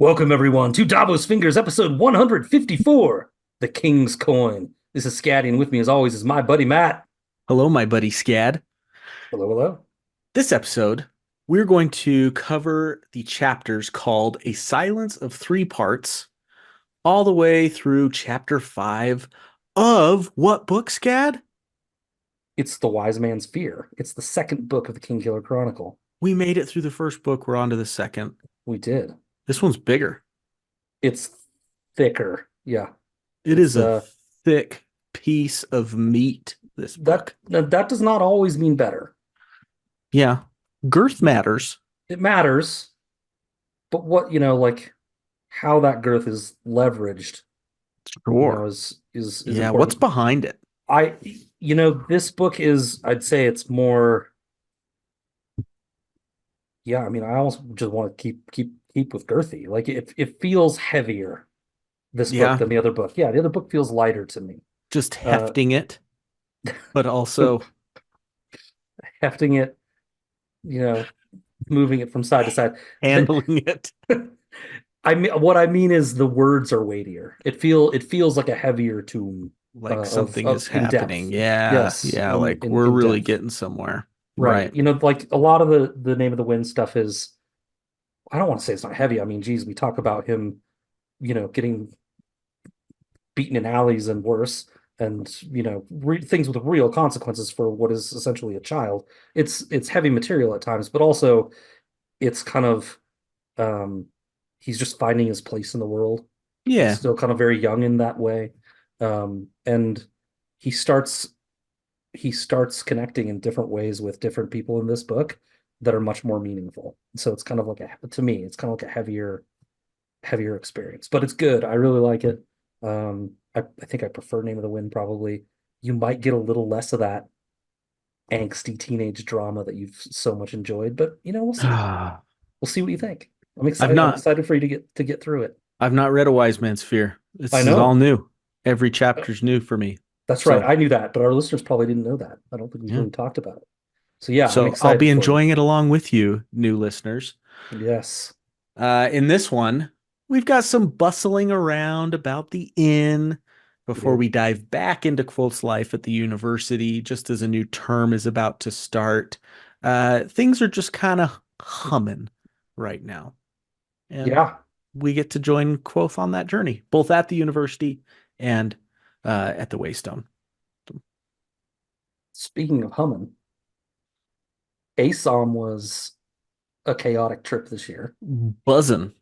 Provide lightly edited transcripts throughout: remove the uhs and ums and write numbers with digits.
Welcome, everyone, to Davos Fingers, episode 154, The King's Coin. This is Scatty, and with me, as always, is my buddy Matt. Hello, my buddy Scad. Hello, hello. This episode, we're going to cover the chapters called A Silence of Three Parts, all the way through chapter 5 of what book, Scad? It's The Wise Man's Fear. It's the second book of the Kingkiller Chronicle. We made it through the first book. We're on to the second. We did. This one's bigger. It's thicker. Yeah. It is a thick piece of meat, this book. That does not always mean better. Yeah. Girth matters. It matters, but what, like how that girth is leveraged, Sure. is Yeah, important. what's behind it? This book is, I'd say it's more, yeah, I mean, I almost just want to keep with girthy. Like it feels heavier, this Yeah. book, than the other book. Yeah, the other book feels lighter to me. Just hefting it, but also Hefting it, moving it from side to side. handling it. What I mean is the words are weightier. It feels like a heavier tome. Like something is in depth. happening. Yeah. Yes. Yeah. Like we're in really depth. getting somewhere. Right. Right. Like a lot of the Name of the Wind stuff is, I don't want to say it's not heavy. I mean, geez, we talk about him, getting beaten in alleys and worse, and things with real consequences for what is essentially a child. It's heavy material at times, but also it's kind of, he's just finding his place in the world. Yeah. He's still kind of very young in that way, and he starts connecting in different ways with different people in this book that are much more meaningful. So it's kind of like to me, it's kind of like a heavier experience, but it's good. I really like it. I think I prefer Name of the Wind probably. You might get a little less of that angsty teenage drama that you've so much enjoyed, but we'll see. We'll see what you think. I'm I've excited. I'm not excited for you to get through it. I've not read A Wise Man's Fear. I This is all know. new. Every chapter's new for me. That's right. So I knew that, but our listeners probably didn't know that. I don't think we've yeah. really talked about it. So yeah, I'm So I'll be excited for enjoying it along with you, new listeners. you. Yes. In this one, we've got some bustling around about the inn before we dive back into Kvothe's life at the university, just as a new term is about to start. Things are just kind of humming right now. And Yeah. we get to join Kvothe on that journey, both at the university and at the Waystone. Speaking of humming, ASOM was a chaotic trip this year. Buzzing.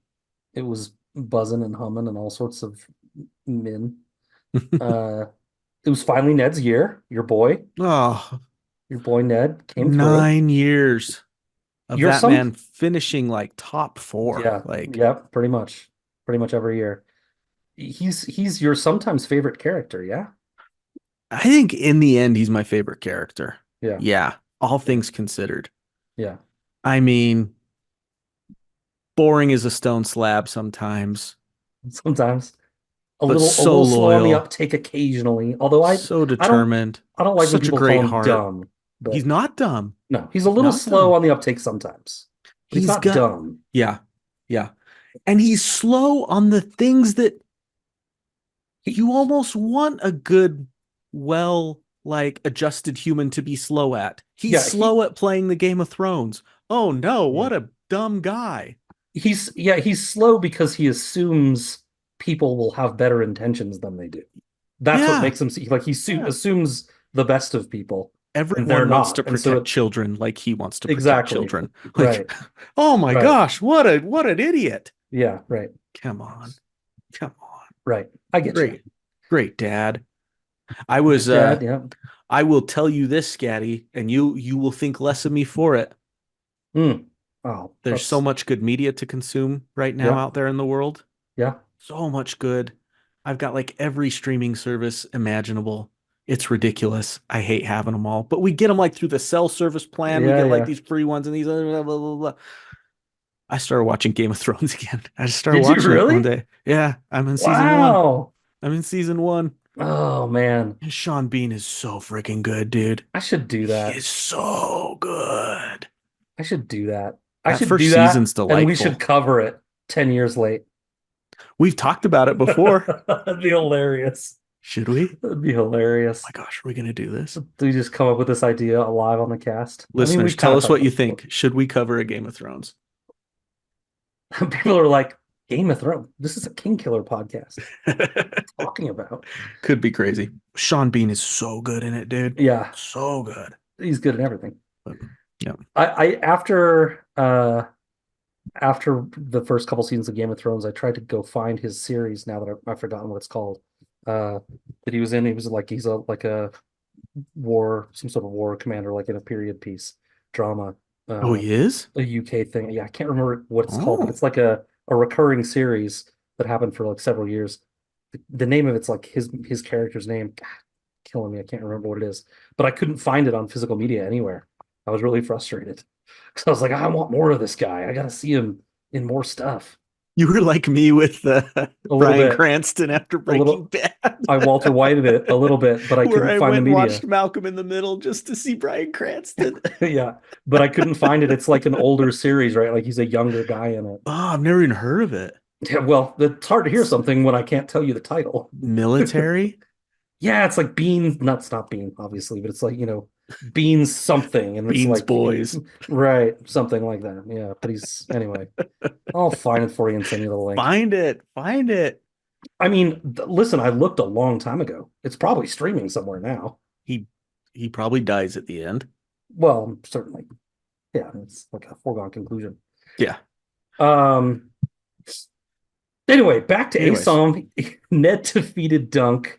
It was buzzing and humming and all sorts of men. It was finally Ned's year. Your boy Ned came through. 9 years of You're that man finishing like top 4. Yeah, Like, yeah, pretty much every year. He's your sometimes favorite character, yeah? I think in the end, he's my favorite character. Yeah. Yeah. All things considered. Yeah. I mean, boring as a stone slab sometimes. Sometimes a But little so slow on the loyal. uptake occasionally. Although So determined. I don't like when Such a people call great him heart. dumb, but He's not dumb. no, he's a little Not slow dumb. on the uptake sometimes. But he's not dumb. Yeah. Yeah. And he's slow on the things that you almost want a good, like adjusted human to be slow at. He's slow at playing the Game of Thrones. Oh no, what a dumb guy. He's slow because he assumes people will have better intentions than they do. That's what makes him like he assumes the best of people. Everyone wants to protect children like he wants to protect children. Like, oh my gosh, what an idiot. Yeah, right. Come on. Right. I get you. Great dad. I was dad, yeah. I will tell you this, Scatty, and you will think less of me for it. Oh, there's so much good media to consume right now out there in the world. Yeah. So much good. I've got like every streaming service imaginable. It's ridiculous. I hate having them all, but we get them like through the cell service plan. We get like these free ones and these blah, blah, blah, blah. I started watching Game of Thrones again. I just started watching it one day. Yeah, I'm in season 1. I'm in season 1. Oh man, Sean Bean is so freaking good, dude. I should do that. He is so good. I should do that. I should do that, and we should cover it 10 years late. We've talked about it before. That'd be hilarious. Should we? That'd be Oh hilarious. my gosh, are we gonna do this? Do we just come up with this idea live on the cast? I mean, Listeners, we've kind tell of us talked what about you it before. think. Should we cover a Game of Thrones? People are like, Game of Thrones. This is a Kingkiller podcast. Talking about. Could be crazy. Sean Bean is so good in it, dude. Yeah, So good. he's good at everything. But, yeah. I after the first couple seasons of Game of Thrones, I tried to go find his series now that I've forgotten what it's called. That he was in. He was like a war, some sort of war commander, like in a period piece drama. Oh, Uh, he is? a UK thing. Yeah, I can't remember what it's called, but Oh, it's like a recurring series that happened for like several years. The name of it's like his character's name. God, killing me. I can't remember what it is, but I couldn't find it on physical media anywhere. I was really frustrated because I was like, I want more of this guy. I got to see him in more stuff. you were like me with A little Bryan bit, Cranston after a Breaking little. Bad, I Walter Whited it a little bit, but I where couldn't I find the went and media. watched Malcolm in the Middle just to see Bryan Cranston. Yeah, but I couldn't find it. It's like an older series, right? Like he's a younger guy in it. Oh, I've never even heard of it. Yeah, well, it's hard to hear something when I can't tell you the title. Military? Yeah, it's like Bean, not Bean, obviously, but it's like, Beans something, and it's Beans like, Boys. right, something like that. Yeah, but he's anyway. I'll find it for you and send you the link. Find it. Find it. I mean, listen, I looked a long time ago. It's probably streaming somewhere now. He he probably dies at the end. Well, certainly. Yeah, it's like a foregone conclusion. Yeah. Um. Anyway, back to Anyways, ASOM. Ned defeated Dunk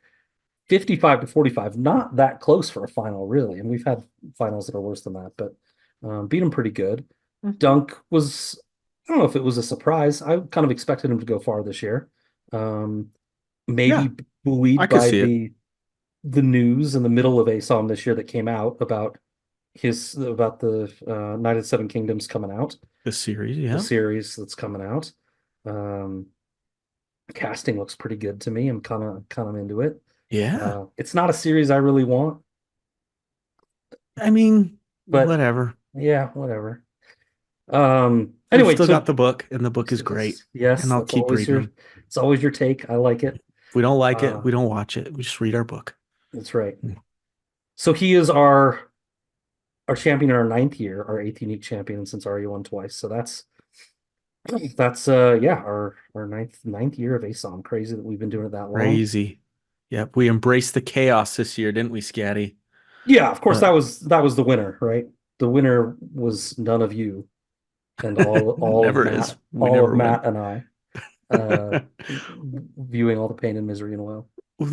55-45. Not that close for a final, really. And we've had finals that are worse than that, but beat him pretty good. Dunk was, I don't know if it was a surprise. I kind of expected him to go far this year. yeah, Maybe buoyed I could by see it. the news in the middle of ASOM this year that came out about the Knight of the Seven Kingdoms coming out, The series, the yeah. series that's coming out. Um, Casting looks pretty good to me. I'm kind of into it. Yeah. It's not a series I really want, I mean, but whatever. yeah, whatever. We've Anyway, still got so the book, and the book is great. yes, And I'll that's keep always reading them. it's always your take. I like it. If we don't like it, Uh, we don't watch it. We just read our book. that's right. Mm. So he is our champion in our ninth year, our eighth unique champion since RE won twice. So that's yeah, our ninth year of ASOM. Crazy that we've been doing it that long. Crazy. Yep. We embraced the chaos this year, didn't we, Scatty? Yeah, of course But that was the winner, right? The winner was none of you and never is. We all of never win. Matt and I, uh, viewing all the pain and misery and woe. Well,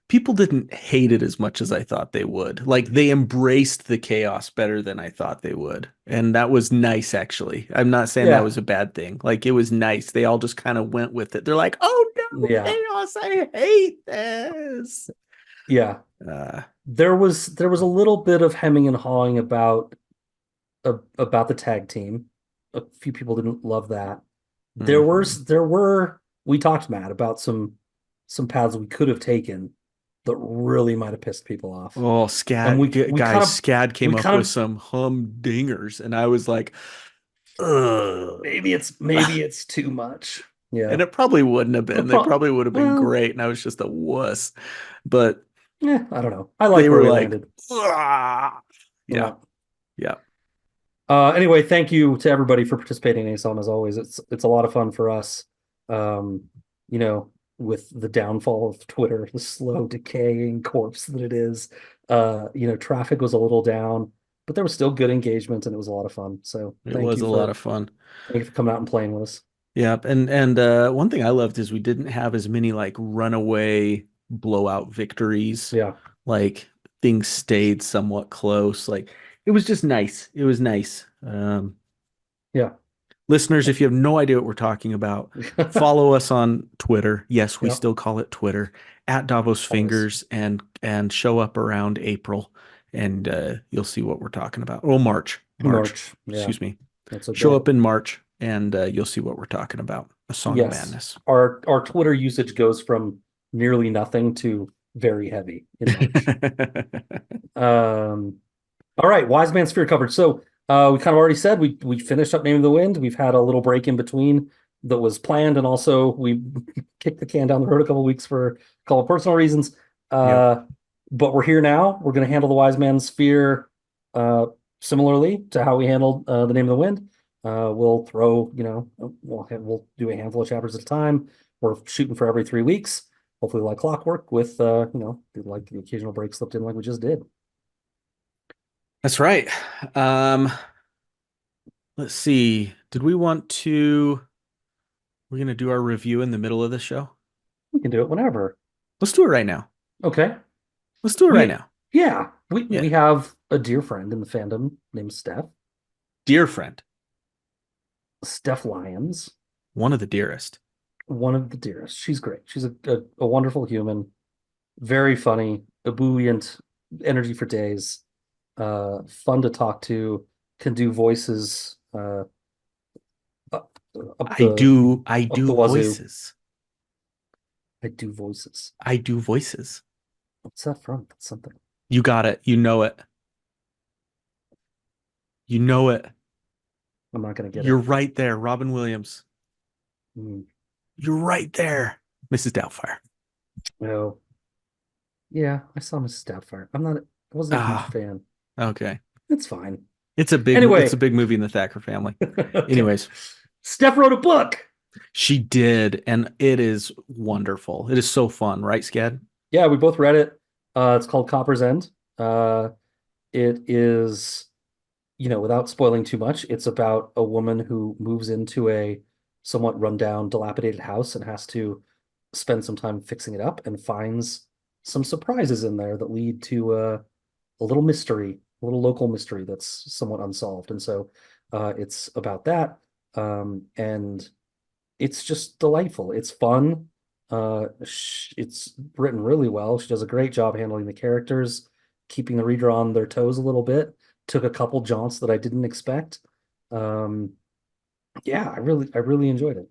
people didn't hate it as much as I thought they would. Like they embraced the chaos better than I thought they would. And that was nice, actually. I'm not saying that Yeah, was a bad thing. Like it was nice. They all just kind of went with it. They're like, oh no, yeah, chaos. I hate this. yeah. Uh, There was a little bit of hemming and hawing about the tag team. A few people didn't love that. mhm. There were we talked, Matt, about some paths we could have taken that really might have pissed people off. Oh, And guys, Scad we came up kind with of some humdingers, and I was like, ugh. maybe it's too much. And Yeah. it probably wouldn't have been. They probably would have been Well, great, and I was just a wuss. But yeah, I don't know. I like they where were we like, landed. ah. Yeah, Yeah. yeah. Anyway, thank you to everybody for participating in ASOM as always. It's a lot of fun for us. Um, with the downfall of Twitter, the slow decaying corpse that it is. Traffic was a little down, but there was still good engagement and it was a lot of fun. So It was a lot of fun. thank you for coming out and playing with us. Yeah, and one thing I loved is we didn't have as many like runaway blowout victories. Yeah. Like things stayed somewhat close. Like it was just nice. It was nice. Yeah. Listeners, if you have no idea what we're talking about, follow us on Twitter. Yes, we Yeah. still call it Twitter at Davos Fingers and show up around April and you'll see what we're talking about. Oh, March. March. Yeah. Excuse me. That's okay. Show up in March and you'll see what we're talking about. A Song of Yes. Madness. Our Twitter usage goes from nearly nothing to very heavy in March. All right, Wise Man Sphere covered. So we kind of already said we finished up Name of the Wind. We've had a little break in between that was planned, and also we kicked the can down the road a couple of weeks for a couple of personal reasons. Yep. Uh, but we're here now. We're going to handle the Wise Man's Fear uh, similarly to how we handled the Name of the Wind. We'll throw, we'll do a handful of chapters at a time. We're shooting for every 3 weeks, hopefully like clockwork with, like the occasional break slipped in like we just did. That's right. Um, let's see. Did we want to? We're gonna do our review in the middle of the show. We can do it whenever. Let's do it right now. Okay. Let's do it right We, now. yeah, we Yeah. we have a dear friend in the fandom named Steph. Dear friend, Steph Lyons, one of the dearest. one of the dearest. She's great. She's a wonderful human, very funny, ebullient, energy for days, fun to talk to, can do voices up, up I the do I up the do wazoo. voices. I do voices. I do voices. What's that from? That's something. You got it. You know it. You know it. I'm not gonna get You're it. right there, Robin Williams. Mm, You're right there, Mrs. Doubtfire. no. Yeah, I saw Mrs. Doubtfire. I wasn't a huge Ah, fan. okay. It's fine. It's a Anyway, big movie in the Thacker family. okay. Anyways, Steph wrote a book. she did, and it is wonderful. It is so fun, right, Scad? Yeah, we both read it. It's called Copper's End. It is, without spoiling too much, it's about a woman who moves into a somewhat rundown, dilapidated house and has to spend some time fixing it up and finds some surprises in there that lead to a little mystery, a little local mystery that's somewhat unsolved. And so it's about that. And it's just delightful. It's fun. It's written really well. She does a great job handling the characters, keeping the reader on their toes a little bit. Took a couple jaunts that I didn't expect. Um, yeah, I really enjoyed it.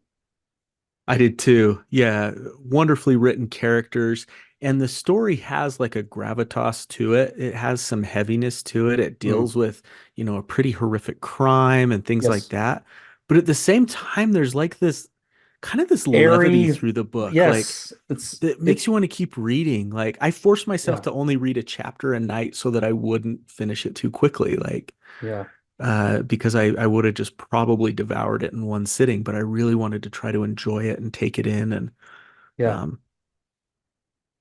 I did too. Yeah, wonderfully written characters. And the story has like a gravitas to it. It has some heaviness to it. It Mm, deals with, a pretty horrific crime and things like yes, that. But at the same time, there's like this kind of this levity airy. through the book. Like Yes, that it. makes you want to keep reading. Like I forced myself Yeah, to only read a chapter a night so that I wouldn't finish it too quickly. Like yeah, because I would have just probably devoured it in one sitting, but I really wanted to try to enjoy it and take it in. And yeah, um,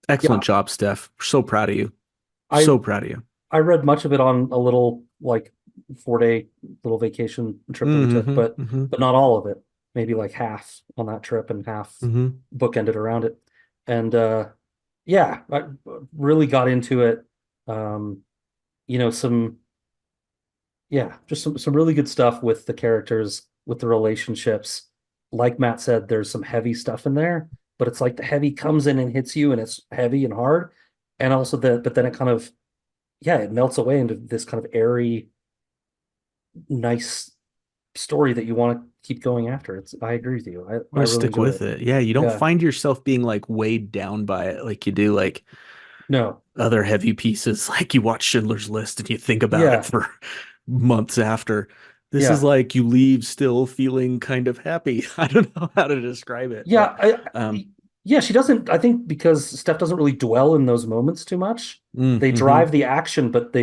yeah. excellent job, Steph. So proud of you. I So proud of you. I read much of it on a little like 4 day little vacation trip that we took, Mm-hmm, but mm-hmm, not all of it. Maybe like half on that trip and half mm-hmm. bookended around it. And yeah, I really got into it. Um, some just some really good stuff with the characters, with the relationships. Like Matt said, there's some heavy stuff in there, but it's like the heavy comes in and hits you and it's heavy and hard. And also but then it kind of, yeah, it melts away into this kind of airy, nice story that you want to keep going after. I agree with you. I Want to really stick enjoyed with it. it. Yeah, you don't Yeah. find yourself being like weighed down by it like you do like No. other heavy pieces. Like you watch Schindler's List and you think about it Yeah. for months after. This is Yeah. like you leave still feeling kind of happy. I don't know how to describe it, but Yeah. um, Yeah, she doesn't, I think because Steph doesn't really dwell in those moments too much. They mhm. drive the action, but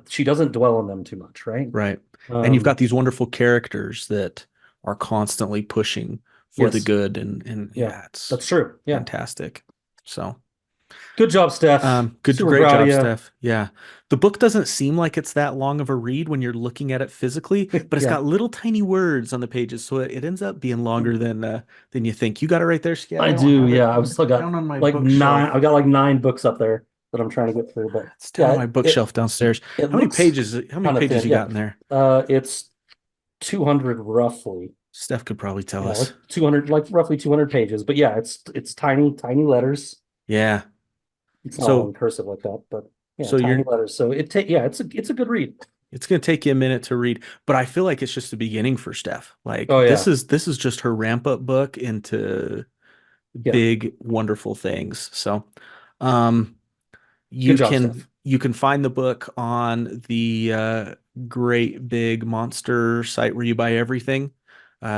she doesn't dwell on them too much, right? Right. And you've got Um, these wonderful characters that are constantly pushing for the yes. good and Yeah. yeah, it's That's true. Yeah. fantastic. So, Good job, Steph. Super great proud of job, you. Steph. Yeah. The book doesn't seem like it's that long of a read when you're looking at it physically, but it's Yeah. got little tiny words on the pages, so it ends up being longer than you think. You got it right there, Scad. I I don't do. have it. Yeah. I've still got Down on my like nine. bookshelf. I've got like 9 books up there that I'm trying to get through, but It's down yeah, on my bookshelf downstairs. it How many looks pages kind of thin. you Yeah. got in there? It's 200 roughly. Steph could probably tell Yeah, like us. 200, like roughly 200 pages. But yeah, it's tiny, tiny letters. Yeah. It's not all So in cursive like that, but yeah, so tiny you're letters. So yeah, it's a good read. it's going to take you a minute to read, but I feel like it's just the beginning for Steph. Like Oh yeah, this is just her ramp up book into yeah. big wonderful things. So, um Good job, Steph. you can find the book on the great big monster site where you buy everything.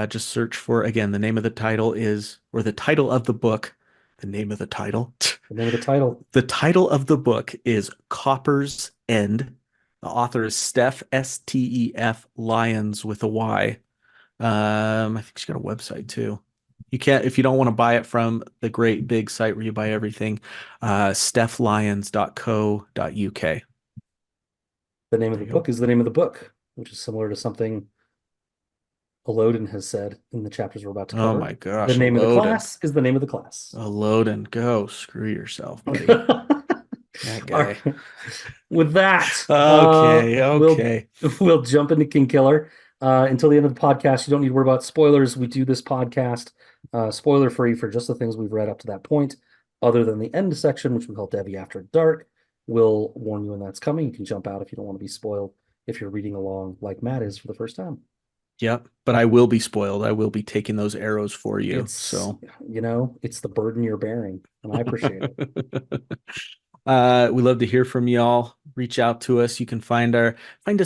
Just search for, again, the name of the title is, or the title of the book, the name of the title. The name of the title. The title of the book is Copper's End. The author is Steph, Stef Lyons with a Y. I think she's got a website too. You can't, if you don't want to buy it from the great big site where you buy everything, stephlyons.co.uk. The name of There the you go. book is the name of the book, which is similar to something Eloden has said in the chapters we're about to Oh cover. my The gosh, name of the Loden. class is the name of the class. Loden, go screw yourself, buddy. That All guy. right. With that, Okay, we'll okay. we'll jump into Kingkiller. Until the end of the podcast, you don't need to worry about spoilers. We do this podcast spoiler free for just the things we've read up to that point, other than the end section, which we call Debbie After Dark. We'll warn you when that's coming. You can jump out if you don't want to be spoiled if you're reading along like Matt is for the first time. Yep, but I will be spoiled. I will be taking those arrows for you. It's, So, it's the burden you're bearing, and I appreciate it. We love to hear from y'all. Reach out to us. You can find us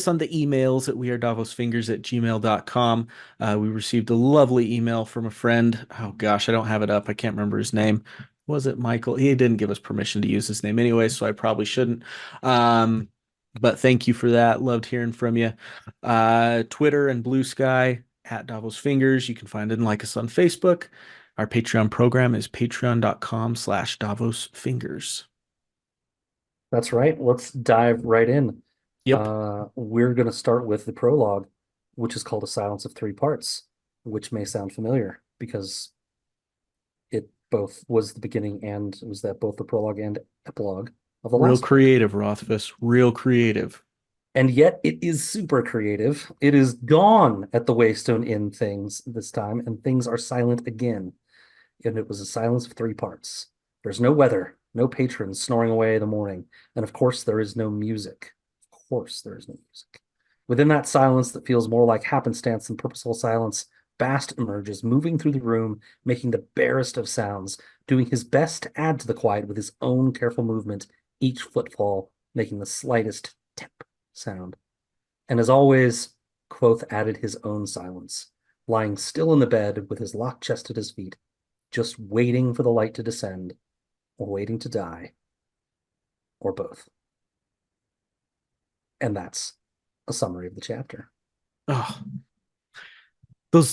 on the emails at wearedavosfingers@gmail.com. We received a lovely email from a friend. Oh gosh, I don't have it up. I can't remember his name. Was it Michael? He didn't give us permission to use his name anyway, so I probably shouldn't. But thank you for that. Loved hearing from you. Twitter and Blue Sky at Davos Fingers. You can find it and like us on Facebook. Our Patreon program is patreon.com/Davos Fingers. That's right. Let's dive right in. Yep. We're going to start with the prologue, which is called A Silence of Three Parts, which may sound familiar because it both was the beginning and it was that both the prologue and epilogue of the Real last book. creative, Rothfuss. Real creative. And yet it is super creative. It is gone at the Waystone Inn things this time, and things are silent again. And it was a silence of three parts. There's no weather, no patrons snoring away the morning, and of course there is no music. Of course there is no music. Within that silence that feels more like happenstance than purposeful silence, Bast emerges, moving through the room, making the barest of sounds, doing his best to add to the quiet with his own careful movement, each footfall making the slightest tip sound. And as always, Kvothe added his own silence, lying still in the bed with his locked chest at his feet, just waiting for the light to descend, or waiting to die, or both. And that's a summary of the chapter. Oh,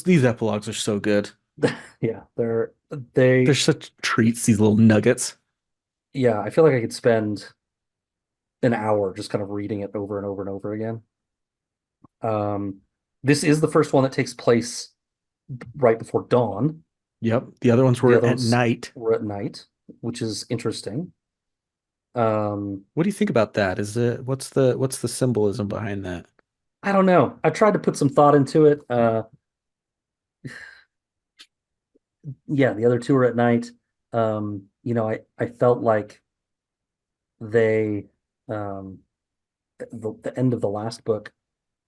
these epilogues are so good. Yeah, They're such treats, these little nuggets. yeah, I feel like I could spend an hour just kind of reading it over and over and over again. This is the first one that takes place right before dawn. Yep. The other ones The were other at ones night. were at night, which is interesting. What do you think about that? What's the symbolism behind that? I don't know. I tried to put some thought into it. Yeah, the other two are at night. I felt like they the end of the last book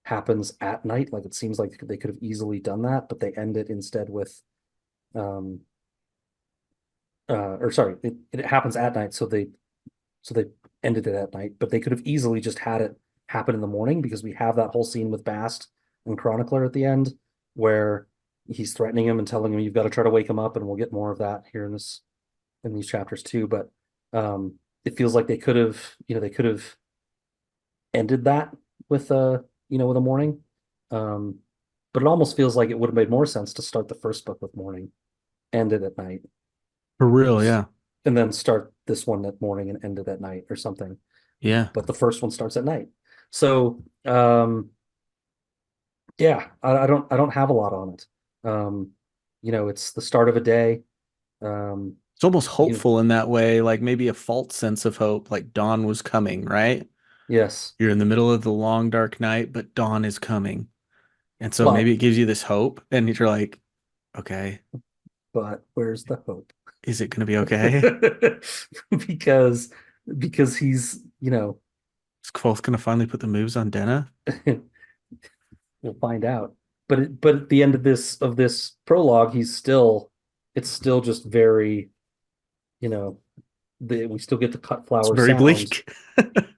happens at night. Like it seems like they could have easily done that, but they end it instead with um or sorry, it happens at night, so they ended it at night, but they could have easily just had it happen in the morning because we have that whole scene with Bast and Chronicler at the end where he's threatening him and telling him you've got to try to wake him up, and we'll get more of that here in these chapters too. But it feels like they could have ended that with with a morning. Um, but it almost feels like it would have made more sense to start the first book with morning, end it at night, For real, yeah. and then start this one at morning and end it at night or something. Yeah. But the first one starts at night. So yeah, I don't have a lot on it. It's the start of a day. Um, It's almost you hopeful in that way, like maybe a false sense of hope, like dawn was coming, right? yes, You're in the middle of the long dark night, but dawn is coming. And so but maybe it gives you this hope, and you're like, okay, but where's the hope? is it going to be okay? because because he's Is Kvothe going to finally put the moves on Denna? we'll find out. But at the end of this prologue, it's still just very you know we still get the cut It's flower very sound, bleak.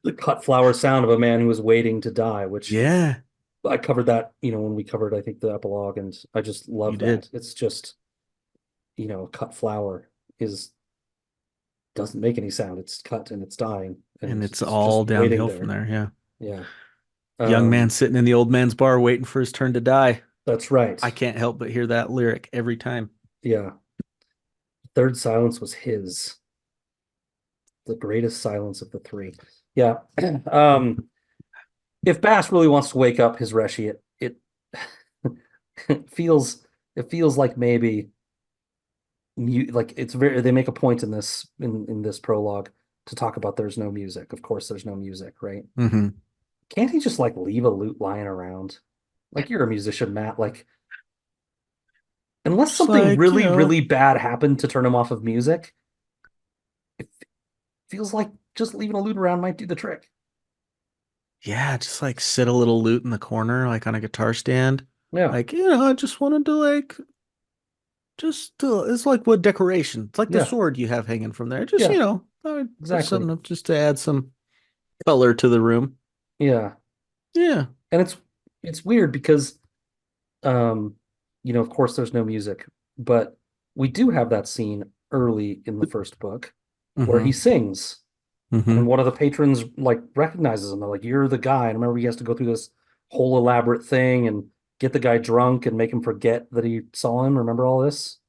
the cut flower sound of a man who is waiting to die, which Yeah. I covered that, when we covered, I think, the epilogue, and I just You love did. that. It's just, cut flower is doesn't make any sound. It's cut and it's dying, And and it's it's just all waiting downhill from there. there. Yeah. Yeah. Young man Um, sitting in the old man's bar waiting for his turn to die. that's right. I can't help but hear that lyric every time. Yeah. Third silence was his, the greatest silence of the three. Yeah. Um, if Bass really wants to wake up his Reshi, it feels it feels like maybe like it's very they make a point in this prologue to talk about there's no music. Of course, there's no music, right? Hmm. Can't he just like leave a lute lying around? Like you're a musician, Matt. Like unless Just something like, really, really bad happened to turn him off of music, it feels like just leaving a lute around might do the trick. yeah, just like sit a little lute in the corner, like on a guitar stand. Yeah, Like, I just wanted to like, it's like wood decoration. It's like the yeah, sword you have hanging from there. Just, yeah, I would put exactly. something up just to add some color to the room. Yeah. Yeah. And it's weird because um, of course there's no music, but we do have that scene early in the first book where he Hmm. sings and Hmm. one of the patrons like recognizes him. They're like, "You're the guy." And remember he has to go through this whole elaborate thing and get the guy drunk and make him forget that he saw him. Remember all this?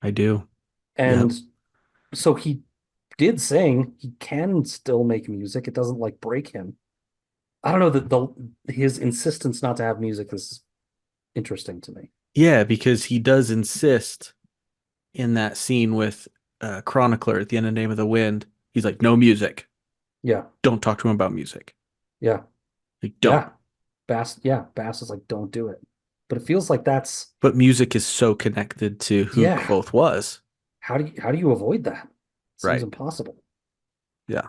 I do. And Yep. so he did sing. He can still make music. It doesn't like break him. I don't know that the his insistence not to have music is interesting to me. Yeah, because he does insist in that scene with Chronicler at the end of Name of the Wind. He's like, no music. Yeah, Don't talk to him about music. yeah, Like, don't. yeah. Bass is like, don't do it. But it feels like that's But music is so connected to who yeah. Kvothe was. How do you avoid that? Seems Right. impossible. Yeah.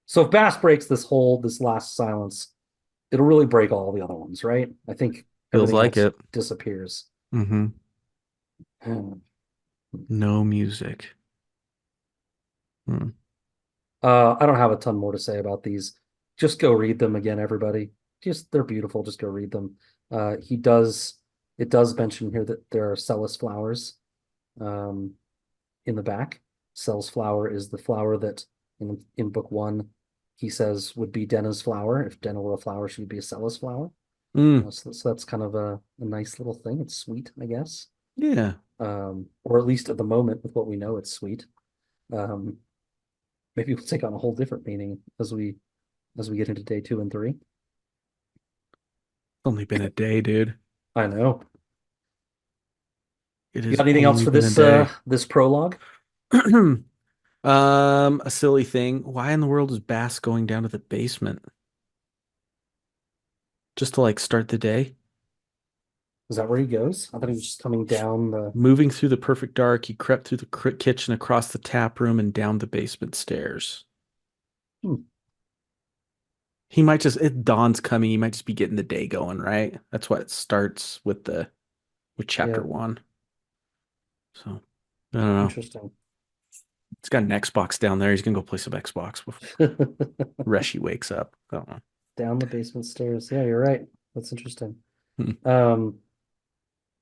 So if Bass breaks this last silence, it'll really break all the other ones, right? I think Feels everything like else it. disappears. Hmm. Hmm. No music. Hmm. I don't have a ton more to say about these. Just go read them again, everybody. Just they're beautiful. Just go read them. It does mention here that there are Celis flowers um, in the back. Celis flower is the flower that in book one he says would be Denna's flower. If Denna were a flower, she would be a Celis flower. Mm. So that's kind of a nice little thing. It's sweet, I guess. Yeah. Or at least at the moment, with what we know, it's sweet. Um, maybe we'll take on a whole different meaning as we get into day two and three. Only been a day, dude. I know. It You has got anything else only for been a this day. this prologue? A silly thing. Why in the world is Bass going down to the basement? Just to like start the day? Is that where he goes? I thought he was just coming down the. Moving through the perfect dark, he crept through the kitchen, across the tap room, and down the basement stairs. Hmm, He might just, it dawn's coming. He might just be getting the day going, right? That's what it starts with chapter yeah, one. So I don't know. interesting. He's got an Xbox down there. He's gonna go play some Xbox before Reshi wakes up. I don't know. Down the basement stairs. Yeah, you're right. That's interesting. Hmm. Um,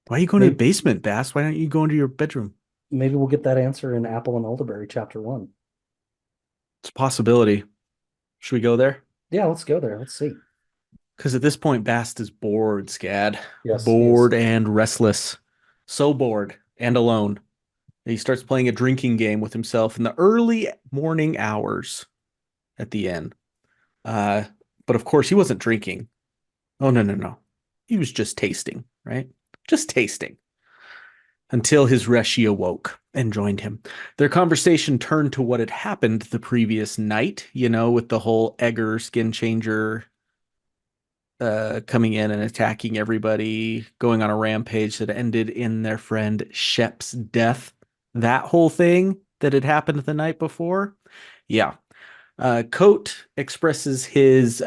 Why are you going to the maybe basement, Bass? Why don't you go into your bedroom? maybe we'll get that answer in Apple and Elderberry chapter one. It's a possibility. Should we go there? Yeah, let's go there. Let's see. Because at this point, Bast is bored, Scad. Yes, he is. Bored and restless. So bored and alone. And he starts playing a drinking game with himself in the early morning hours at the inn. Uh, but of course, he wasn't drinking. Oh, no, no, no. He was just tasting, right? Just tasting. Until his Reshi awoke and joined him. Their conversation turned to what had happened the previous night, with the whole Egger skin changer coming in and attacking everybody, going on a rampage that ended in their friend Shep's death. That whole thing that had happened the night before. Yeah. Kote expresses his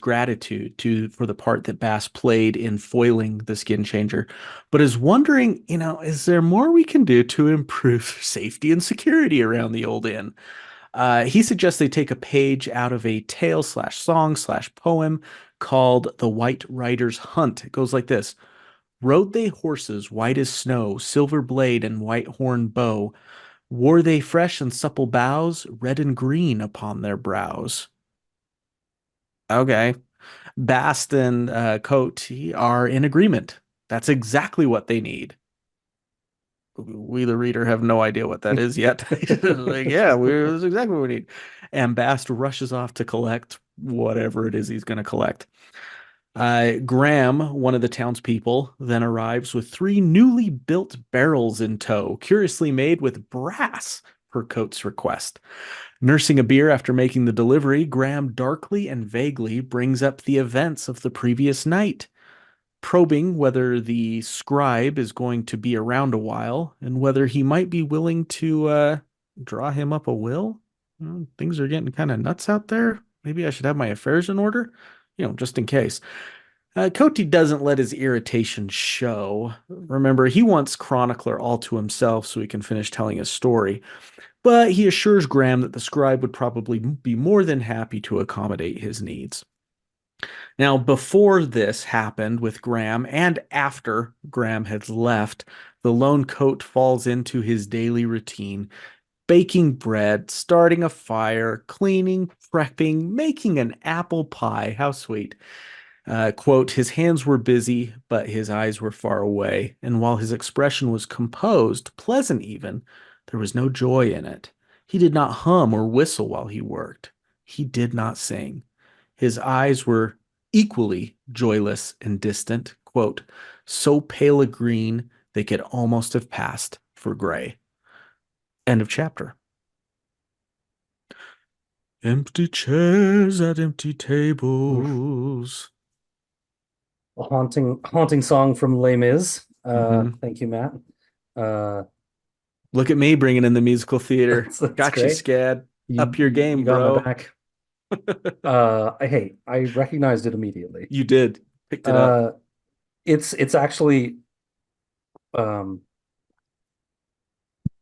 gratitude for the part that Bass played in foiling the skin changer, but is wondering, is there more we can do to improve safety and security around the old inn? He suggests they take a page out of a tale slash song slash poem called The White Rider's Hunt. It goes like this. Rode they horses white as snow, silver blade and white horn bow. Wore they fresh and supple boughs, red and green upon their brows. Okay. Bast and Kote are in agreement. That's exactly what they need. We, the reader, have no idea what that is yet. Like, yeah, that's exactly what we need. And Bast rushes off to collect whatever it is he's going to collect. Graham, one of the townspeople, then arrives with three newly built barrels in tow, curiously made with brass, per Coates' request. Nursing a beer after making the delivery, Graham darkly and vaguely brings up the events of the previous night, probing whether the scribe is going to be around a while and whether he might be willing to draw him up a will. Things are getting kind of nuts out there. Maybe I should have my affairs in order, just in case. Kote doesn't let his irritation show. Remember, he wants Chronicler all to himself so he can finish telling his story. But he assures Graham that the scribe would probably be more than happy to accommodate his needs. Now, before this happened with Graham and after Graham had left, the lone Kote falls into his daily routine, baking bread, starting a fire, cleaning, prepping, making an apple pie. How sweet. Quote, his hands were busy, but his eyes were far away. And while his expression was composed, pleasant even, there was no joy in it. He did not hum or whistle while he worked. He did not sing. His eyes were equally joyless and distant. Quote, so pale a green they could almost have passed for gray. End of chapter. Empty chairs at empty tables. A haunting song from Les Mis. Mm-hmm. Thank you, Matt. Uh, Look at me bringing in the musical theater. that's Got you, great. Scad. You Up your you game, got my bro. back. I recognized it immediately. You did. Picked it up. Uh, it's actually um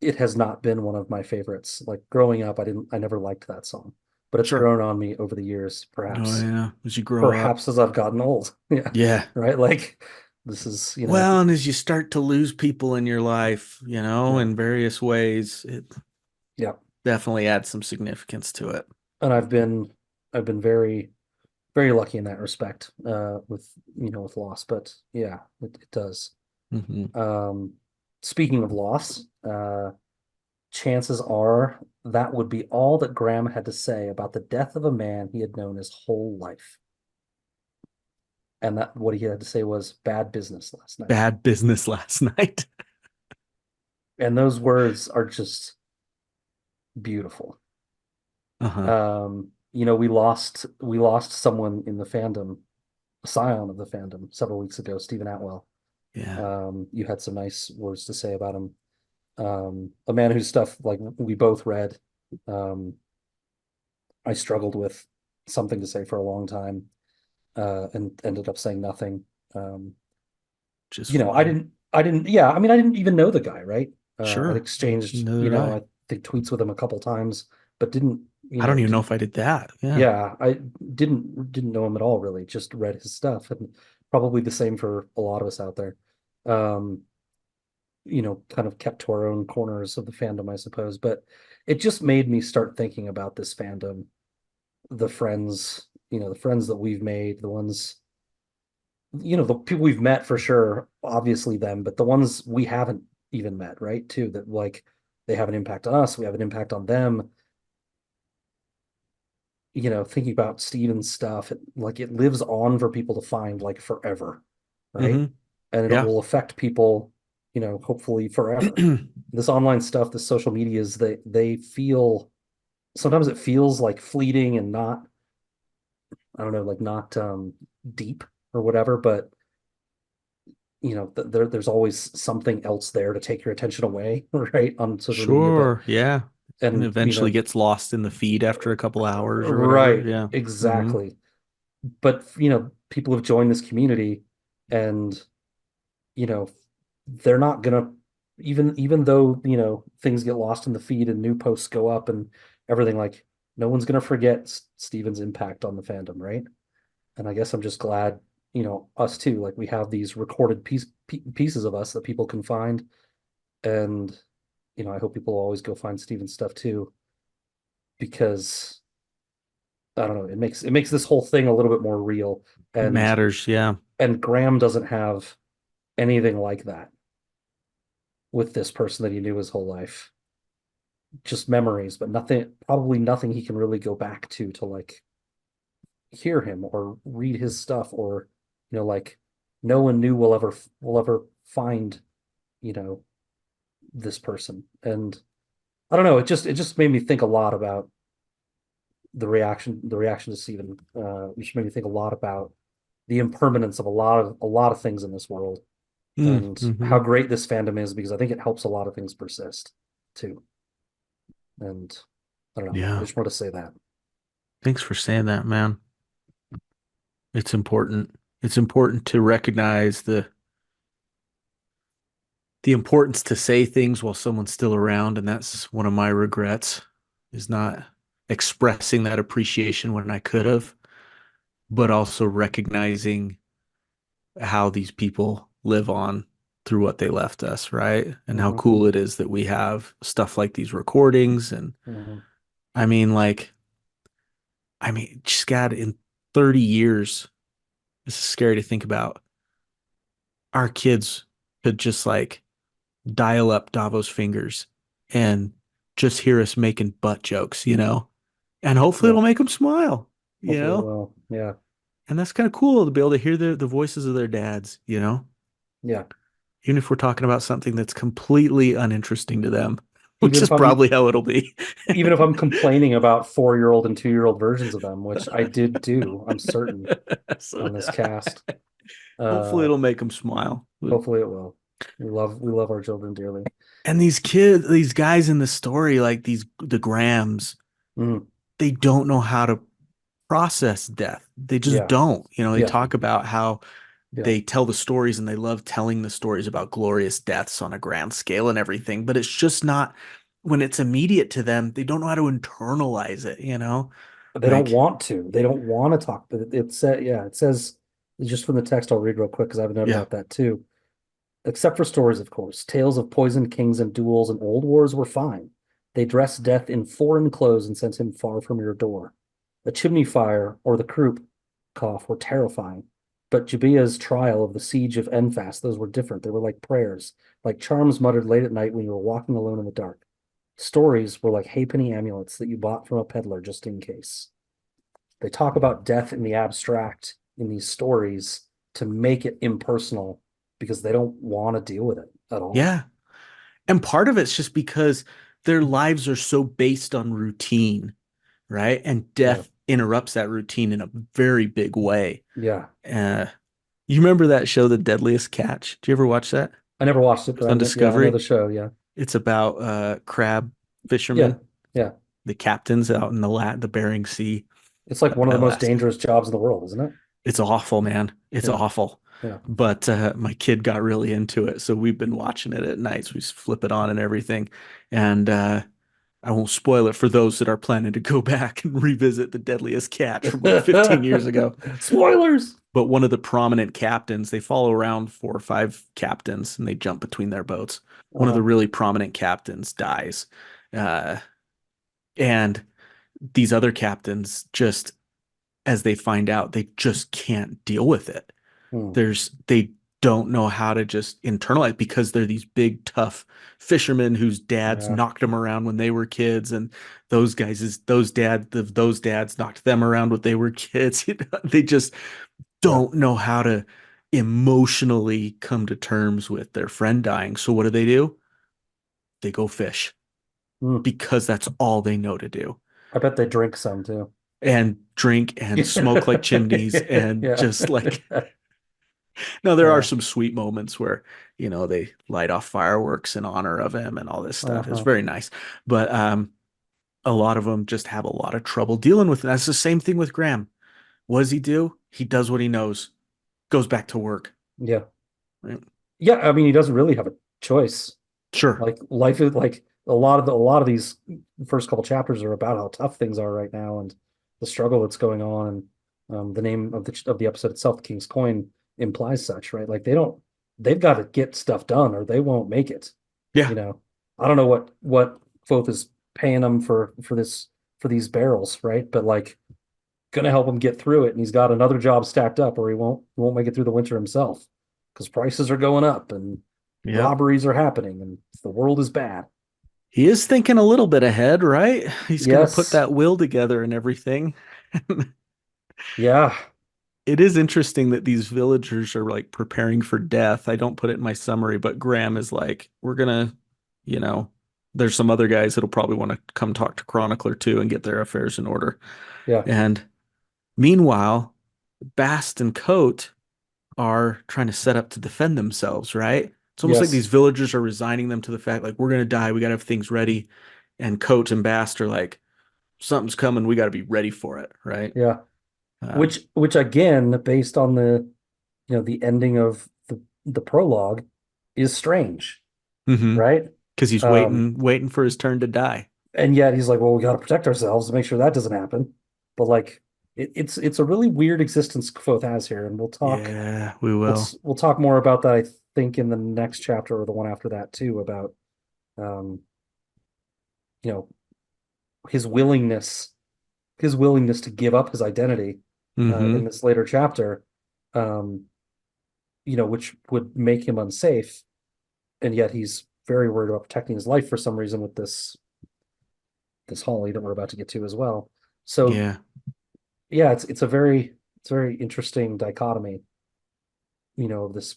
it has not been one of my favorites. Like growing up, I never liked that song, but it's Sure. grown on me over the years, Oh, perhaps. yeah. As you grow up. Perhaps as I've gotten old. Yeah. Yeah. Right? Like this is, Well, and as you start to lose people in your life, yeah. in various ways, it Yeah. definitely adds some significance to it. And I've been very very lucky in that respect with with loss, but yeah, it does. Hmm. Um Speaking of loss, chances are that would be all that Graham had to say about the death of a man he had known his whole life. And that what he had to say was bad business last night. Bad business last night. And those words are just beautiful. Uh-huh. We lost someone in the fandom, a scion of the fandom, several weeks ago, Stephen Atwell. Yeah. You had some nice words to say about him. A man whose stuff like we both read. Um, I struggled with something to say for a long time, and ended up saying nothing. Just fine. Yeah, I mean, I didn't even know the guy, right? I'd Sure. exchanged, Neither did I. I think tweets with him a couple times, but didn't, I don't even know if I did that. Yeah. yeah, I didn't know him at all, really. Just read his stuff, and probably the same for a lot of us out there. Um, kind of kept to our own corners of the fandom, I suppose. But it just made me start thinking about this fandom, the friends that we've made, the ones, the people we've met for sure, obviously them, but the ones we haven't even met, right? Too, that like they have an impact on us, we have an impact on them. Thinking about Steven's stuff, it lives on for people to find like forever, right? Hmm. And it Yeah. will affect people, hopefully forever. This online stuff, the social medias, they feel sometimes it feels like fleeting and not, I don't know, like not deep or whatever, but there's always something else there to take your attention away, right? On social media, but Sure. Yeah. And and eventually gets lost in the feed after a couple hours or whatever. right, Yeah. Hmm. exactly. But people have joined this community, and you know they're not gonna, even though things get lost in the feed and new posts go up and everything. Like no one's gonna forget Steven's impact on the fandom, right? And I guess I'm just glad, us too. Like we have these recorded pieces of us that people can find, and I hope people always go find Steven's stuff too, because I don't know, it makes this whole thing a little bit more real, It and matters. Yeah. Graham doesn't have anything like that with this person that he knew his whole life. Just memories, but nothing, probably nothing he can really go back to like hear him or read his stuff, or like no one knew will ever find you know this person. And I don't know, it just made me think a lot about the reaction to Stephen. It just made me think a lot about the impermanence of a lot of things in this world, and Mm-hmm. how great this fandom is, because I think it helps a lot of things persist too. And I don't know, I Yeah. just want to say that. Thanks for saying that, man. It's important. It's important to recognize the importance to say things while someone's still around, and that's one of my regrets is not expressing that appreciation when I could have, but also recognizing how these people live on through what they left us, right? And how Hmm. cool it is that we have stuff like these recordings. And Hmm. I mean, like, just God, in 30 years, this is scary to think about. Our kids could just like dial up Davos fingers and just hear us making butt jokes, and hopefully Yeah, it'll make them smile, you hopefully it know? will. Yeah. And that's kind of cool to be able to hear the voices of their dads, Yeah. even if we're talking about something that's completely uninteresting to them, which even is if i'm probably how it'll be. even if I'm complaining about 4-year-old and 2-year-old versions of them, which I did do, I'm certain, So on this cast. hopefully uh it'll make them smile. Hopefully it will. We love our children dearly. And these kids, these guys in the story, like the Grahams, Mm, they don't know how to process death. They just yeah. don't. They Yeah. talk about how Yeah. they tell the stories and they love telling the stories about glorious deaths on a grand scale and everything, but it's just not when it's immediate to them, they don't know how to internalize it. But they don't Like, want to. They don't want to talk. But it said, yeah, it says, just from the text, I'll read real quick because I have a note yeah, about that too. Except for stories, of course. Tales of poisoned kings and duels and old wars were fine. They dressed death in foreign clothes and sent him far from your door. The chimney fire or the croup cough were terrifying. But Jabia's trial of the siege of Enfast, those were different. They were like prayers, like charms muttered late at night when you were walking alone in the dark. Stories were like halfpenny amulets that you bought from a peddler just in case. They talk about death in the abstract in these stories to make it impersonal, because they don't want to deal with it at all. yeah. And part of it's just because their lives are so based on routine, right? And Yeah. death interrupts that routine in a very big way. Yeah. Uh, you remember that show, The Deadliest Catch? Did you ever watch that? I never watched it, It was but on yeah, I know the Discovery. show. Yeah. It's about crab Yeah. fishermen, Yeah. the captains out in the Bering Sea, It's like one of the most Alaska. dangerous jobs in the world, isn't it? It's awful, man. It's Yeah. awful. Yeah. But my kid got really into it, so we've been watching it at nights. We flip it on and everything. And I won't spoil it for those that are planning to go back and revisit The Deadliest Catch from like 15 years ago. Spoilers. But one of the prominent captains, they follow around 4 or 5 captains and they jump between their boats. One of the Uh-huh. really prominent captains dies. Uh, and these other captains just, as they find out, they just can't deal with it. Hmm. They don't know how to just internalize because they're these big tough fishermen whose dads Yeah. knocked them around when they were kids, and those dads knocked them around when they were kids. They just Yeah. don't know how to emotionally come to terms with their friend dying. So what do? They go fish Hmm. because that's all they know to do. I bet they drink some too. And drink and smoke like chimneys and Yeah. just like now there are Yeah. some sweet moments where, they light off fireworks in honor of him and all this stuff. It's Uh-huh. very nice. But a lot of them just have a lot of trouble dealing with it. That's the same thing with Graham. What does he do? He does what he knows, goes back to work. Yeah. Right? Yeah. I mean, he doesn't really have a choice. Sure. Like life is like a lot of these first couple chapters are about how tough things are right now and the struggle that's going on. And the name of the episode itself, the King's Coin, implies such, right? Like they've got to get stuff done or they won't make it. Yeah. You know, I don't know what Kvothe is paying them for these barrels, right? But like, gonna help him get through it, and he's got another job stacked up, or he won't make it through the winter himself because prices are going up and Yep. robberies are happening and the world is bad. He is thinking a little bit ahead, right? He's going to put Yes, that will together and everything. yeah, It is interesting that these villagers are like preparing for death. I don't put it in my summary, but Graham is like, we're gonna, you know, there's some other guys that'll probably want to come talk to Chronicler too and get their affairs in order. yeah, And meanwhile, Bast and Kote are trying to set up to defend themselves, right? It's almost like these yes, villagers are resigning them to the fact like we're gonna die, we gotta have things ready. And Kote and Bast are like, something's coming, we gotta be ready for it, right? yeah. Um, Which again, based on the ending of the prologue, is strange, mhm. right? Because he's Um, waiting for his turn to die. and yet he's like, well, we got to protect ourselves to make sure that doesn't happen. But like, it's a really weird existence Kvothe has here, and Yeah, we will. we'll talk more about that, I think, in the next chapter or the one after that too, about um, you know, his willingness his willingness to give up his identity in Hmm. this later chapter, um, which would make him unsafe, and yet he's very worried about protecting his life for some reason with this Holly that we're about to get to as well. So Yeah. yeah, it's a very interesting dichotomy, of this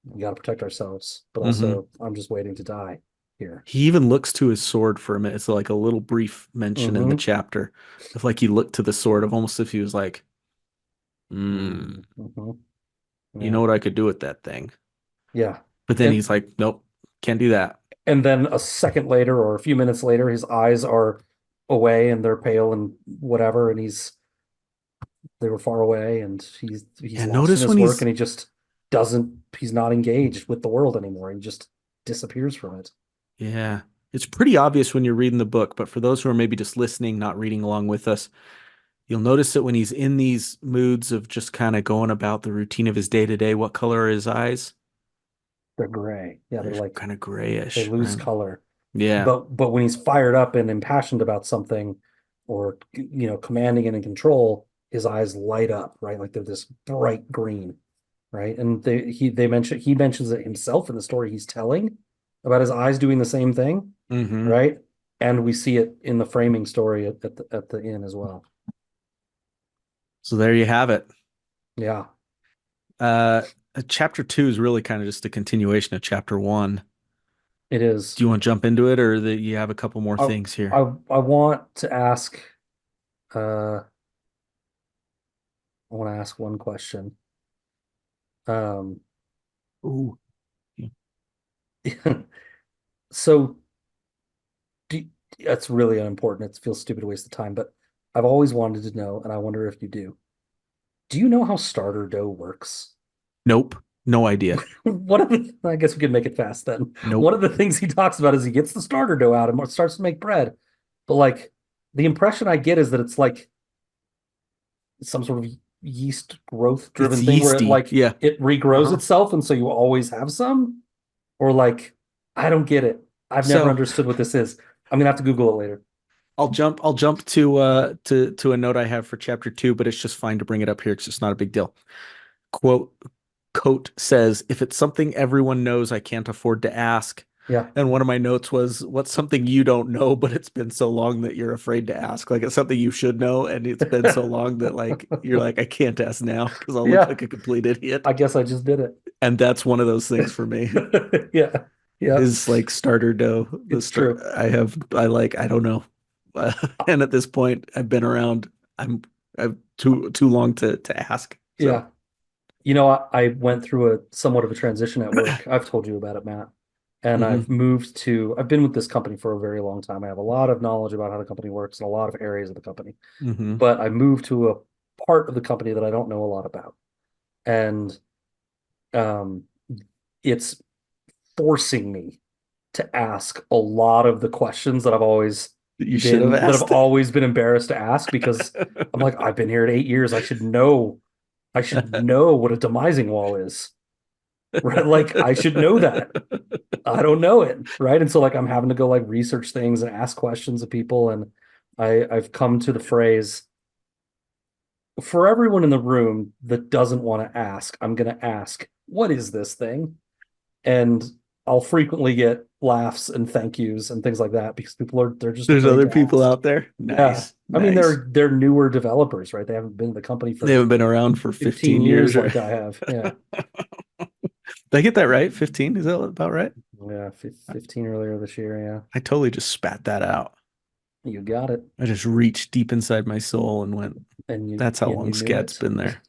we got to protect ourselves, but Hmm. also I'm just waiting to die here. He even looks to his sword for a minute. It's like a little brief mention in the Mm-hmm. chapter of like he looked to the sword of almost if he was like, hmm, Mm-hmm. you Yeah. know what I could do with that thing. Yeah. But then And he's like, nope, can't do that. and then a second later or a few minutes later, his eyes are away and they're pale and whatever, and they were far away and he's And lost in notice his when work he's and he's not engaged with the world anymore. He just disappears from it. yeah, it's pretty obvious when you're reading the book, but for those who are maybe just listening, not reading along with us, you'll notice that when he's in these moods of just kind of going about the routine of his day to day, what color are his eyes? They're gray. Yeah, They're kind of they grayish, lose right? color. Yeah. But when he's fired up and impassioned about something or commanding and in control, his eyes light up, right? Like they're this bright green, right? And he mentions it himself in the story he's telling about his eyes doing the same thing, Hmm. right? And we see it in the framing story at the inn as well. So there you have it. Yeah, Uh, chapter two is really kind of just a continuation of chapter one. it is. Do you want to jump into it, or that you have a couple more I things here? I want to ask I want to ask one question. Um Ooh. so do, that's really unimportant. It feels stupid to waste the time, but I've always wanted to know, and I wonder if you do. Do you know how starter dough works? Nope. No idea. I guess we could make it fast then. One Nope. of the things he talks about is he gets the starter dough out and starts to make bread. But like the impression I get is that it's like some sort of yeast growth It's driven thing where yeasty. Yeah. it regrows Uh-huh. itself and so you always have some, or like I don't get it. I've never So understood what this is. I'm gonna have to Google it later. I'll jump to a note I have for chapter two, but it's just fine to bring it up here because it's not a big deal. Quote Kote says, if it's something everyone knows, I can't afford to ask. Yeah. And one of my notes was, what's something you don't know, but it's been so long that you're afraid to ask? Like it's something you should know, and it's been so long that like you're like, I can't ask now because I'll look Yeah, like a complete idiot. I guess I just did And that's one of those things for me. it. Yeah. Yeah, Is like starter dough. The it's start true. I don't know. And at this point, I've been around. I've too long to ask. So Yeah. I went through a somewhat of a transition at work. I've told you about it, Matt. And hmm I've been with this company for a very long time. I have a lot of knowledge about how the company works in a lot of areas of the company. hmm But I moved to a part of the company that I don't know a lot about. And um, it's forcing me. to ask a lot of the questions that You should have I've asked. always been embarrassed to ask because I'm like, I've been here at 8 years. I should know what a demising wall is. Right? Like I should know that. I don't know it. Right. And so like I'm having to go like research things and ask questions of people. And I've come to the phrase for everyone in the room that doesn't want to ask, I'm gonna ask, what is this thing? And I'll frequently get laughs and thank yous and things like that because they're just There's afraid other to people ask. out there. Yeah. Nice. I mean, Nice. they're newer developers, right? They haven't been in the company They for haven't been around for 15 15 years years or like I have. Yeah. Did I get that right? 15? Is that about right? Yeah, 15 earlier this year, yeah. I totally just spat that out. You got it. I just reached deep inside my soul and went, that's how And long you knew Scat's it. been there.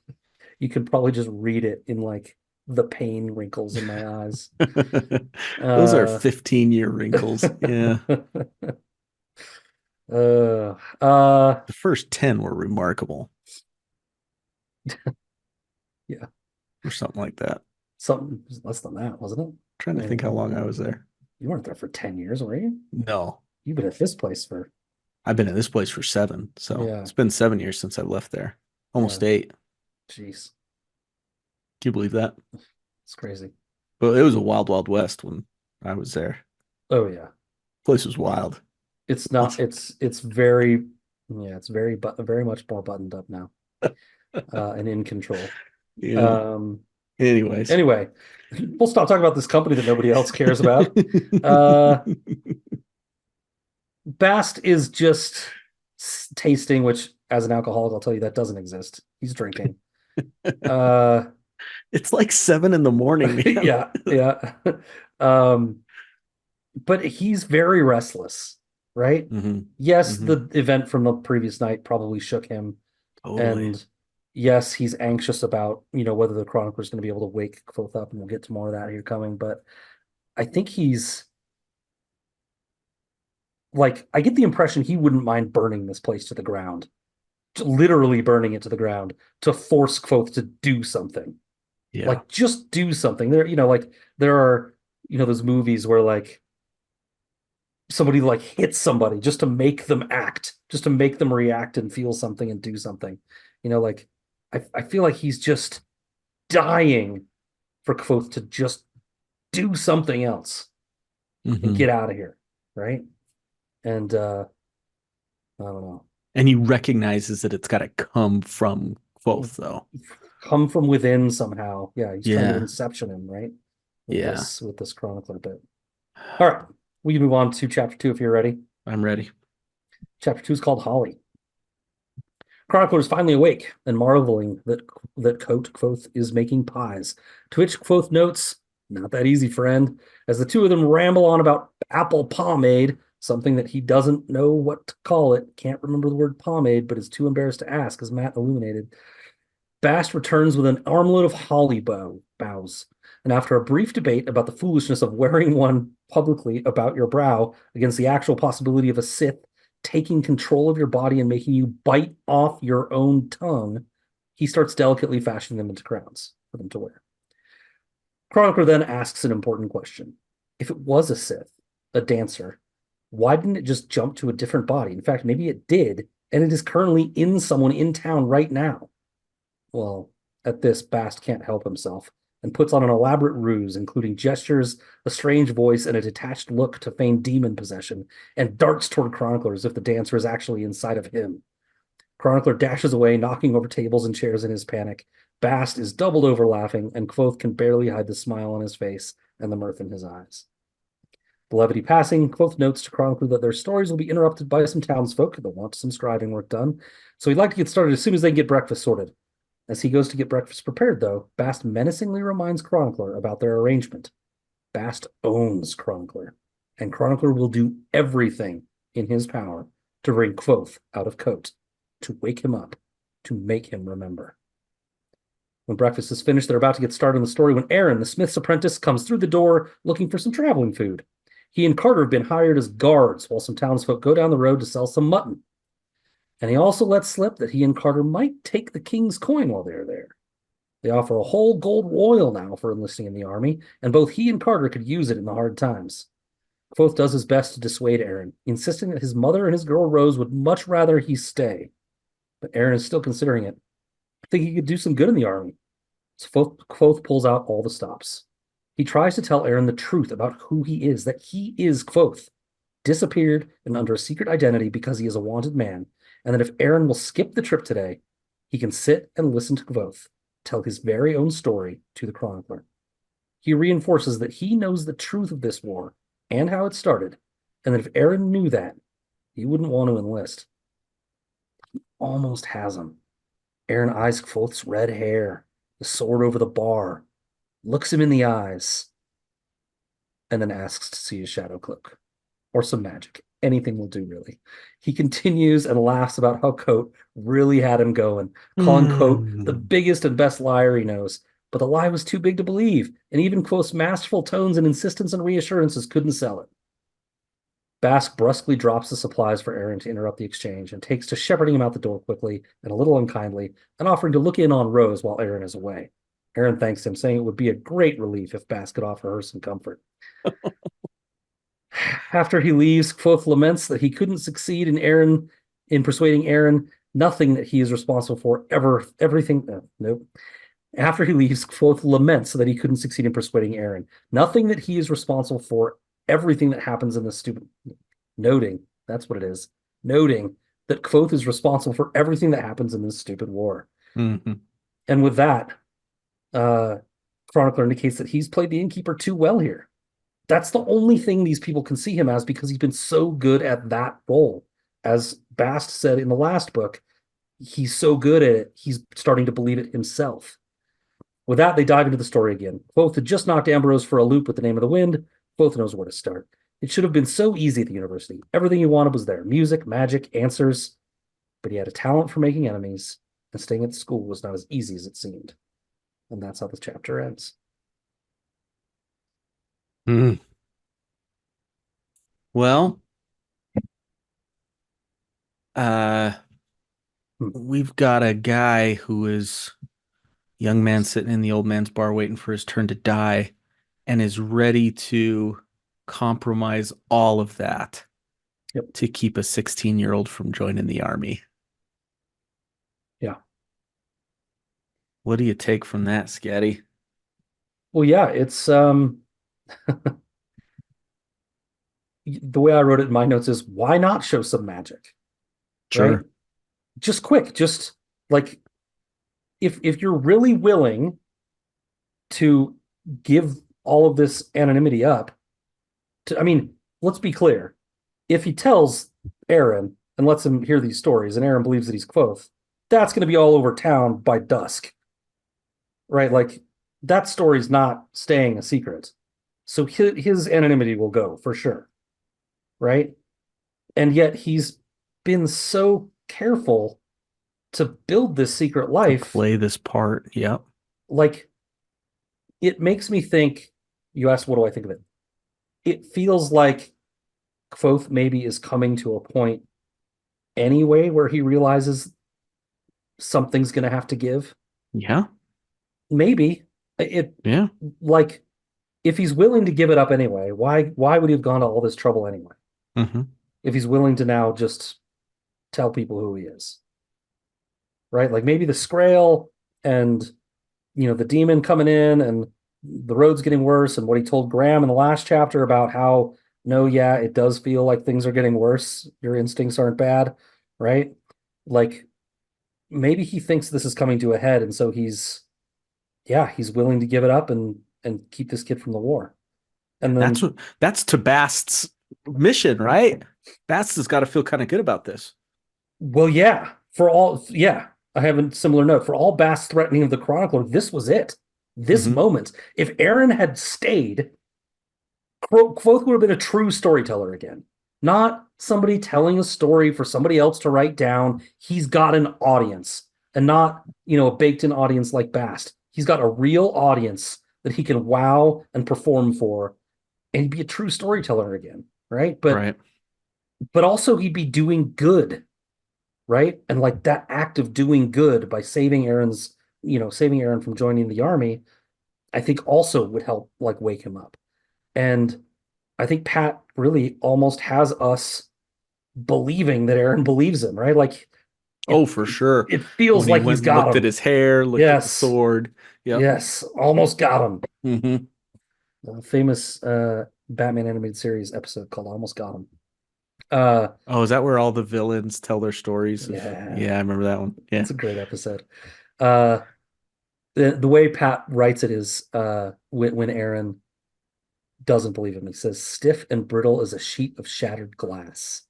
You could probably just read it in like the pain wrinkles in my eyes. Those are Uh 15-year wrinkles. Yeah. uh uh The first 10 were remarkable yeah. or something like that. Something less than that, wasn't it? Trying I to think mean, how long I was there. you weren't there for 10 years, were you? No, You've been at this place for I've been in this place for 7. So yeah, it's been 7 years since I left there. yeah. Almost 8. Jeez. Can you believe that? It's crazy. But it was a wild, wild west when I was there. Oh yeah. Place was wild. It's not it's very yeah, it's very much more buttoned up now. And in control. Yeah. Um Anyways. anyway, we'll stop talking about this company that nobody else cares about. Uh Bast is just tasting, which as an alcoholic, I'll tell you that doesn't exist. He's drinking. Uh It's like 7 in the morning, man. yeah, yeah. Um but he's very restless, right? hmm Yes, hmm the event from the previous night probably shook him, Totally. and yes, he's anxious about, whether the Chronicler is going to be able to wake Kvothe up, and we'll get to more of that here coming. But I think he's like, I get the impression he wouldn't mind burning this place to the ground, literally burning it to the ground to force Kvothe to do something. Yeah. Like, just do something. Like there are, those movies where like somebody like hits somebody just to make them act, just to make them react and feel something and do something. Like I feel like he's just dying for Kvothe to just do something else and hmm get out of here, right? And I don't know. And he recognizes that it's got to come from Kvothe, though. Come from within somehow. Yeah, he's trying to Yeah. inception him, right? With Yeah. this chronicler bit. All right. We can move on to chapter 2 if you're ready. I'm ready. Chapter 2 is called Holly. Chronicler is finally awake and marveling that Kvothe is making pies, to which Kvothe notes, "Not that easy, friend," as the two of them ramble on about apple pomade, something that he doesn't know what to call it, can't remember the word pomade, but is too embarrassed to ask, as Matt illuminated. Bast returns with an armload of holly boughs, and after a brief debate about the foolishness of wearing one publicly about your brow against the actual possibility of a Sith taking control of your body and making you bite off your own tongue, he starts delicately fashioning them into crowns for them to wear. Chronicler then asks an important question. If it was a Sith, a dancer, why didn't it just jump to a different body? In fact, maybe it did, and it is currently in someone in town right now. Well, at this, Bast can't help himself and puts on an elaborate ruse, including gestures, a strange voice, and a detached look to feign demon possession, and darts toward Chronicler as if the dancer is actually inside of him. Chronicler dashes away, knocking over tables and chairs in his panic. Bast is doubled over laughing, and Kvothe can barely hide the smile on his face and the mirth in his eyes. The levity passing, Kvothe notes to Chronicler that their stories will be interrupted by some townsfolk that want some scribing work done, so he'd like to get started as soon as they get breakfast sorted. As he goes to get breakfast prepared, though, Bast menacingly reminds Chronicler about their arrangement. Bast owns Chronicler, and Chronicler will do everything in his power to bring Kvothe out of Kote, to wake him up, to make him remember. When breakfast is finished, they're about to get started on the story when Aaron, the smith's apprentice, comes through the door looking for some traveling food. He and Carter have been hired as guards while some townsfolk go down the road to sell some mutton. And he also lets slip that he and Carter might take the king's coin while they're there. They offer a whole gold royal now for enlisting in the army, and both he and Carter could use it in the hard times. Kvothe does his best to dissuade Aaron, insisting that his mother and his girl Rose would much rather he stay. But Aaron is still considering it. I think he could do some good in the army. So Kvothe pulls out all the stops. He tries to tell Aaron the truth about who he is, that he is Kvothe, disappeared and under a secret identity because he is a wanted man, and that if Aaron will skip the trip today, he can sit and listen to Kvothe tell his very own story to the chronicler. He reinforces that he knows the truth of this war and how it started, and that if Aaron knew that, he wouldn't want to enlist. He almost has him. Aaron eyes Kvothe's red hair, the sword over the bar, looks him in the eyes, and then asks to see his shadow cloak or some magic. Anything will do, really. He continues and laughs about how Kote really had him going, calling Kote the biggest and best liar he knows. But the lie was too big to believe, and even Kvothe's masterful tones and insistence and reassurances couldn't sell it. Bast brusquely drops the supplies for Aaron to interrupt the exchange and takes to shepherding him out the door quickly and a little unkindly, and offering to look in on Rose while Aaron is away. Aaron thanks him, saying it would be a great relief if Bast could offer her some comfort. After he leaves, Kvothe laments that he couldn't succeed in persuading Aaron. Nothing that he is responsible for everything. Nope. After he leaves, Kvothe laments that he couldn't succeed in persuading Aaron. Nothing that he is responsible for everything that happens in this stupid. Noting, that's what it is. Noting that Kvothe is responsible for everything that happens in this stupid war. Mm-hmm. And with that, Chronicler indicates that he's played the innkeeper too well here. That's the only thing these people can see him as, because he's been so good at that role. As Bast said in the last book, he's so good at it, he's starting to believe it himself. With that, they dive into the story again. Kvothe had just knocked Ambrose for a loop with the Name of the Wind. Kvothe knows where to start. It should have been so easy at the university. Everything he wanted was there. Music, magic, answers. But he had a talent for making enemies, and staying at the school was not as easy as it seemed. And that's how the chapter ends. Mm. Well, we've got a guy who is a young man sitting in the old man's bar waiting for his turn to die and is ready to compromise all of that to keep a 16-year-old from joining the army. Yeah. What do you take from that, Scatty? Well, yeah, it's the way I wrote it in my notes is, why not show some magic? Sure. Right? Just quick, just like if you're really willing to give all of this anonymity up, I mean, let's be clear. If he tells Aaron and lets him hear these stories, and Aaron believes that he's Kvothe, that's going to be all over town by dusk. Right? Like, that story's not staying a secret. So his anonymity will go for sure. Right? And yet he's been so careful to build this secret life. To play this part. Yep. Like, it makes me think, you asked, what do I think of it? It feels like Kvothe maybe is coming to a point anyway where he realizes something's going to have to give. Yeah. Maybe. Yeah. Like, if he's willing to give it up anyway, why would he have gone to all this trouble anyway? Mm-hmm. If he's willing to now just tell people who he is. Right? Like, maybe the Scrael and, the demon coming in and the road's getting worse, and what he told Graham in the last chapter about how, no, yeah, it does feel like things are getting worse. Your instincts aren't bad, right? Like, maybe he thinks this is coming to a head, and so he's willing to give it up and keep this kid from the war. And then that's to Bast's mission, right? Bast has got to feel kind of good about this. Well, I have a similar note. For all Bast's threatening of the Chronicler, this was it. This moment. If Aaron had stayed, Kvothe would have been a true storyteller again. Not somebody telling a story for somebody else to write down. He's got an audience, and not, a baked-in audience like Bast. He's got a real audience that he can wow and perform for, and he'd be a true storyteller again, right? But also he'd be doing good, right? And like, that act of doing good by saving Aaron from joining the army, I think also would help, like, wake him up. And I think Pat really almost has us believing that Aaron believes him, right? Like Oh, it for sure. it feels When he like he's went and got looked at him. his hair, looked at the Yes. sword. Yep. Yes. Almost got him. Hmm. The famous Batman animated series episode called Almost Got Him. Uh Oh, is that where all the villains tell their stories of? yeah, Yeah, I remember that one. Yeah. it's a great episode. Uh the way Pat writes it is when Aaron doesn't believe him, he says stiff and brittle as a sheet of shattered glass.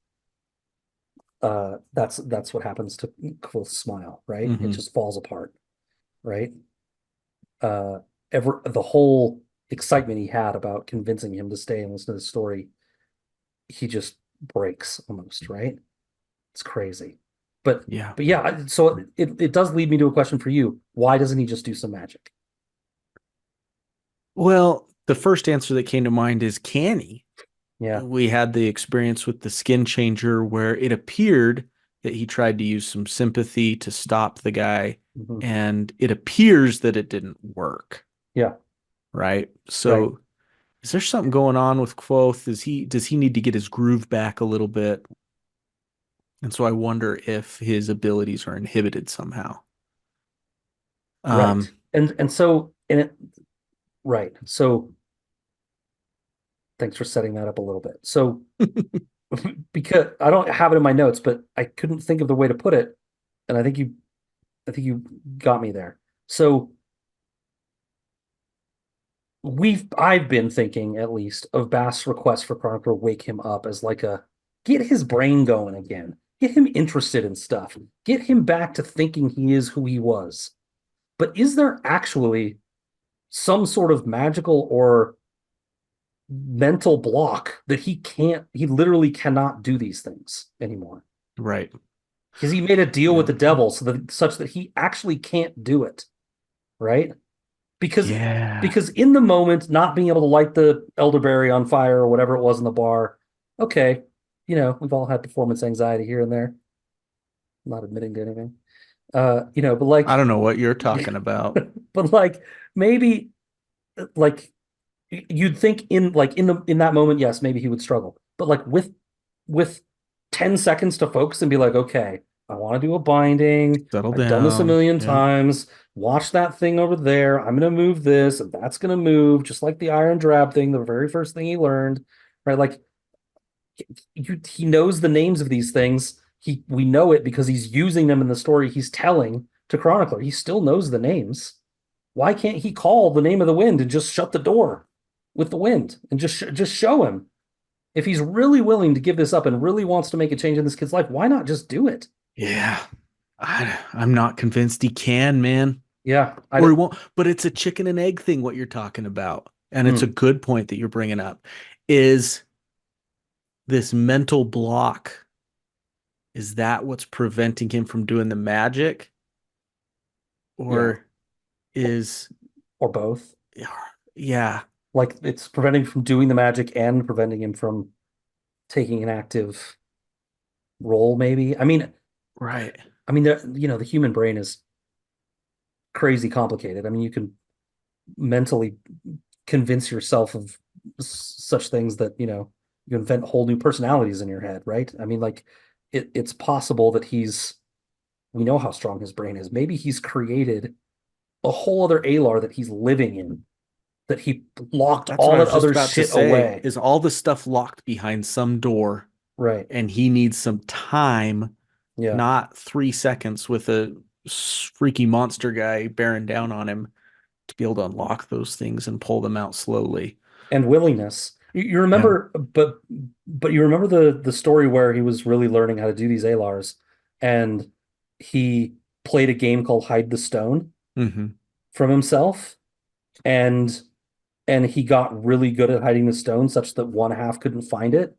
That's what happens to Kvothe's smile, right? It Hmm. just falls apart, right? uh the whole excitement he had about convincing him to stay and listen to the story, he just breaks almost, right? It's crazy. But Yeah. but yeah, so it does lead me to a question for you. Why doesn't he just do some magic? Well, the first answer that came to mind is can he? Yeah. We had the experience with the skin changer where it appeared that he tried to use some sympathy to stop the guy, Hmm. and it appears that it didn't work, Yeah. right? Right. So is there something going on with Kvothe? Does he need to get his groove back a little bit? And so I wonder if his abilities are inhibited somehow. Right. Um, And so and it right. So thanks for setting that up a little bit. So because I don't have it in my notes, but I couldn't think of the way to put it, and I think you got me there. So I've been thinking at least of Bass' request for Chronicle to wake him up as like a get his brain going again, get him interested in stuff, get him back to thinking he is who he was. But is there actually some sort of magical or mental block that he literally cannot do these things anymore? right. Because he made a deal with Yeah. the devil such that he actually can't do it, right? because Yeah. because in the moment, not being able to light the elderberry on fire or whatever it was in the bar, okay, we've all had performance anxiety here and there. I'm not admitting to anything. But I like, don't know what you're talking about. but like maybe like you'd think in that moment, yes, maybe he would struggle. But like with 10 seconds to focus and be like, okay, I want to do a binding. Settle I've done this a down. million Yeah. times. Watch that thing over there. I'm gonna move this, and that's gonna move, just like the iron drab thing, the very first thing he learned. Right? Like he knows the names of these things. We know it because he's using them in the story he's telling to Chronicler. He still knows the names. Why can't he call the name of the wind and just shut the door with the wind and just show him? If he's really willing to give this up and really wants to make a change in this kid's life, why not just do it? Yeah. I'm not convinced he can, man. Yeah, Or he won't. But it's a chicken and egg thing, what you're talking about. And it's a mm, good point that you're bringing up. Is this mental block, is that what's preventing him from doing the magic? yeah, Or is, or both. yeah, Like it's preventing him from doing the magic and preventing him from taking an active role. Maybe. right. The human brain is crazy complicated. I mean, you can mentally convince yourself of such things that you invent whole new personalities in your head, right? I mean, like it's possible that we know how strong his brain is. Maybe he's created a whole other Alar that he's living in, that he locked That's what all I that was just other about to shit say. away. Is all the stuff locked behind some door Right. and he needs some time, Yeah. not 3 seconds with a freaky monster guy bearing down on him to be able to unlock those things and pull them out slowly. And willingness. You Yeah. remember, but you remember the story where he was really learning how to do these Alars, and he played a game called Hide the Stone Hmm. from himself, and he got really good at hiding the stone such that one half couldn't find it.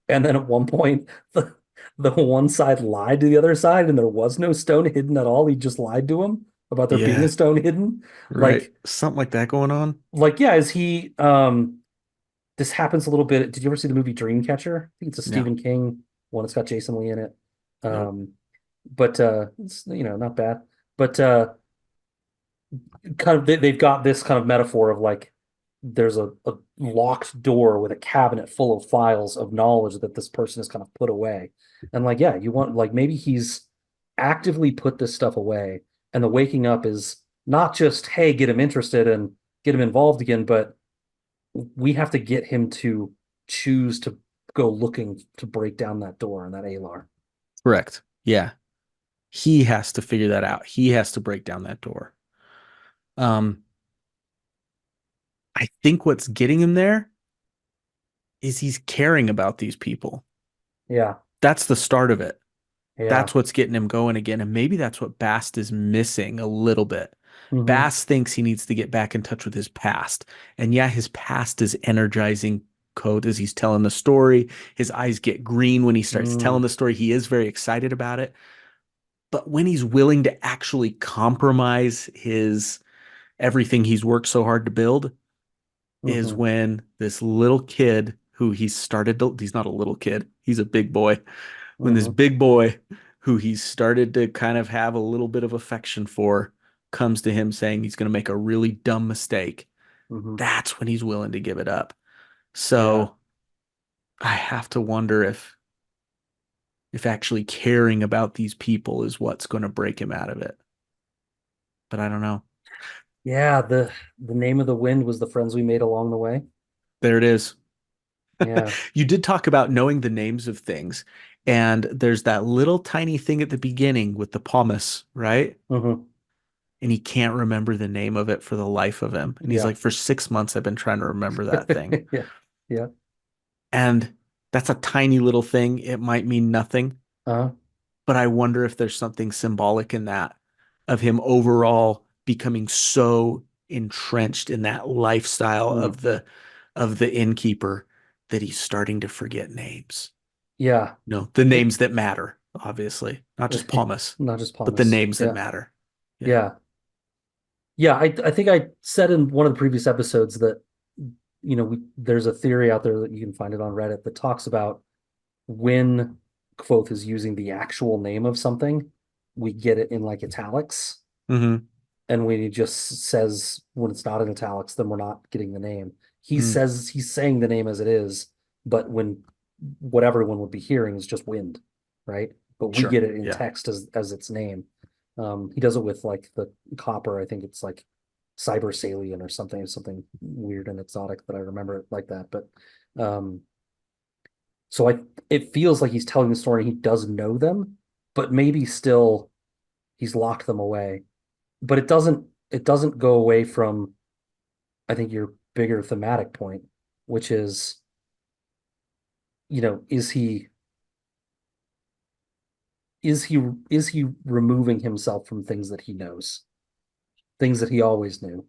And then at one point, the one side lied to the other side, and there was no stone hidden at all. He just lied to him about there being a Yeah. stone hidden. Right. Like, Something like that going on. yeah, is he this happens a little bit. Did you ever see the movie Dreamcatcher? I think it's a No. Stephen King one. It's got Jason Lee in it. Nope. But it's not bad. But kind of they've got this kind of metaphor of like there's a locked door with a cabinet full of files of knowledge that this person has kind of put away. And like, yeah, you want like maybe he's actively put this stuff away, and the waking up is not just, hey, get him interested and get him involved again, but we have to get him to choose to go looking to break down that door on that Alar. Correct. Yeah. He has to figure that out. He has to break down that door. Um, I think what's getting him there is he's caring about these people. Yeah, That's the start of it. yeah. That's what's getting him going again. And maybe that's what Bast is missing a little bit. Hmm. Bast thinks he needs to get back in touch with his past. And yeah, his past is energizing Kote as he's telling the story. His eyes get green when he starts telling Mm. the story. He is very excited about it. But when he's willing to actually compromise his everything he's worked so hard to build, is Hmm. when this little kid who he's not a little kid, he's a big boy. When this Hmm. big boy who he's started to kind of have a little bit of affection for comes to him saying he's going to make a really dumb mistake, Hmm. that's when he's willing to give it up. Yeah. So I have to wonder if actually caring about these people is what's going to break him out of it. But I don't know. Yeah, the name of the wind was the friends we made along the way. There it is. Yeah. You did talk about knowing the names of things, and there's that little tiny thing at the beginning with the pomace, right? Hmm. And he can't remember the name of it for the life of him. And he's Yeah. like, for 6 months, I've been trying to remember that thing. Yeah. Yeah. And that's a tiny little thing. It might mean nothing, Uh-huh. but I wonder if there's something symbolic in that of him overall becoming so entrenched in that lifestyle Mm. of the innkeeper that he's starting to forget names. Yeah. No, the It, names that matter, obviously, not just pomace, not just but the Palmas. names that Yeah. matter. Yeah. Yeah. Yeah. I think I said in one of the previous episodes that, there's a theory out there that you can find it on Reddit that talks about when Kvothe is using the actual name of something, we get it in like italics. Hmm. And when he just says when it's not in italics, then we're not getting the name. He Mm, says he's saying the name as it is, but when what everyone would be hearing is just wind, right? But we sure. get it in Yeah. text as its name. He does it with like the copper. I think it's like cyber salient or something weird and exotic that I remember it like that. But um, so it feels like he's telling the story. He does know them, but maybe still he's locked them away. But it doesn't go away from, I think, your bigger thematic point, which is, is he removing himself from things that he knows, things that he always knew,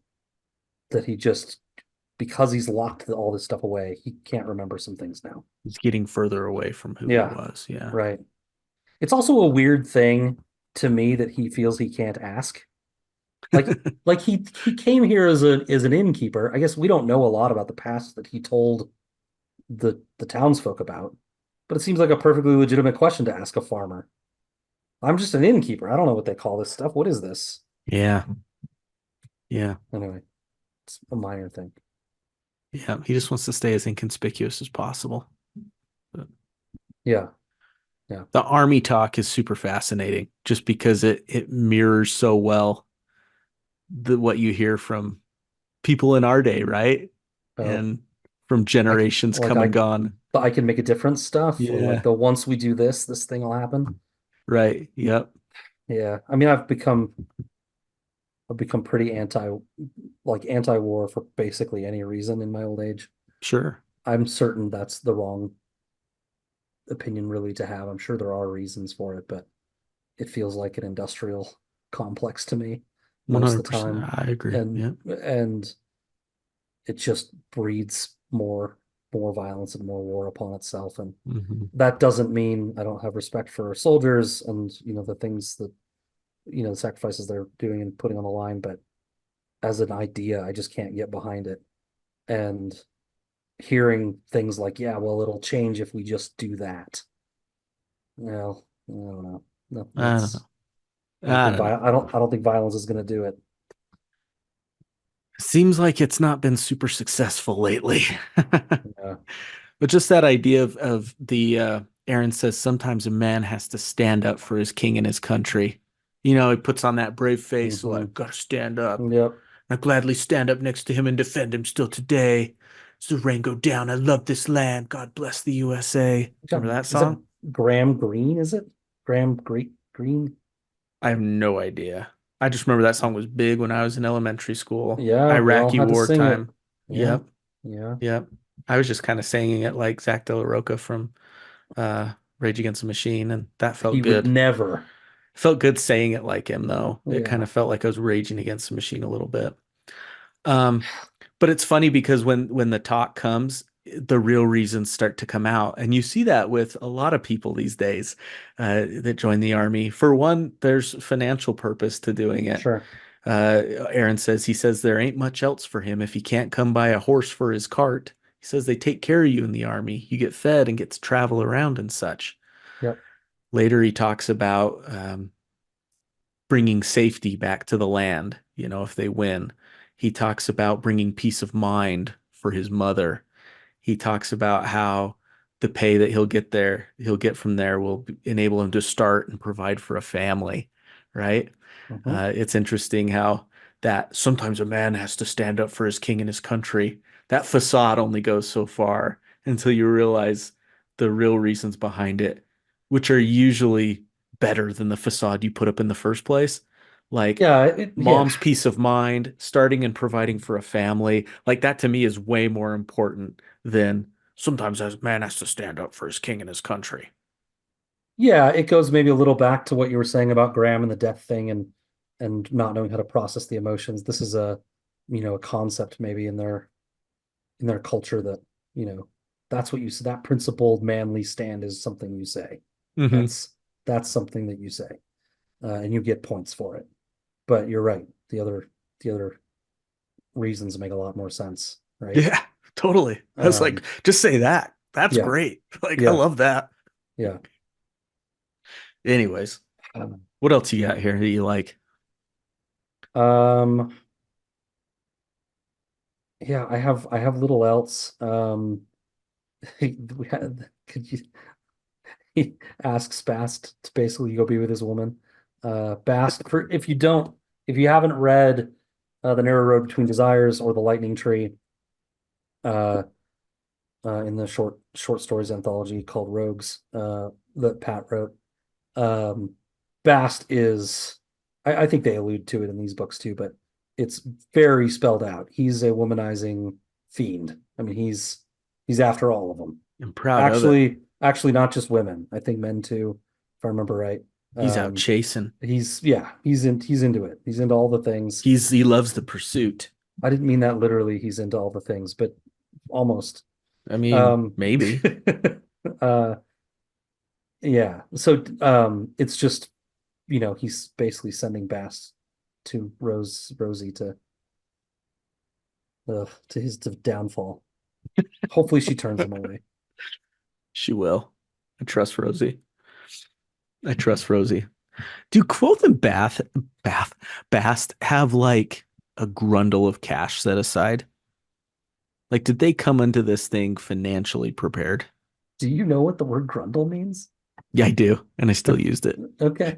that he just, because he's locked all this stuff away, he can't remember some things now. He's getting further away from who he Yeah, was. Yeah. right. It's also a weird thing to me that he feels he can't ask. Like he came here as an innkeeper. I guess we don't know a lot about the past that he told the townsfolk about, but it seems like a perfectly legitimate question to ask a farmer. I'm just an innkeeper. I don't know what they call this stuff. What is this? Yeah. Yeah. Anyway, it's a minor thing. Yeah. He just wants to stay as inconspicuous as possible. But Yeah, yeah. the army talk is super fascinating just because it mirrors so well what you hear from people in our day, right? Oh, And from I generations like come and gone. I can make a difference stuff, or like Yeah. the once we do this, this thing will happen. Right. Yep. Yeah, I mean, I've become pretty anti-war for basically any reason in my old age. Sure. I'm certain that's the wrong opinion really to have. I'm sure there are reasons for it, but it feels like an industrial complex to me most of the 100%. time. I agree. And Yeah. and it just breeds more violence and more war upon itself. And Hmm. that doesn't mean I don't have respect for our soldiers and the things that the sacrifices they're doing and putting on the line, but as an idea, I just can't get behind it. And hearing things like, yeah, well, it'll change if we just do that. Well, I don't know. No, I don't know. I don't I think don't know. I don't think violence is going to do it. Seems like it's not been super successful lately. Yeah. But just that idea of the Aaron says sometimes a man has to stand up for his king and his country. You know, he puts on that brave face, like, gotta stand up. Yep. I gladly stand up next to him and defend him still today. As the rain go down, I love this land. God bless the USA. Remember that Is that song? Graham Greene? Is it Green? I have no idea. I just remember that song was big when I was in elementary school. Yeah, we all Iraqi had to sing it. wartime. Yeah. Yep. Yeah. Yep. I was just kind of singing it like Zach De La Rocha from Rage Against the Machine, and that felt He would good. never. Felt good saying it like him, though. It kind Yeah. of felt like I was raging against the machine a little bit. Um, but it's funny because when the talk comes, the real reasons start to come out, and you see that with a lot of people these days that join the army. For one, there's financial purpose to doing it. Sure. Aaron says he says there ain't much else for him if he can't come by a horse for his cart. He says they take care of you in the army. You get fed and get to travel around and such. Yep. Later, he talks about bringing safety back to the land, you know, if they win. He talks about bringing peace of mind for his mother. He talks about how the pay that he'll get from there will enable him to start and provide for a family, right? Hmm. It's interesting how that sometimes a man has to stand up for his king and his country. That facade only goes so far until you realize the real reasons behind it, which are usually better than the facade you put up in the first place. Like Yeah. Yeah. mom's peace of mind, starting and providing for a family. Like that to me is way more important than sometimes a man has to stand up for his king and his country. Yeah. It goes maybe a little back to what you were saying about Graham and the death thing and not knowing how to process the emotions. This is a concept maybe in their culture that, you know, that's what you say. That principled manly stand is something you say. Mm-hmm. That's that's something that you say, and you get points for it. But you're right. The other reasons make a lot more sense, right? Yeah, totally. That's like, Um, just say that. That's yeah, great. Like, I yeah, love that. yeah. Anyways, Um, what else you got here that you like? um, yeah, I have little else. Could you he asks Bast to basically go be with his woman. Bast, for if you haven't read The Narrow Road Between Desires or The Lightning Tree, uh, in the short stories anthology called Rogues, that Pat wrote, um, Bast is, I think they allude to it in these books too, but it's very spelled out. He's a womanizing fiend. I mean, he's after all of them. I'm proud of it. Actually, not just women. I think men too, if I remember right. He's out Um, chasing. he's into it. He's into all the things. He loves the pursuit. I didn't mean that literally. He's into all the things, but almost. I mean, Um, maybe. uh, yeah. So it's just, he's basically sending Bass to Rosie to his downfall. Hopefully, she turns him away. She will. I trust Rosie. I trust Rosie. Do Kvothe and Bast have like a grundle of cash set aside? Like, did they come into this thing financially prepared? Do you know what the word grundle means? Yeah, I do, and I still used it. Okay.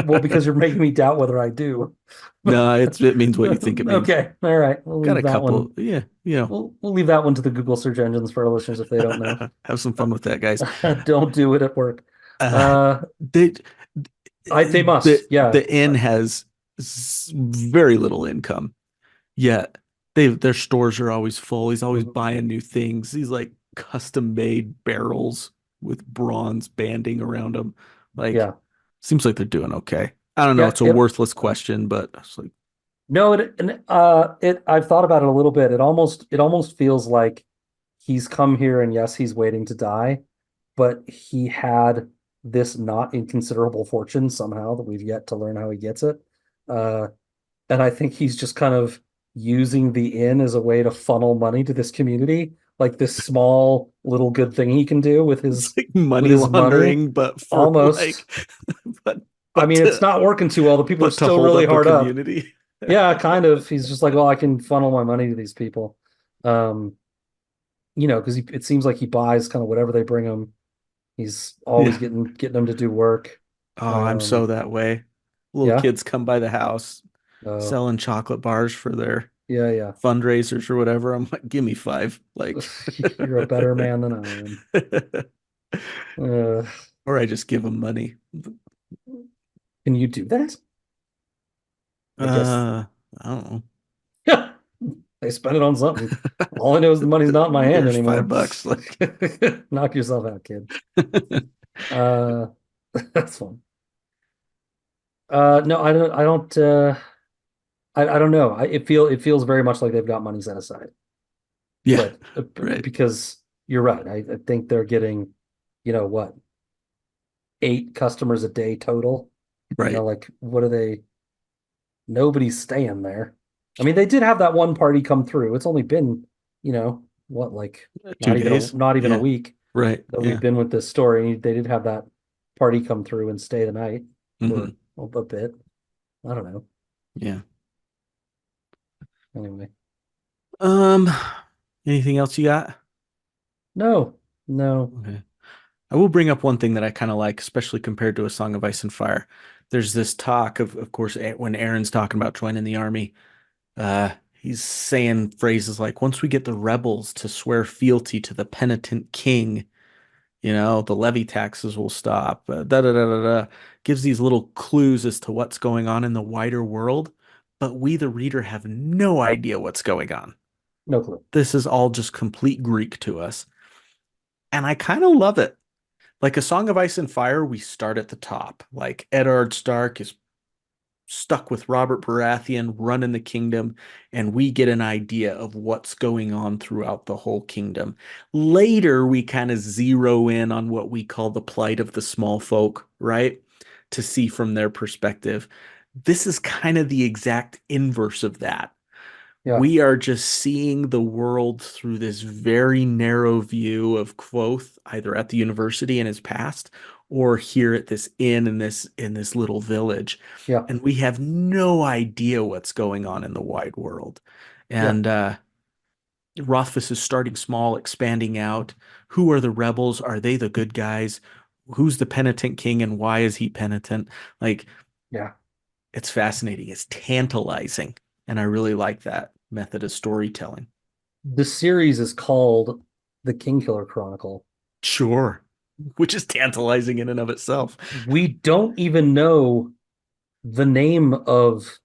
Well, because you're making me doubt whether I do. No, it means what you think it means. Okay. All right. We'll Got leave a that couple, one. yeah, We'll leave that one to the Google search engines for our listeners if they don't know. have some fun with that, guys. Don't do it at work. Uh, Uh, they they must. Yeah. the inn has very little income, yet their stores are always full. He's always Mhm. buying new things. He's like custom made barrels with bronze banding around them. Like, Yeah. seems like they're doing okay. I don't know. Yeah. It's a worthless question, but it's like, No, I've thought about it a little bit. It almost feels like he's come here and yes, he's waiting to die, but he had this not inconsiderable fortune somehow that we've yet to learn how he gets it. Uh, and I think he's just kind of using the inn as a way to funnel money to this community, like this small little good thing he can do with it's his like with money his money. laundering, but for Almost. like, but I but mean, it's not working too well. The people are to still hold really up a hard up. community. Yeah, kind of. He's just like, well, I can funnel my money to these people. Um, because it seems like he buys kind of whatever they bring him. He's always Yeah. getting them to do work. Oh, I'm so Um, that way. Little yeah. kids come by the house Oh, selling chocolate bars for their yeah, yeah. fundraisers or whatever. I'm like, give me five. Like, You're a better man than I am. Uh, or I just give them money. can you do that? I guess Uh, I don't know. they spend it on something. All I know is the money's not in my hand Here's anymore. $5. Like, Knock yourself out, kid. Uh, that's fun. No, I don't. I don't know. It feels very much like they've got money set aside, yeah, but right, because you're right. I think they're getting, what, 8 customers a day total. right. Like what are they? Nobody's staying there. I mean, they did have that one party come through. It's only been, what, like 2 days. not even a Yeah, week right. that we've Yeah. been with this story. They did have that party come through and stay the night Hmm. for a bit. I don't know. Yeah. Anyway, Um, anything else you got? no, no, Okay. I will bring up one thing that I kind of like, especially compared to A Song of Ice and Fire. There's this talk of course, when Aaron's talking about joining the army, he's saying phrases like, once we get the rebels to swear fealty to the penitent king, the levy taxes will stop. Da da da da da. Gives these little clues as to what's going on in the wider world, but we, the reader, have no idea what's going on. no clue. This is all just complete Greek to us. And I kind of love it. Like A Song of Ice and Fire, we start at the top. Like Eddard Stark is stuck with Robert Baratheon running the kingdom, and we get an idea of what's going on throughout the whole kingdom. Later, we kind of zero in on what we call the plight of the small folk, right? To see from their perspective. This is kind of the exact inverse of that. Yeah, We are just seeing the world through this very narrow view of Kvothe, either at the university in his past or here at this inn in this little village. yeah, And we have no idea what's going on in the wide world. yeah. And Rothfuss is starting small, expanding out. Who are the rebels? Are they the good guys? Who's the penitent king and why is he penitent? Like, Yeah. it's fascinating. It's tantalizing. And I really like that method of storytelling. The series is called The Kingkiller Chronicle. Sure. Which is tantalizing in and of itself. We don't even know the name of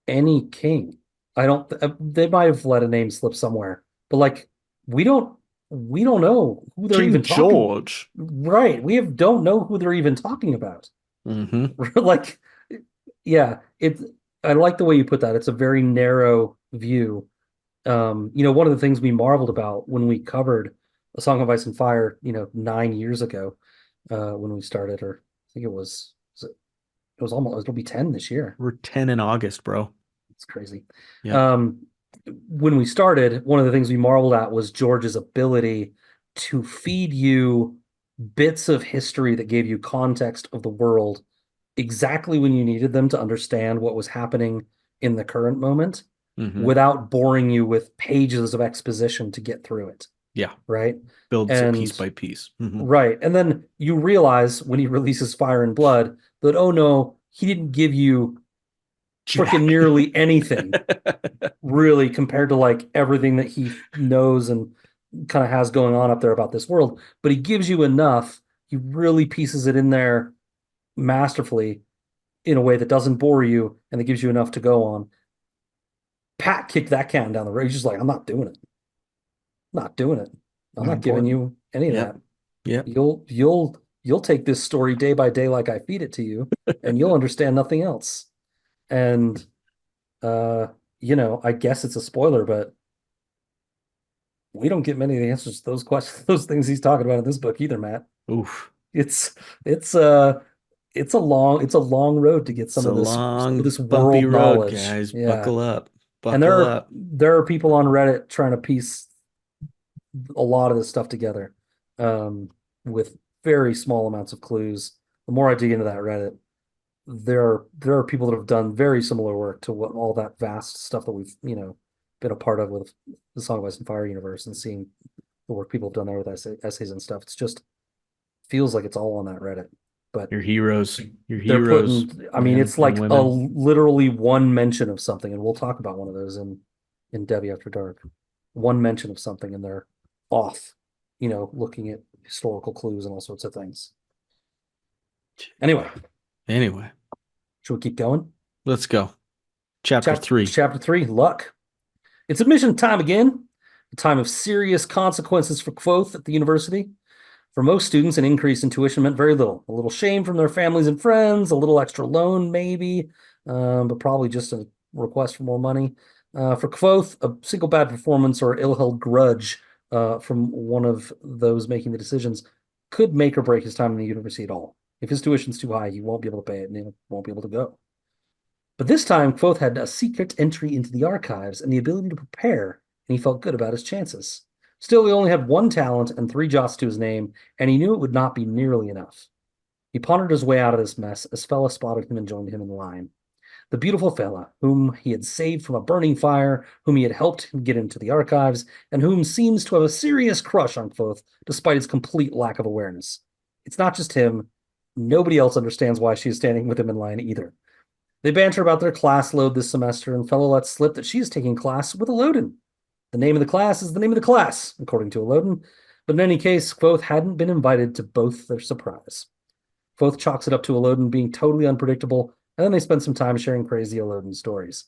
any king. I don't, they might have let a name slip somewhere, but like we don't we don't know who they're King even talking. George. Right. Don't know who they're even talking about. Hmm. Like, yeah, I like the way you put that. It's a very narrow view. One of the things we marveled about when we covered A Song of Ice and Fire, 9 years ago, when we started, or I think it was almost, it'll be 10 this year. We're 10 in August, bro. It's crazy. Yep. Um, when we started, one of the things we marveled at was George's ability to feed you bits of history that gave you context of the world exactly when you needed them to understand what was happening in the current moment Hmm. without boring you with pages of exposition to get through it. Yeah. Right. Builds it piece And by piece. Hmm. right. And then you realize when he releases Fire and Blood that, oh no, he didn't give you freaking Jack. nearly anything really compared to like everything that he knows and kind of has going on up there about this world. But he gives you enough. He really pieces it in there masterfully in a way that doesn't bore you and that gives you enough to go on. Pat kicked that can down the road. He's just like, I'm not doing it. Not doing it. I'm Not not giving important. you any of Yep. that. Yep. You'll take this story day by day like I feed it to you, and you'll understand nothing else. And uh, I guess it's a spoiler, but we don't get many of the answers to those questions, those things he's talking about in this book either, Matt. Oof. It's it's uh it's a long road to get It's a some of long, this bumpy world road, knowledge. guys. Yeah. Buckle up. And Buckle up. there are people on Reddit trying to piece a lot of this stuff together with very small amounts of clues. The more I dig into that Reddit, there are people that have done very similar work to what all that vast stuff that we've, been a part of with the Song of Ice and Fire universe, and seeing the work people have done there with essays and stuff. It's just feels like it's all on that Reddit. But Your they're heroes, putting, I mean, men it's and like a women. literally one mention of something, and we'll talk about one of those in Devi After Dark. One mention of something, and they're off, looking at historical clues and all sorts of things. Anyway, Anyway, should we keep going? let's go. Chapter 3. Chapter 3, Luck. It's admission time again, a time of serious consequences for Kvothe at the university. For most students, an increase in tuition meant very little. A little shame from their families and friends, a little extra loan, maybe, but probably just a request for more money. For Kvothe, a single bad performance or ill-held grudge from one of those making the decisions could make or break his time in the university at all. If his tuition's too high, he won't be able to pay it, and he won't be able to go. But this time, Kvothe had a secret entry into the archives and the ability to prepare, and he felt good about his chances. Still, he only had one talent and 3 jots to his name, and he knew it would not be nearly enough. He pondered his way out of this mess as Fela spotted him and joined him in line. The beautiful Fela, whom he had saved from a burning fire, whom he had helped get into the archives, and whom seems to have a serious crush on Kvothe, despite his complete lack of awareness. It's not just him. Nobody else understands why she is standing with him in line either. They banter about their class load this semester, and Fela lets slip that she is taking class with Eloden. The name of the class is the name of the class, according to Eloden, but in any case, Kvothe hadn't been invited to both their surprise. Kvothe chalks it up to Eloden being totally unpredictable, and then they spend some time sharing crazy Eloden stories.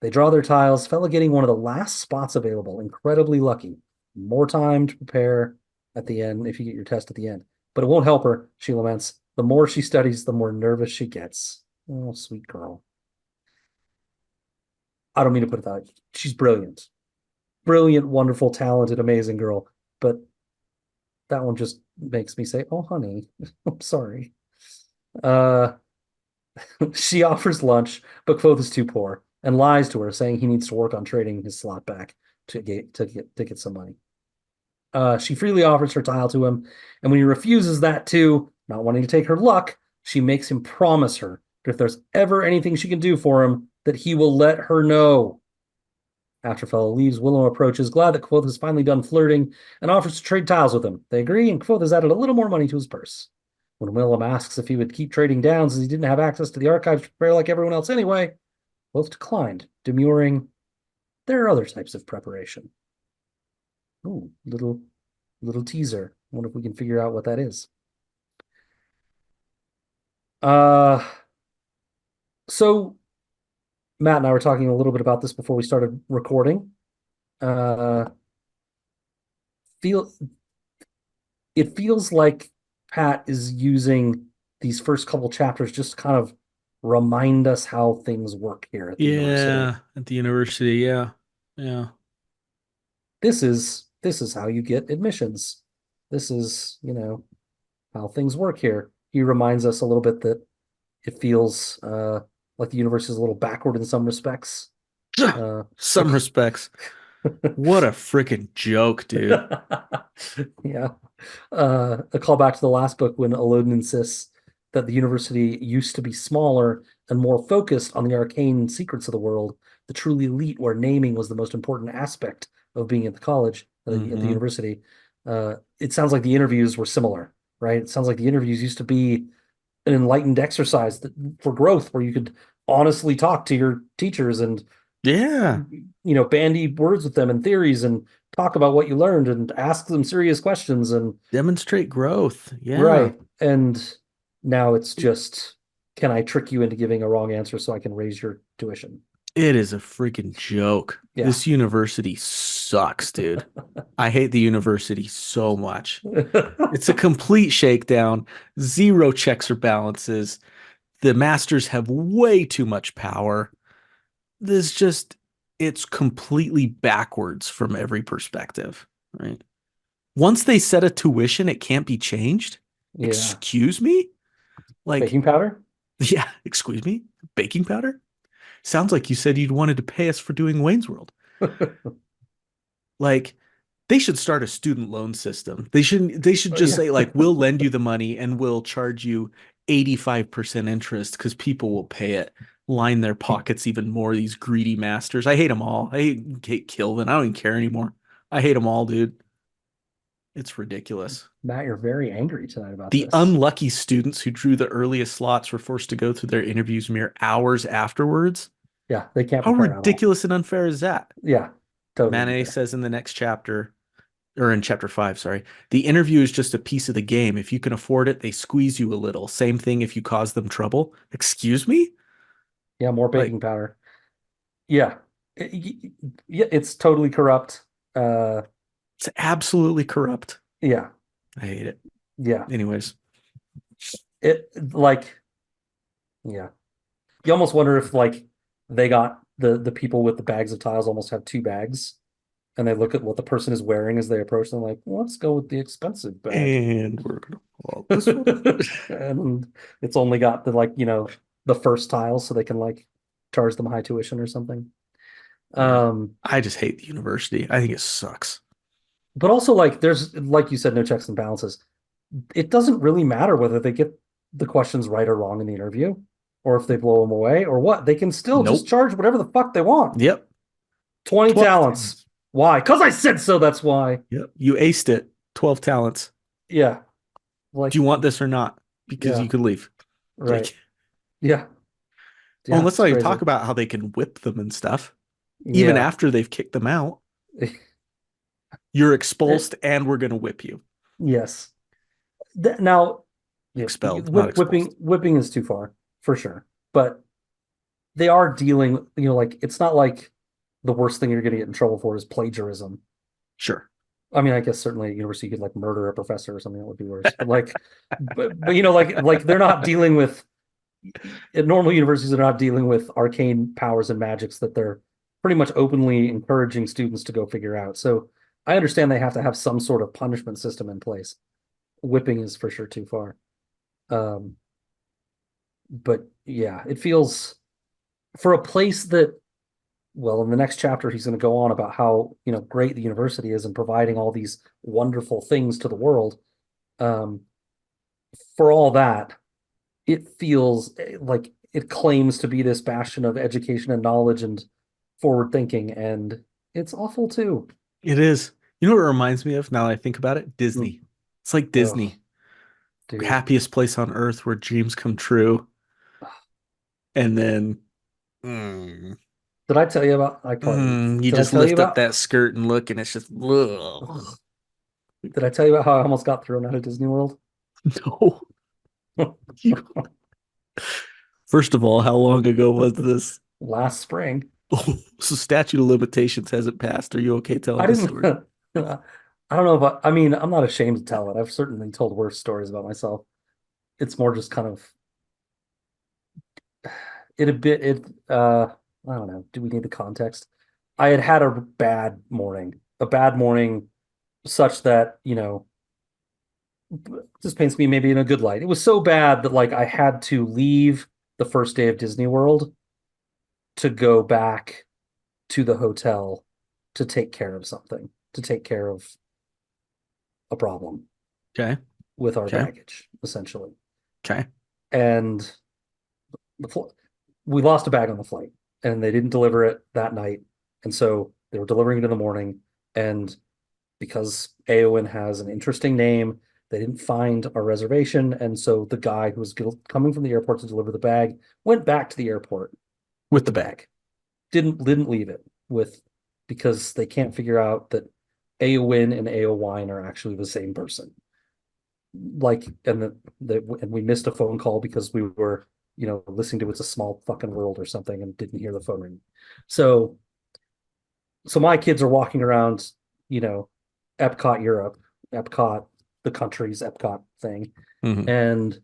They draw their tiles, Fela getting one of the last spots available, incredibly lucky. More time to prepare at the end if you get your test at the end. But it won't help her, she laments. The more she studies, the more nervous she gets. Oh, sweet girl. I don't mean to put it that way. She's brilliant. Brilliant, wonderful, talented, amazing girl. But that one just makes me say, oh, honey, I'm sorry. Uh, she offers lunch, but Kvothe is too poor and lies to her, saying he needs to work on trading his slot back to get some money. She freely offers her tile to him, and when he refuses that too, not wanting to take her luck, she makes him promise her that if there's ever anything she can do for him, that he will let her know. After Fela leaves, Willem approaches, glad that Kvothe has finally done flirting, and offers to trade tiles with him. They agree, and Kvothe has added a little more money to his purse. When Willem asks if he would keep trading down since he didn't have access to the archives to prepare like everyone else anyway, both declined, demurring, there are other types of preparation. Ooh, little teaser. I wonder if we can figure out what that is. Uh, so Matt and I were talking a little bit about this before we started recording. Uh, feel it feels like Pat is using these first couple chapters just to kind of remind us how things work here at the university. Yeah, at the university. Yeah. Yeah. This is how you get admissions. This is, how things work here. He reminds us a little bit that it feels like the universe is a little backward in some respects. Uh, Some respects. What a freaking joke, dude. yeah. A callback to the last book when Elodin insists that the university used to be smaller and more focused on the arcane secrets of the world, the truly elite, where naming was the most important aspect of being at the college, at the university. It sounds like the interviews were similar, right? It sounds like the interviews used to be an enlightened exercise for growth where you could honestly talk to your teachers and Yeah. bandy words with them and theories and talk about what you learned and ask them serious questions and Demonstrate growth. Yeah. right. And now it's just, can I trick you into giving a wrong answer so I can raise your tuition? It is a freaking joke. Yeah. This university sucks, dude. I hate the university so much. It's a complete shakedown. Zero checks or balances. The masters have way too much power. This just, it's completely backwards from every perspective, right? Once they set a tuition, it can't be changed. Yeah. Excuse me? Like, Baking powder? yeah, excuse me? Baking powder? Sounds like you said you'd wanted to pay us for doing Wayne's World. Like, they should start a student loan system. They should just Yeah. say like we'll lend you the money and we'll charge you 85% interest because people will pay it, line their pockets even more. These greedy masters. I hate them all. I hate Kilvin. I don't even care anymore. I hate them all, dude. It's ridiculous. Matt, you're very angry tonight about The this. unlucky students who drew the earliest slots were forced to go through their interviews mere hours afterwards. Yeah, they can't How prepare at all. ridiculous and unfair is that? Yeah, totally Manet unfair. says in the next chapter, or in chapter 5, sorry, the interview is just a piece of the game. If you can afford it, they squeeze you a little. Same thing if you cause them trouble. Excuse me? Yeah, more Like, baking powder. Yeah. Yeah, it's totally corrupt. Uh, it's absolutely corrupt. yeah, I hate it. yeah. Anyways, It like, yeah. You almost wonder if like they got the people with the bags of tiles almost have two bags, and they look at what the person is wearing as they approach them, like, well, let's go with the expensive bag. and we're gonna pull out this one. And it's only got the like, the first tiles so they can like charge them high tuition or something. Yeah. Um, I just hate the university. I think it sucks. but also like there's like you said, no checks and balances. It doesn't really matter whether they get the questions right or wrong in the interview, or if they blow them away or what. They can still just Nope. charge whatever the fuck they want. Yep. 20 12 talents. talents. Why? Because I said so. That's why. Yep. You aced it. 12 talents. Yeah. Do Like, you want this or not? Because yeah, you could leave. right. Like, Yeah. oh, and Yeah, let's it's not even crazy. talk about how they can whip them and stuff. Even Yeah. after they've kicked them out, you're It- expulsed and we're going to whip you. yes. Now, yeah, Expelled, not expulsed. whipping is too far for sure. But they are dealing, like it's not like the worst thing you're going to get in trouble for is plagiarism. Sure. I mean, I guess certainly at university you could like murder a professor or something that would be worse. But like, but like they're not dealing with at normal universities. They're not dealing with arcane powers and magics that they're pretty much openly encouraging students to go figure out. So I understand they have to have some sort of punishment system in place. Whipping is for sure too far. Um, but yeah, it feels for a place that, well, in the next chapter, he's going to go on about how, great the university is in providing all these wonderful things to the world. Um, for all that, it feels like it claims to be this bastion of education and knowledge and forward thinking, and it's awful too. It is. You know what it reminds me of now that I think about it? Mm. Disney. It's like Ugh, Disney. dude. Happiest place on earth where dreams come true. And then Did I tell you about? I probably you did. I just tell you lift up about? that skirt and look, and it's just ugh. Ugh. Did I tell you about how I almost got thrown out of Disney World? No. You, first of all, how long ago was this? Last spring. Oh, so statute of limitations hasn't passed. Are you okay telling I this didn't. story? I don't know if I mean, I'm not ashamed to tell it. I've certainly told worse stories about myself. It's more just kind of it a bit it I don't know. Do we need the context? I had had a bad morning such that, this paints me maybe in a good light. It was so bad that like I had to leave the first day of Disney World to go back to the hotel to take care of something, to take care of a problem Okay. with our Okay. baggage, essentially. Okay. And the we lost a bag on the flight, and they didn't deliver it that night, and so they were delivering it in the morning. And because Eowyn has an interesting name, they didn't find our reservation, and so the guy who was coming from the airport to deliver the bag went back to the airport with the bag. Didn't leave it with because they can't figure out that Eowyn and Eowyn are actually the same person. Like, and we missed a phone call because we were, listening to It's a Small Fucking World or something and didn't hear the phone ring. So, so my kids are walking around, you know, Epcot Europe, Epcot, the country's Epcot thing, Mhm. and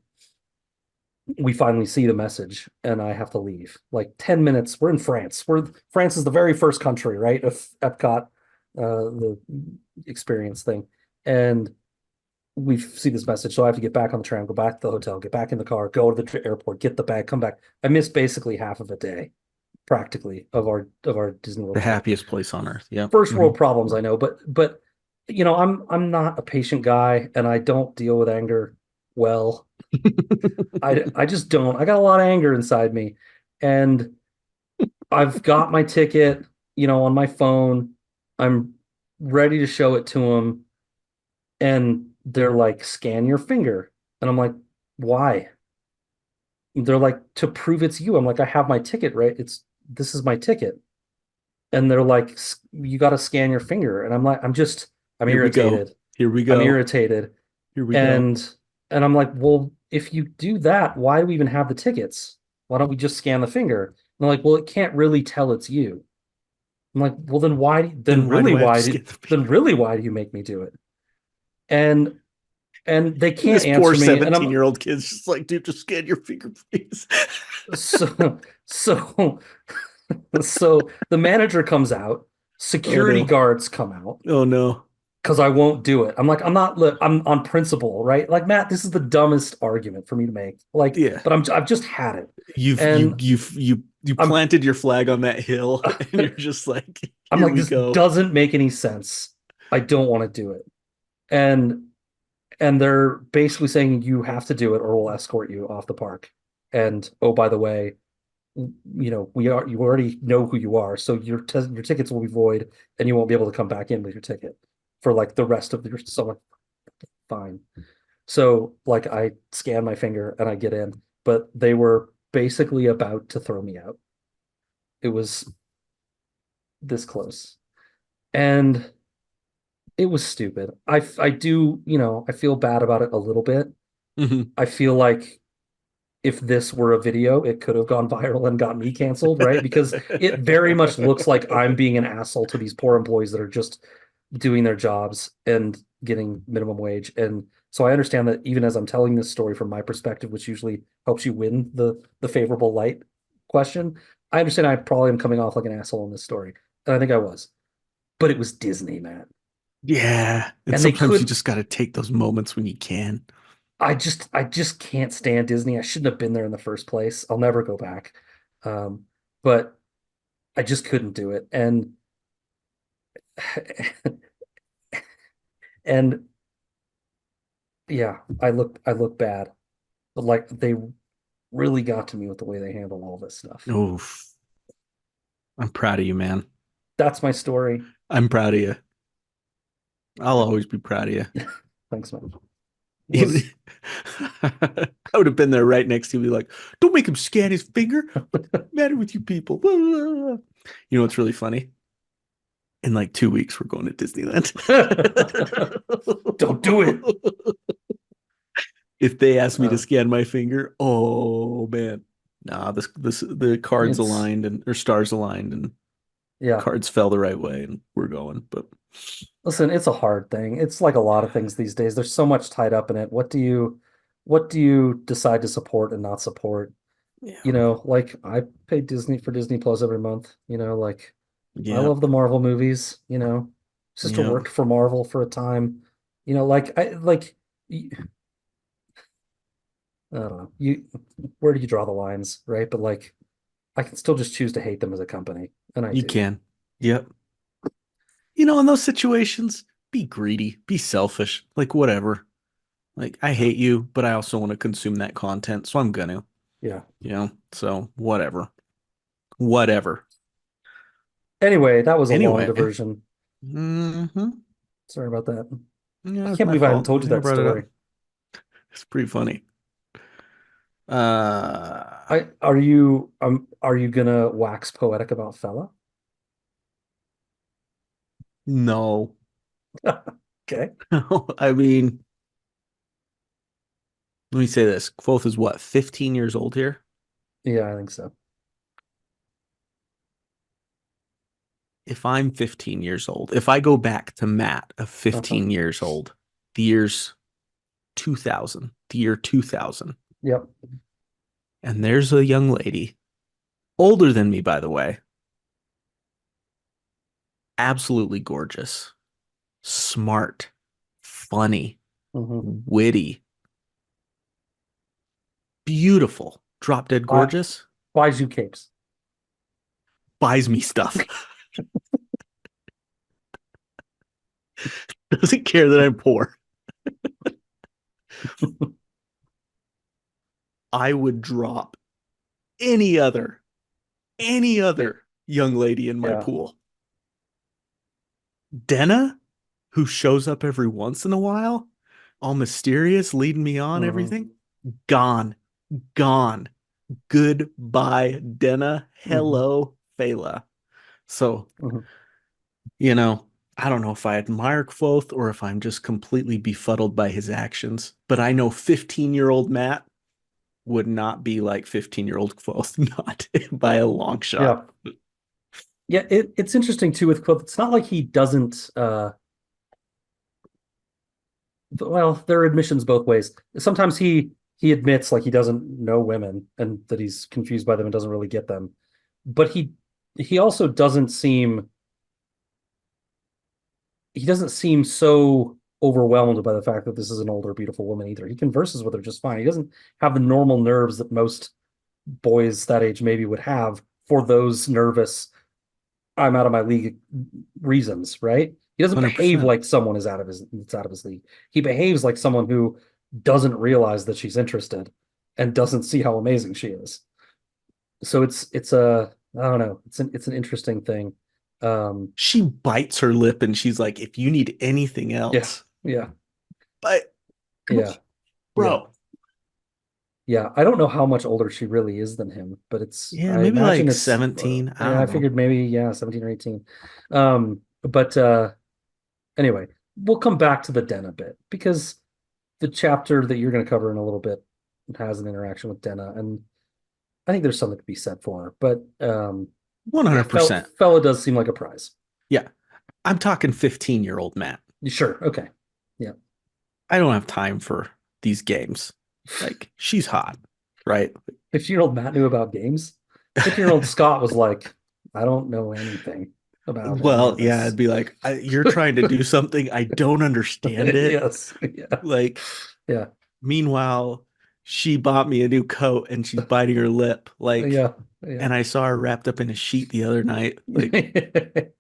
we finally see the message, and I have to leave. Like 10 minutes, we're in France. France is the very first country, right, of Epcot, the experience thing, and we see this message, so I have to get back on the tram, go back to the hotel, get back in the car, go to the airport, get the bag, come back. I missed basically half of a day, practically, of our Disney The World trip. happiest place on earth. Yep. First world problems, I know, but I'm not a patient guy, and I don't deal with anger well, I just don't. I got a lot of anger inside me. And I've got my ticket, on my phone. I'm ready to show it to them. And they're like, scan your finger. And I'm like, why? They're like, to prove it's you. I'm like, I have my ticket, right? This is my ticket. And they're like, you got to scan your finger. And I'm like, I'm Here we go. irritated. Here we I'm go. irritated. Here we go. And and I'm like, well, if you do that, why do we even have the tickets? Why don't we just scan the finger? And they're like, well, it can't really tell it's you. I'm like, well, then why? Then why do I have to scan the Then finger? really why do you make me do it? And and they And can't this poor answer me. And 17-year-old kid's just like, dude, just scan your finger, please. so so so the manager comes out, Oh security no. guards come out Oh no. because I won't do it. I'm like, I'm not, look, I'm on principle, right? Like, Matt, this is the dumbest argument for me to make. Like, Yeah. but I've just had it. You've And you I'm planted your flag on that hill and you're just like, I'm here like, we this go. doesn't make any sense. I don't want to do it. And they're basically saying you have to do it or we'll escort you off the park. And oh, by the way, you already know who you are, so your tickets will be void and you won't be able to come back in with your ticket for like the rest of your summer. Fine. So like I scan my finger and I get in, but they were basically about to throw me out. It was this close. And it was stupid. I do, I feel bad about it a little bit. Mhm. I feel like if this were a video, it could have gone viral and got me canceled, right? Because it very much looks like I'm being an asshole to these poor employees that are just doing their jobs and getting minimum wage. And so I understand that even as I'm telling this story from my perspective, which usually helps you win the favorable light question, I understand I probably am coming off like an asshole in this story. And I think I was. But it was Disney, man. Yeah. And And they sometimes you could just got to take those moments when you can. I just can't stand Disney. I shouldn't have been there in the first place. I'll never go back. Um, but I just couldn't do it. And yeah, I look bad. But like they really got to me with the way they handle all this stuff. Oof. I'm proud of you, man. That's my story. I'm proud of you. I'll always be proud of you. Thanks, man. Even Was I would have been there right next to you, be like, don't make him scan his finger. What's the matter with you people? You know what's really funny? In like 2 weeks, we're going to Disneyland. don't do it. If they ask me to Uh, scan my finger, oh man. Nah, this the cards it's aligned and or stars aligned and yeah. cards fell the right way and we're going. But Listen, it's a hard thing. It's like a lot of things these days. There's so much tied up in it. What do you decide to support and not support? yeah, Like I pay Disney for Disney Plus every month. Like I yeah, love the Marvel movies. Sister yeah. worked for Marvel for a time. Like I don't know. Where do you draw the lines, right? But like I can still just choose to hate them as a company, and I You do. can. Yep. In those situations, be greedy, be selfish, like whatever. Like I Yeah. hate you, but I also want to consume that content, so I'm gonna, Yeah. so whatever. Whatever. Anyway, that was a long Anyway, diversion. hmm Sorry about that. I yeah, it's can't my believe I haven't fault. told I you think I that brought it up. story. It's pretty funny. Uh, Are you gonna wax poetic about Fella? no. Okay. I mean, let me say this. Kvothe is what, 15 years old here? Yeah, I think so. If I'm 15 years old, if I go back to Matt of Uh-huh. 15 years old, the year's 2000, the year 2000, Yep. and there's a young lady, older than me, by the way, absolutely gorgeous, smart, funny, Mm-hmm. witty, beautiful, drop dead Buy, gorgeous, buys you capes. buys me stuff, doesn't care that I'm poor. I would drop any other any other young lady in my Yeah. pool. Denna, who shows up every once in a while, all mysterious, leading me on, Hmm. everything, gone, gone. Goodbye, Denna. Hmm. Hello, Fela. So, Hmm. you know, I don't know if I admire Kvothe or if I'm just completely befuddled by his actions, but I know 15-year-old Matt would not be like 15-year-old Kvothe, not by a long shot. Yeah. Yeah, it's interesting too with Cliff. It's not like he doesn't well, there are admissions both ways. Sometimes he admits like he doesn't know women and that he's confused by them and doesn't really get them. But he also doesn't seem so overwhelmed by the fact that this is an older, beautiful woman either. He converses with her just fine. He doesn't have the normal nerves that most boys that age maybe would have for those nervous, I'm out of my league reasons, right? He doesn't behave 100%. like someone is out of his league. He behaves like someone who doesn't realize that she's interested and doesn't see how amazing she is. So it's a I don't know. It's an interesting thing. She bites her lip and she's like, if you need anything Yeah, else, yeah, but yeah, yeah, bro, yeah. I don't know how much older she really is than him, but yeah, I maybe imagine like it's 17. I yeah, I don't know. figured maybe yeah, 17 or 18. But anyway, we'll come back to the den a bit because the chapter that you're going to cover in a little bit has an interaction with Denna, and I think there's something to be said for her. But yeah, 100%. fella does seem like a prize. Yeah. I'm talking 15-year-old Matt. Sure, okay, yeah. I don't have time for these games. Like, she's hot, right? 15-year-old Matt knew about games. 15-year-old Scott was like, I don't know anything about any Well, of yeah, it'd this. be like, you're trying to do something. I don't understand it. Yes, yeah, Like, yeah, meanwhile, she bought me a new coat and she's biting her lip. Like, yeah, yeah. and I saw her wrapped up in a sheet the other night. Like,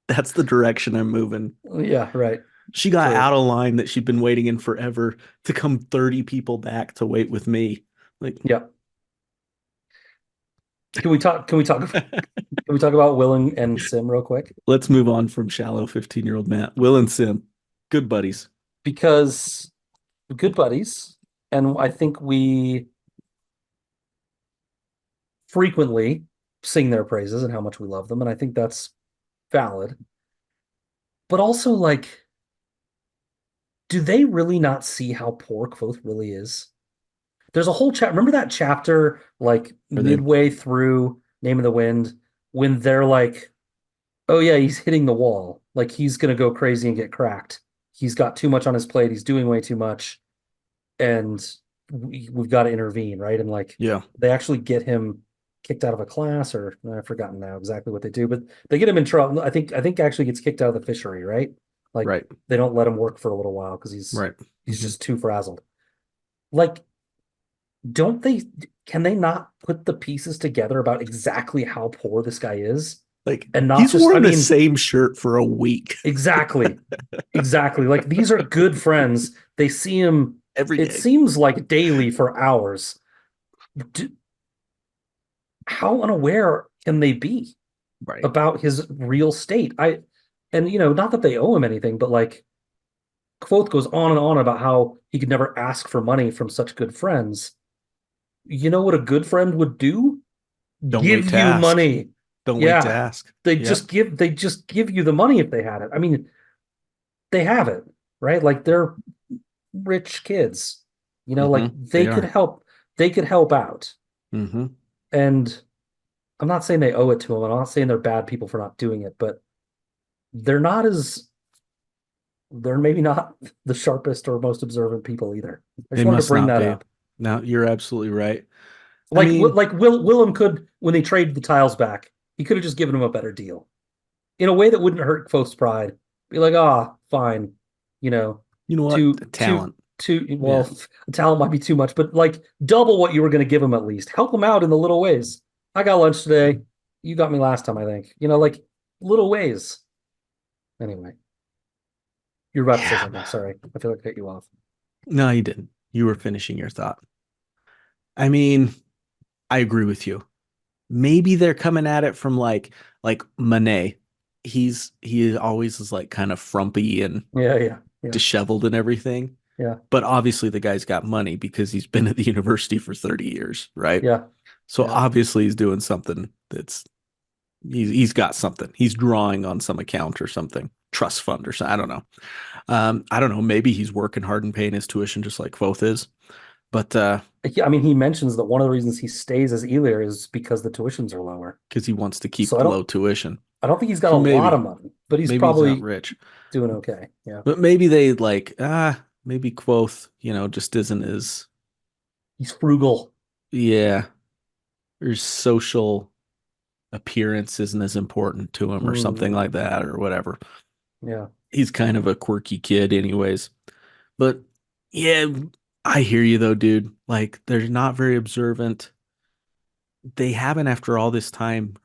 that's the direction I'm moving. Yeah, right. She got True. out of line that she'd been waiting in forever to come 30 people back to wait with me. Like, Yeah. Can we talk about Will and Sim real quick? let's move on from shallow 15-year-old Matt. Will and Sim, good buddies. Because good buddies, and I think we frequently sing their praises and how much we love them, and I think that's valid. But also, like, do they really not see how poor Kvothe really is? There's a whole chat. Remember that chapter, like Are they midway through Name of the Wind, when they're like, "Oh yeah, he's hitting the wall. Like he's gonna go crazy and get cracked. He's got too much on his plate. He's doing way too much." And we've got to intervene, right? And like yeah, they actually get him kicked out of a class, or I've forgotten now exactly what they do, but they get him in trouble. I think actually gets kicked out of the fishery, right? Like right, they don't let him work for a little while because he's right. he's Hmm. just too frazzled. Like, don't they? Can they not put the pieces together about exactly how poor this guy is, Like and not he's just? I worn the mean, same shirt for a week exactly, exactly. Like these are good friends. They see him. every It day. seems like daily for hours. How unaware can they be Right. about his real state? And not that they owe him anything, but like Kvothe goes on and on about how he could never ask for money from such good friends. You know what a good friend would do? Don't Give wait to you ask. money. Don't wait to Yeah. ask. They Yep. just give you the money if they had it. I mean, they have it, right? Like they're rich kids. Like They are. they could help out. Hmm. And I'm not saying they owe it to them. I'm not saying they're bad people for not doing it, but they're not as they're maybe not the sharpest or most observant people either. I just They wanted to must bring not that be. up. No, you're absolutely right. I Like mean, Willem could when they traded the tiles back, he could have just given him a better deal in a way that wouldn't hurt Kvothe's pride. Be like, fine, you know, you know what? to The to talent. well, Yeah. a talent might be too much, but like double what you were going to give him at least. Help him out in the little ways. I got lunch today. You got me last time, I think. Like little ways. Anyway, you're about to say Yeah. something. Sorry, I feel like I cut you off. No, you didn't. You were finishing your thought. I mean, I agree with you. Maybe they're coming at it from like Monet. He always is like kind of frumpy and Yeah, yeah, yeah, disheveled and everything. yeah, But obviously the guy's got money because he's been at the university for 30 years, right? yeah, So yeah, obviously he's doing something that's he's got something. He's drawing on some account or something, trust fund or something. I don't know. I don't know. Maybe he's working hard and paying his tuition just like Kvothe is. But yeah. I mean, he mentions that one of the reasons he stays as Elir is because the tuitions are lower. because he wants to So keep low tuition. I don't think he's got So a lot of maybe, money, but he's maybe he's not probably rich. doing okay. Yeah, But maybe they like, maybe Kvothe, just isn't as, he's frugal. yeah, or social appearance isn't as important to him or something Mm, like that or whatever. yeah, He's kind of a quirky kid, anyways. But yeah, I hear you though, dude. Like, they're not very observant. They haven't, after all this time,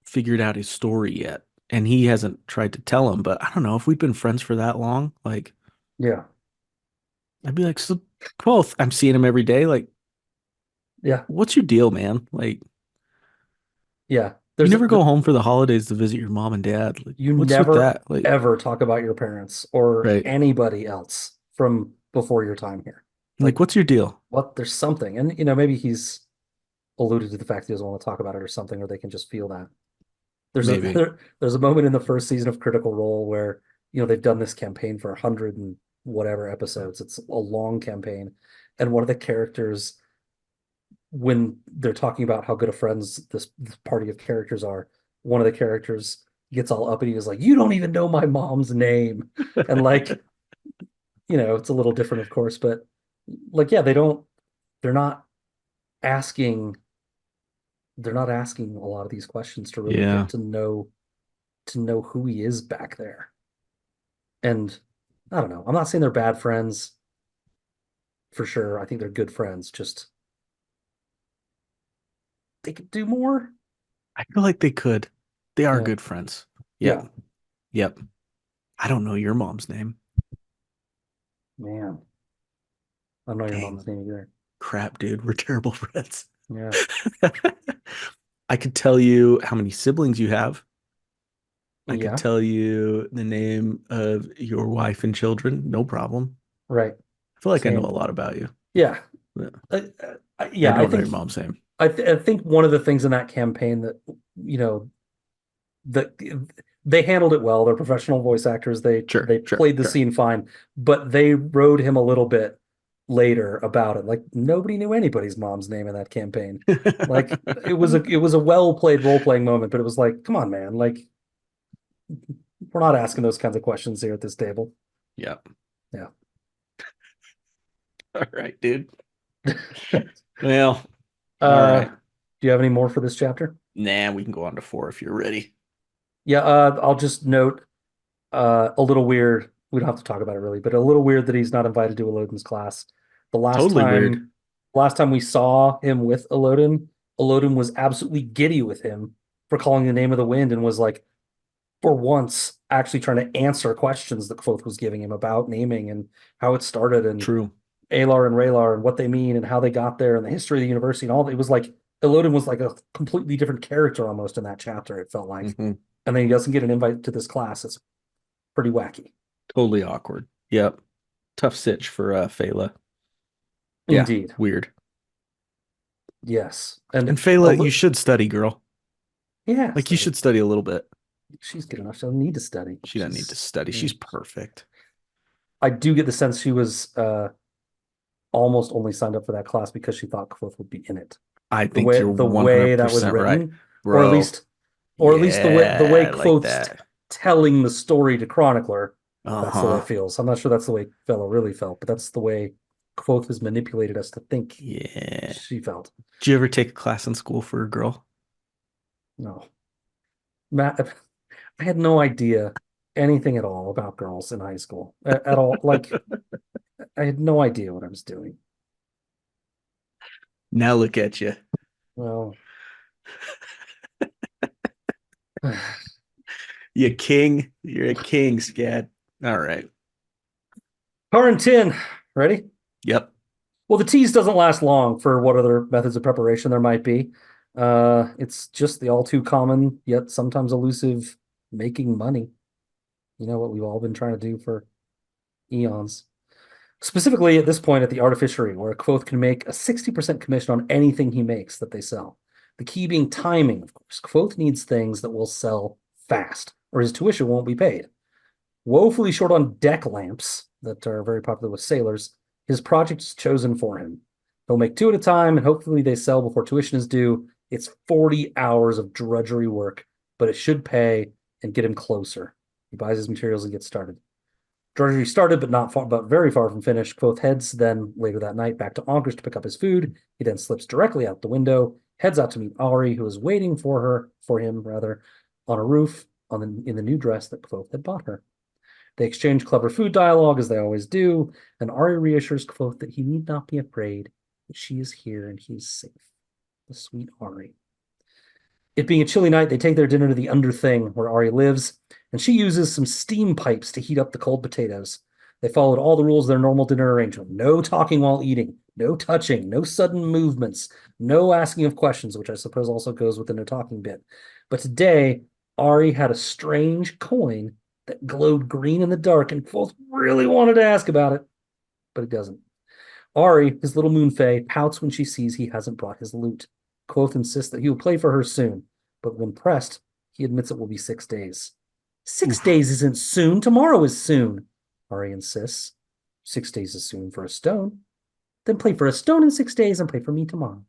figured out his story yet. And he hasn't tried to tell him. But I don't know if we'd been friends for that long. Like, yeah, I'd be like, so Quoth, I'm seeing him every day. Like, yeah, what's your deal, man? Like, yeah. you There's never go home for the holidays to visit your mom and dad. Like, you what's with never that? Like, ever talk about your parents or right. anybody else from before your time here. Like, Like, what's your deal? what? There's something, and maybe he's alluded to the fact he doesn't want to talk about it or something, or they can just feel that. There's a Maybe. there's a moment in the first season of Critical Role where they've done this campaign for 100 and whatever episodes. It's a long campaign, and one of the characters, when they're talking about how good of friends this party of characters are, one of the characters gets all up and he was like, "You don't even know my mom's name," and like it's a little different, of course, but like yeah, they're not asking they're not asking a lot of these questions to really Yeah. get to know who he is back there. And I don't know. I'm not saying they're bad friends for sure. I think they're good friends. Just they could do more. I feel like they could. They are Yeah. good friends. Yep. Yeah. Yep. I don't know your mom's name. Man. I don't know your Dang. mom's name either. Crap, dude. We're terrible friends. Yeah. I could tell you how many siblings you have. I could Yeah. tell you the name of your wife and children. No problem. Right. I feel like I know a Same. lot about you. Yeah. Yeah. I Yeah. I don't know think your mom's name. I think one of the things in that campaign that you know that they handled it well. They're professional voice actors. They Sure, they sure, played the sure. scene fine, but they rode him a little bit later about it. Like nobody knew anybody's mom's name in that campaign. Like it was a well played role playing moment, but it was like, come on, man. Like we're not asking those kinds of questions here at this table. Yep. Yeah. All right, dude. Well, all Uh, right. do you have any more for this chapter? Nah, we can go on to 4 if you're ready. Yeah. I'll just note a little weird. We don't have to talk about it really, but a little weird that he's not invited to Elodin's class. The last Totally weird. time, last time we saw him with Elodin was absolutely giddy with him for calling the name of the wind and was like, for once, actually trying to answer questions that Kvothe was giving him about naming and how it started and True. Alar and Raylar and what they mean and how they got there and the history of the university and all. It was like Elodin was like a completely different character almost in that chapter. It felt like, Hmm. and then he doesn't get an invite to this class. It's pretty wacky. Totally awkward. Yep. Tough sitch for Fela. Yeah, Indeed. weird. Yes. And And Fela, you should study, girl. yeah, Like you study. should study a little bit. She's good enough. She doesn't need to study. She doesn't need to study. She's perfect. I do get the sense she was almost only signed up for that class because she thought Kvothe would be in it. I The think way you're the way that was 100% right. written, or at Bro. least the way Yeah, I like Kvothe's that. telling the story to Chronicler, that's the way it Uh-huh. feels. I'm not sure that's the way Fella really felt, but that's the way Kvothe has manipulated us to think Yeah. she felt. Did you ever take a class in school for a girl? No. Matt, I had no idea anything at all about girls in high school at all. Like I had no idea what I was doing. Now look at you. Well, You king. You're a king, Scad. All right. Quarantine. Ready? Yep. Well, the tease doesn't last long for what other methods of preparation there might be. It's just the all too common, yet sometimes elusive making money. You know what we've all been trying to do for eons. Specifically at this point at the artificery, where a Kvothe can make a 60% commission on anything he makes that they sell. The key being timing, of course. Kvothe needs things that will sell fast, or his tuition won't be paid. Woefully short on deck lamps that are very popular with sailors, his project is chosen for him. He'll make two at a time, and hopefully they sell before tuition is due. It's 40 hours of drudgery work, but it should pay and get him closer. He buys his materials and gets started. Drudgery started, but very far from finished. Kvothe heads then later that night back to Ankers to pick up his food. He then slips directly out the window, heads out to meet Ari, who is waiting for him, on a roof in the new dress that Kvothe had bought her. They exchange clever food dialogue as they always do, and Ari reassures Kvothe that he need not be afraid, that she is here and he is safe. The sweet Ari. It being a chilly night, they take their dinner to the Underthing, where Ari lives, and she uses some steam pipes to heat up the cold potatoes. They followed all the rules of their normal dinner arrangement. No talking while eating, no touching, no sudden movements, no asking of questions, which I suppose also goes with the no talking bit. But today, Ari had a strange coin that glowed green in the dark, and Kvothe really wanted to ask about it, but he doesn't. Ari, his little moon fae, pouts when she sees he hasn't brought his loot. Kvothe insists that he will play for her soon, but when pressed, he admits it will be 6 days. 6 days isn't soon. Tomorrow is soon, Ari insists. 6 days is soon for a stone. Then play for a stone in 6 days and play for me tomorrow.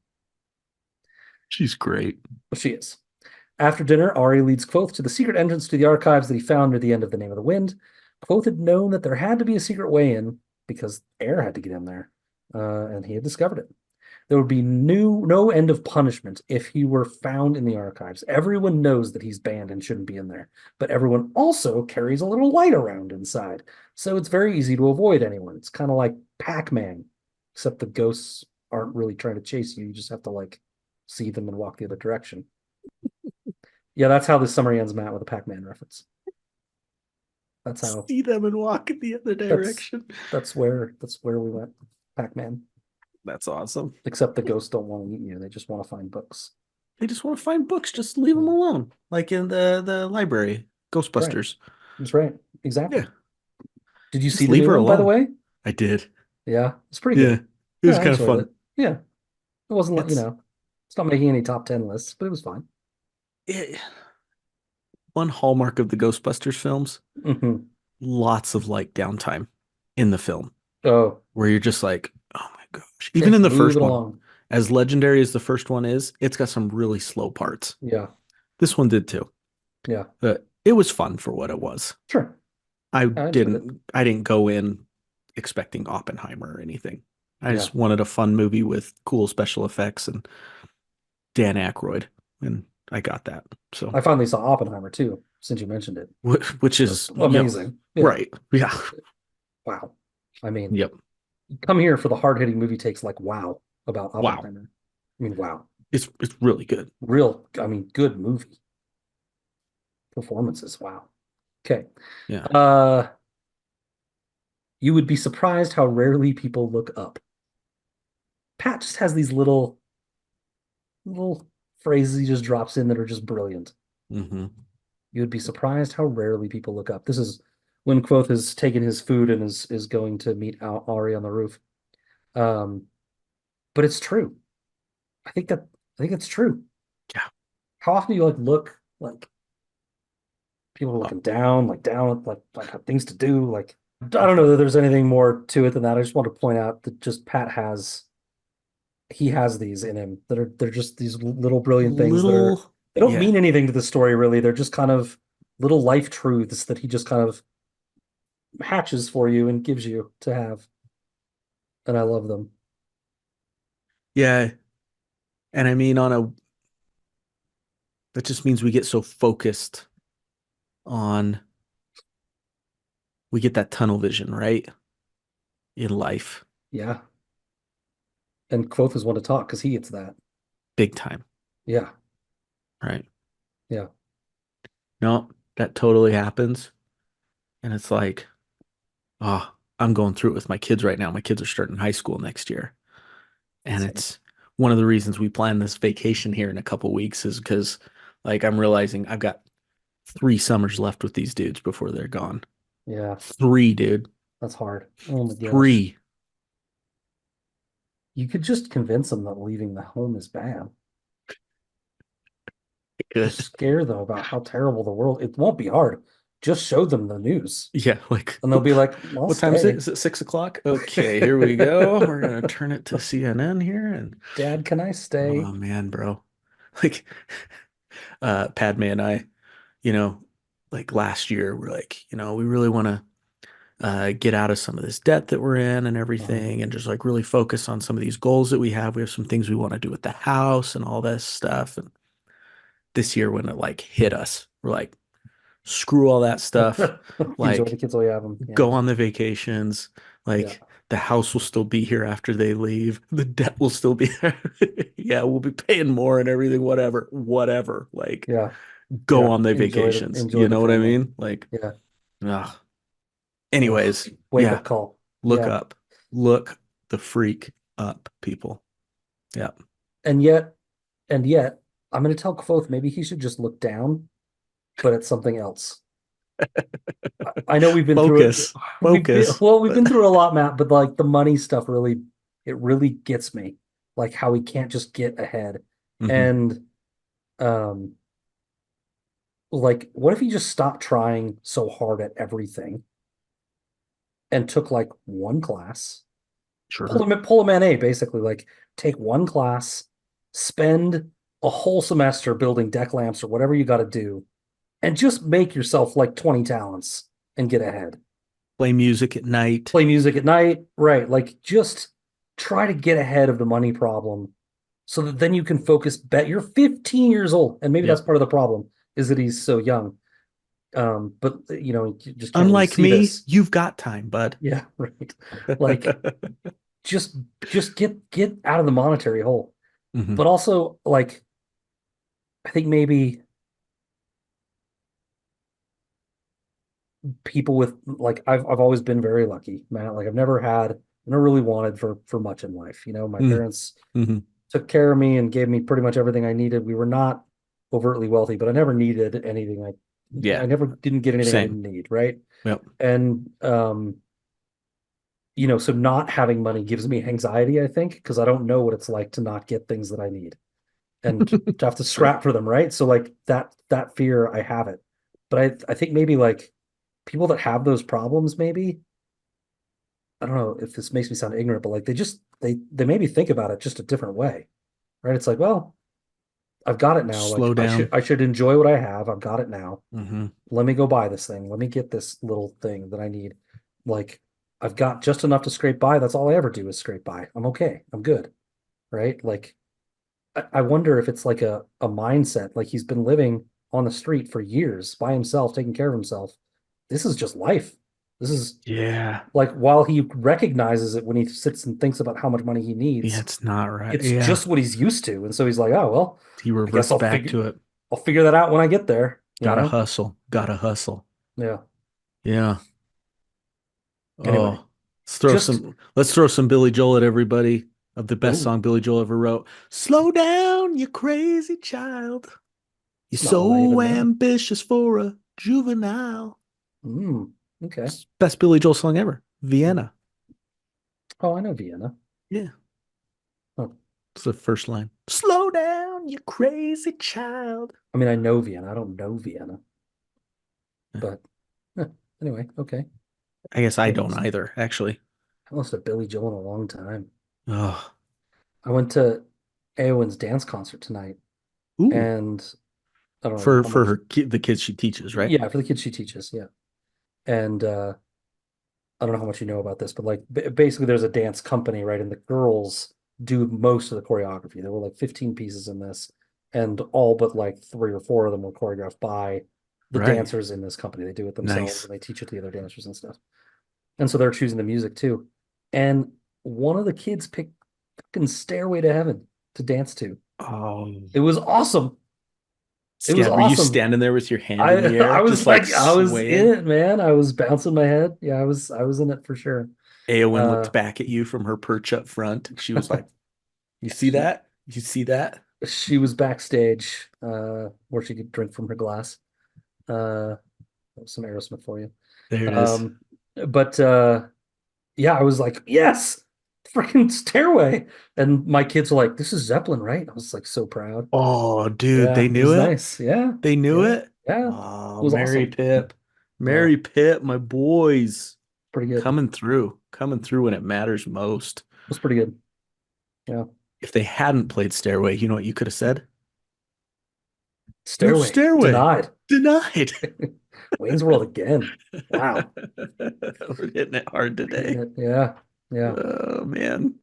She's great. Well, she is. After dinner, Ari leads Kvothe to the secret entrance to the archives that he found near the end of the Name of the Wind. Kvothe had known that there had to be a secret way in because air had to get in there, and he had discovered it. There would be no end of punishment if he were found in the archives. Everyone knows that he's banned and shouldn't be in there, but everyone also carries a little light around inside, so it's very easy to avoid anyone. It's kind of like Pac-Man, except the ghosts aren't really trying to chase you. You just have to see them and walk the other direction. Yeah, that's how this summary ends, Matt, with a Pac-Man reference. That's how see them and walk in the other direction. That's where we went. Pac-Man. That's awesome. Except the ghosts don't want to eat you. They just want to find books. They just want to find books. Just leave them alone. Like in the library. Ghostbusters. That's right. Exactly. Yeah. Did you see the new one, by the way? I did. Yeah. It's pretty good. It was kind of fun. Yeah. It wasn't it's not making any top 10 lists, but it was fine. One hallmark of the Ghostbusters films, lots of downtime in the film. Oh. Where you're just like, oh my gosh. Even in the first one, as legendary as the first one is, it's got some really slow parts. Yeah. This one did too. Yeah. It was fun for what it was. Sure. I didn't go in expecting Oppenheimer or anything. I just wanted a fun movie with cool special effects and Dan Aykroyd, and I got that. So I finally saw Oppenheimer too, since you mentioned it, which is amazing. Right? Yeah. Wow. I mean, yep. Come here for the hard-hitting movie takes wow about Oppenheimer. Wow. I mean, wow. It's really good. Good movie. Performances, wow. Okay. Yeah. You would be surprised how rarely people look up. Pat just has these little phrases he just drops in that are just brilliant. Mm-hmm. You would be surprised how rarely people look up. This is when Kvothe has taken his food and is going to meet Ari on the roof. But it's true. I think it's true. Yeah. How often do you look people looking down have things to do? I don't know that there's anything more to it than that. I just want to point out that just Pat has these in him they're just these little brilliant things they don't mean anything to the story really. They're just kind of little life truths that he just kind of hatches for you and gives you to have. And I love them. Yeah. And I mean that just means we get so focused on we get that tunnel vision, right? In life. Yeah. And Kvothe is one to talk because he gets that. Big time. Yeah. Right. Yeah. No, that totally happens. And it's like, I'm going through it with my kids right now. My kids are starting high school next year. And it's one of the reasons we plan this vacation here in a couple weeks is because like I'm realizing I've got 3 summers left with these dudes before they're gone. Yeah, Three, dude. that's hard. Oh my gosh. 3. You could just convince them that leaving the home is bad. Just Good. scare them about how terrible the world. It won't be hard. Just show them the news, Yeah, like and they'll be like, "I'll what time is it? stay." Is it 6 o'clock? Okay, here we go. We're gonna turn it to CNN here and Dad, can I stay? oh man, bro. Like Padme and I, you know, like last year, we're like, we really want to get out of some of this debt that we're in and Uh-huh. everything, and just like really focus on some of these goals that we have. We have some things we want to do with the house and all this stuff. And this year, when it like hit us, we're like, screw all that stuff. Enjoy the Like, kids while you have them. Yeah, go on the vacations. yeah, Like, the house will still be here after they leave. The debt will still be there. Yeah, we'll be paying more and everything, whatever, whatever. Like, yeah, go yeah. on the Enjoy vacations. the You know what I family. mean? Like, Yeah. ugh. Ugh. Anyways, Wake yeah, up call. look Yeah. up. Look the freak up, people. Yeah. And yet, and yet, I'm going to tell Kvothe maybe he should just look down, but at something else. I know we've been through it. Focus. Focus. We've been through a lot, Matt, but like the money stuff really, it really gets me. Like how he can't just get ahead. Hmm. And um, like what if he just stopped trying so hard at everything and took like one class, Sure. pull him in A, basically, like take one class, spend a whole semester building deck lamps or whatever you got to do, and just make yourself like 20 talents and get ahead. Play music at night. Play music at night, right? Like just try to get ahead of the money problem so that then you can focus bet you're 15 years old, and maybe that's Yep. part of the problem is that he's so young. But you just can't really Unlike see me, this. you've got time, bud. Yeah, right. Like just get out of the monetary hole. Hmm. But also like I think maybe people with like I've always been very lucky, man. Like I've never really wanted for much in life. My parents Hmm. took care of me and gave me pretty much everything I needed. We were not overtly wealthy, but I never needed anything. I Yeah. never didn't get anything I Same. didn't need, right? Yep. And so not having money gives me anxiety, I think, because I don't know what it's like to not get things that I need and to have to scrap for them, right? So like that fear, I have it. But I think maybe like people that have those problems, maybe, I don't know if this makes me sound ignorant, but like they maybe think about it just a different way, right? It's like, well, I've got it now. Slow Like down. I should enjoy what I have. I've got it now. Hmm. Let me go buy this thing. Let me get this little thing that I need. Like I've got just enough to scrape by. That's all I ever do is scrape by. I'm okay. I'm good. Right? Like I wonder if it's like a mindset. Like he's been living on the street for years by himself, taking care of himself. This is just life. This is Yeah. like while he recognizes it when he sits and thinks about how much money he Yeah, needs, it's not right. it's Yeah. just what he's used to. And so he's like, oh well, He I guess reverts back to it. I'll figure that out when I get there, you Gotta know? hustle. Gotta hustle. Yeah. Yeah. Anyway, Oh, just let's throw some Billy Joel at everybody of the best oh, song Billy Joel ever wrote. Slow down, you crazy child. You're it's not one I so even know. ambitious for a juvenile. Okay. Best Billy Joel song ever. Vienna. Oh, I know Vienna. Yeah. Oh, It's the first line. Slow down, you crazy child. I mean, I know Vienna. I don't know Vienna, Yeah. but eh, anyway, okay. I guess I I haven't don't listened, either, actually. I haven't listened to Billy Joel in a long time. Oh. I went to Eowyn's dance concert tonight, Ooh. and I don't know For how much. the kids she teaches, right? Yeah, for the kids she teaches. Yeah, and I don't know how much you know about this, but like basically, there's a dance company, right? And the girls do most of the choreography. There were like 15 pieces in this, and all but like three or four of them were choreographed by the Right. dancers in this company. They do it themselves Nice. and they teach it to the other dancers and stuff. And so they're choosing the music too. And one of the kids picked fucking Stairway to Heaven to dance to. Oh. It was awesome. It was Yeah, were you awesome. standing there with your hand I in the I air, was just like like I was in swaying? it, man. I was bouncing my head. Yeah, I was in it for sure. Eowyn Uh looked back at you from her perch up front, and she was like, You see She that? You see that? she was backstage, where she could drink from her glass. Uh, some Aerosmith for you. There it is. Um, but yeah, I was like, yes, freaking Stairway. And my kids were like, this is Zeppelin, right? I was like so proud. Oh, dude, Yeah, they it knew was it. nice. Yeah, They knew yeah, it. yeah. It Oh, was Mary awesome. Pip. Yeah, Mary Pip, my boys. pretty good. It Coming through when it matters most. was pretty good. Yeah. If they hadn't played Stairway, you know what you could have said? No Stairway Stairway. denied. Denied. Wayne's World again. Wow. We're hitting it hard Hitting today. it. Yeah. Yeah. Oh man.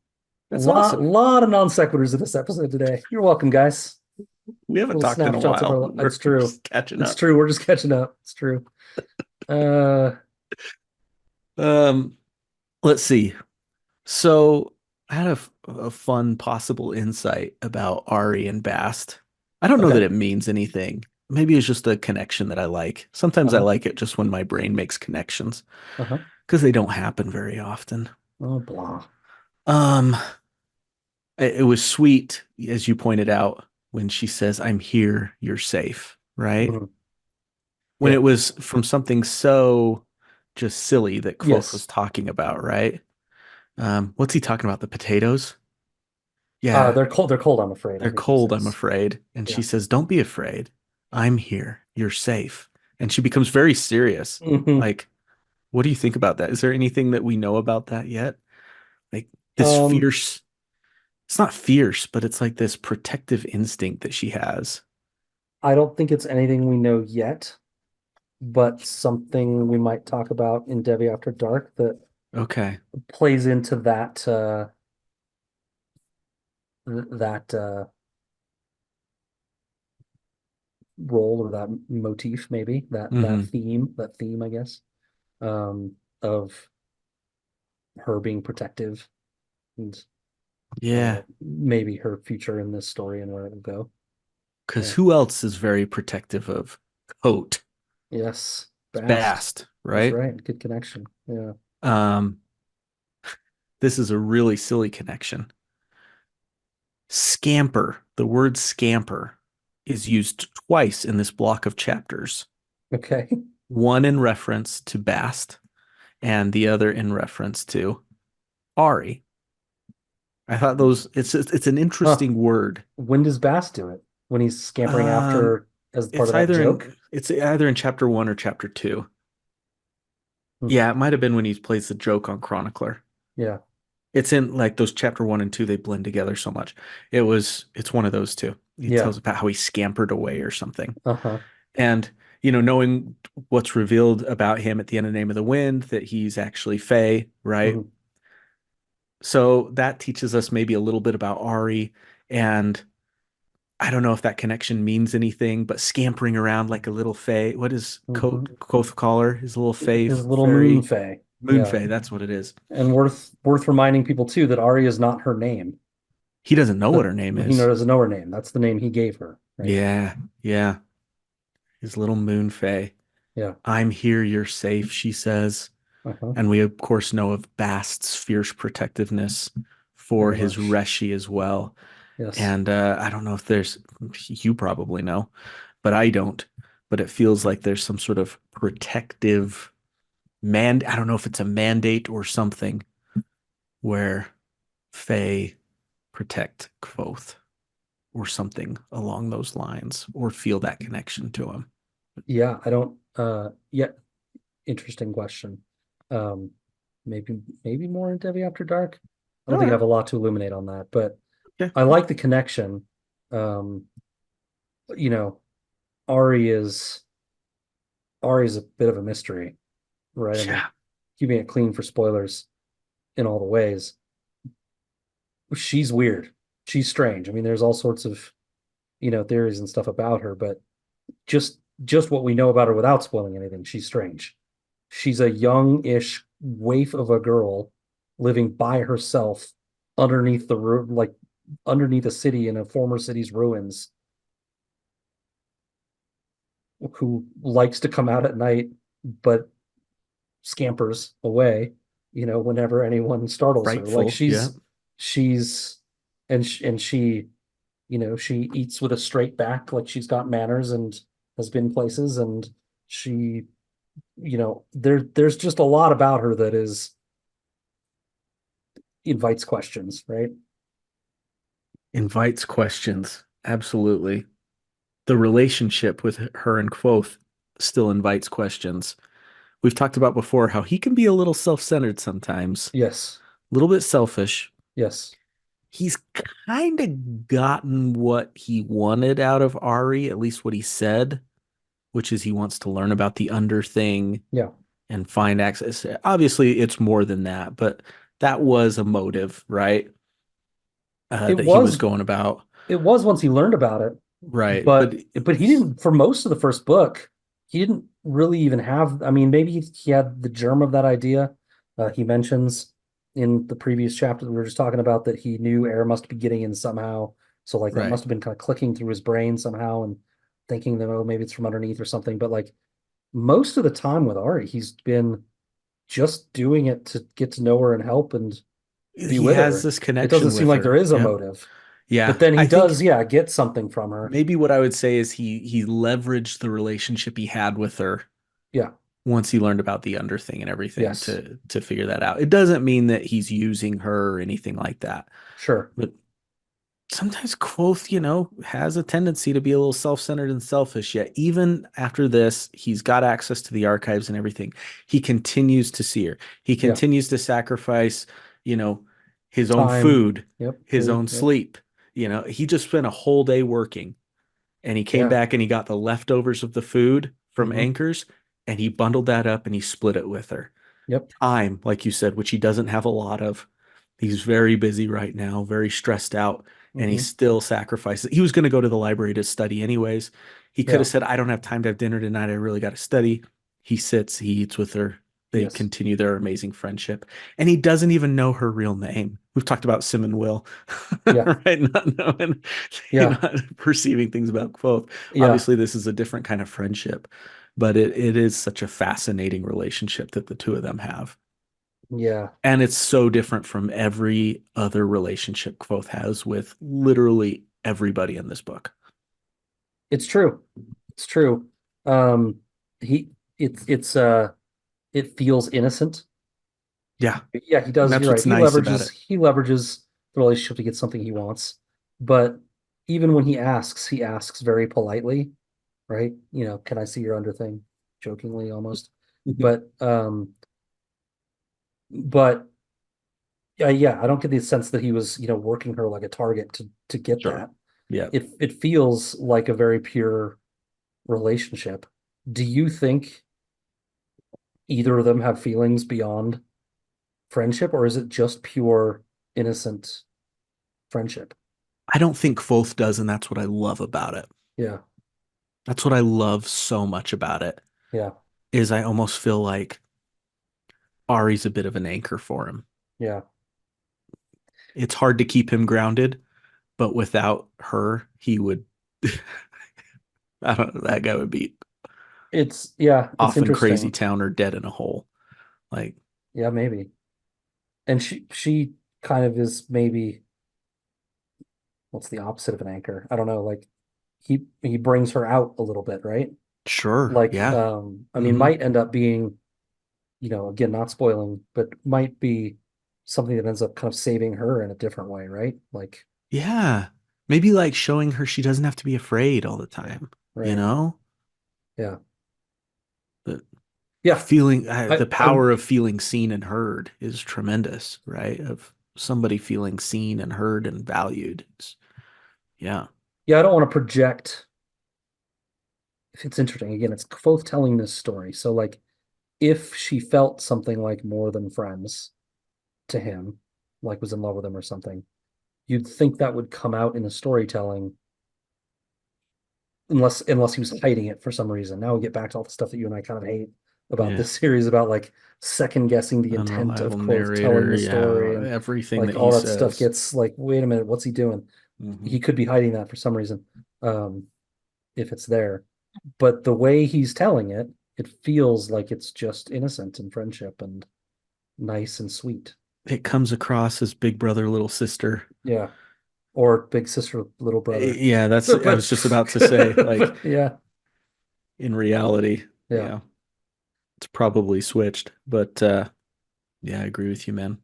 That's Lot awesome. lot of non sequiturs in this episode today. You're welcome, guys. We haven't Little talked in a snapshots of while. our. We're It's true. just catching It's up. true. We're just catching up. It's true. Uh, Um, let's see. So I had a fun possible insight about Ari and Bast. I don't know that okay. it means anything. Maybe it's just a connection that I like. Sometimes I Uh-huh. like it just when my brain makes connections Uh-huh. because they don't happen very often. Oh, blah. Um, it was sweet, as you pointed out, when she says, "I'm here, you're safe," right? Mhm. When Yeah. it was from something so just silly that Kvothe was Yes. talking about, right? What's he talking about? The potatoes? Yeah, They're cold. They're cold, I'm afraid, I they're think he cold, I'm says. afraid. And she Yeah. says, "Don't be afraid. I'm here. You're safe." And she becomes very serious. Hmm. Like, what do you think about that? Is there anything that we know about that yet? Like this Um, fierce, it's not fierce, but it's like this protective instinct that she has. I don't think it's anything we know yet, but something we might talk about in Devi After Dark that Okay. plays into that that role or that motif, maybe Hmm. that theme, I guess, of her being protective and Yeah. maybe her future in this story and where it will go. Because Yeah. who else is very protective of Kote? Yes. It's Bast. Bast, That's right? right. Good connection. Yeah. Um, this is a really silly connection. Scamper, the word scamper, is used twice in this block of chapters. Okay. One in reference to Bast, and the other in reference to Ari. I thought those it's an Huh. interesting word. When does Bast do it? When he's scampering Um, after as part of that joke? it's either in chapter one or chapter two. Hmm. Yeah, it might have been when he plays the joke on Chronicler. Yeah. It's in like those chapter one and two, they blend together so much. It's one of those two. He Yeah. tells about how he scampered away or something. Uh-huh. And, knowing what's revealed about him at the end of Name of the Wind, that he's actually Fae, right? Hmm. So that teaches us maybe a little bit about Ari. And I don't know if that connection means anything, but scampering around like a little Fae. What is Hmm. Koth call her? His little Fae His little moon fairy fae. moon Yeah. Fae. That's what it is. And worth reminding people too that Ari is not her name. He doesn't know what That her name he is. doesn't know her name. That's the name he gave her, right? Yeah, yeah. His little moon Fae. Yeah. "I'm here, you're safe," she says. Uh-huh. And we, of course, know of Bast's fierce protectiveness for Very his much. Reshi as well. Yes. And I don't know if you probably know, but I don't. But it feels like there's some sort of protective I don't know if it's a mandate or something where Fae protect Kvothe or something along those lines or feel that connection to him. Yeah, I don't yeah, interesting question. Um maybe more in Devi After Dark. I don't All think I right. have a lot to illuminate on that, but Okay. I like the connection. Um, you know, Ari is Ari's a bit of a mystery, right? I mean, Yeah. keeping it clean for spoilers in all the ways. She's weird. She's strange. I mean, there's all sorts of, theories and stuff about her, but just what we know about her without spoiling anything, she's strange. She's a young-ish waif of a girl living by herself underneath like underneath a city in a former city's ruins, who likes to come out at night, but scampers away, whenever anyone startles her. Like Frightful. Yeah. she's and she, she eats with a straight back, like she's got manners and has been places, and she, there's just a lot about her that is invites questions, right? Invites questions. Absolutely. The relationship with her and Kvothe still invites questions. We've talked about before how he can be a little self-centered sometimes, Yes. a little bit selfish. Yes. He's kind of gotten what he wanted out of Ari, at least what he said, which is he wants to learn about the under thing Yeah. and find access. Obviously, it's more than that, but that was a motive, right? It That he was was going about. it was once he learned about it, Right. But but he didn't, for most of the first book, he didn't really even have, I mean, maybe he had the germ of that idea. He mentions in the previous chapter that we were just talking about that he knew air must be getting in somehow. So like that right. must have been kind of clicking through his brain somehow and thinking that, oh, maybe it's from underneath or something. But like most of the time with Ari, he's been just doing it to get to know her and help and be He with has her. this It doesn't connection seem with like there her. is a Yep. motive. But Yeah. then he I does, think yeah, get something from her. maybe what I would say is he leveraged the relationship he had with her Yeah. once he learned about the under thing and everything Yes. to figure that out. It doesn't mean that he's using her or anything like that. Sure. But sometimes Kvothe, has a tendency to be a little self-centered and selfish. Yet even after this, he's got access to the archives and everything. He continues to see her. He Yeah. continues to sacrifice, you know, his own Time. food, Yep. his Food. own Yep. sleep. He just spent a whole day working and he came Yeah. back and he got the leftovers of the food from Hmm. Anchors and he bundled that up and he split it with her. Yep. Time, like you said, which he doesn't have a lot of. He's very busy right now, very stressed out, and he Hmm. still sacrifices. He was going to go to the library to study anyways. He could Yeah. have said, I don't have time to have dinner tonight. I really got to study. He sits, he eats with her. They Yes. continue their amazing friendship. And he doesn't even know her real name. We've talked about Sim and Will, Yeah. right? Not knowing, Yeah. not perceiving things about both. Yeah. Obviously, this is a different kind of friendship, but it is such a fascinating relationship that the two of them have. Yeah. And it's so different from every other relationship Kvothe has with literally everybody in this book. It's true. It's true. Um, he it feels innocent. Yeah. Yeah, he And does. that's You're right. what's He nice about leverages it. he leverages the relationship to get something he wants. But even when he asks very politely, right? Can I see your under thing? Jokingly almost. But but yeah, I don't get the sense that he was, working her like a target to get Sure. that. Yeah. It feels like a very pure relationship. Do you think either of them have feelings beyond friendship, or is it just pure innocent friendship? I don't think Kvothe does, and that's what I love about it. Yeah, That's what I love so much about it, yeah, is I almost feel like Ari's a bit of an anchor for him. yeah. It's hard to keep him grounded, but without her, he would I don't know, that guy would be It's off in crazy interesting. town or dead in a hole. Like, Yeah, maybe. And she kind of is maybe what's the opposite of an anchor? I don't know, like he brings her out a little bit, right? sure, Like yeah. I mean Hmm. might end up being, again, not spoiling, but might be something that ends up kind of saving her in a different way, right? Like, Yeah. Maybe like showing her she doesn't have to be afraid all the yeah, time, you right. know? Yeah. The Yeah. feeling, I the power of feeling seen and heard is tremendous, right? Of somebody feeling seen and heard and valued. Yeah. yeah, I don't want to project. It's interesting. Again, it's both telling this story. So like if she felt something like more than friends to him, like was in love with him or something, you'd think that would come out in the storytelling unless he was hiding it for some reason. Now we get back to all the stuff that you and I kind of hate about Yeah. this series about like second guessing the intent of Unreliable quote telling narrator. the story Yeah. and Everything like that he all that stuff says. gets like, wait a minute, what's he doing? Hmm. He could be hiding that for some reason, um, if it's there. But the way he's telling it, it feels like it's just innocent and friendship and nice and sweet. It comes across as big brother, little sister. Yeah. or big sister, little brother. Yeah, I was But just about to say, like, yeah, in reality, yeah. yeah, it's probably switched. But yeah, I agree with you, man.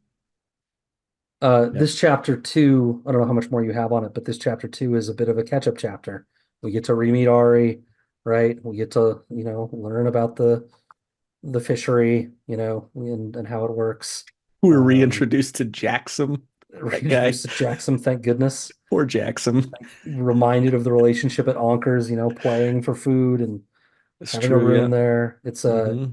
Yep. This chapter two, I don't know how much more you have on it, but this chapter two is a bit of a catch-up chapter. We get to re-meet Ari, right? We get to, learn about the fishery, and how it works. We're Um, reintroduced to Jackson, that guy. Reintroduced to Jackson, thank goodness. Poor Jackson. Reminded of the relationship at Onkers, playing for food and It's having a true, room yeah. there. It's Hmm.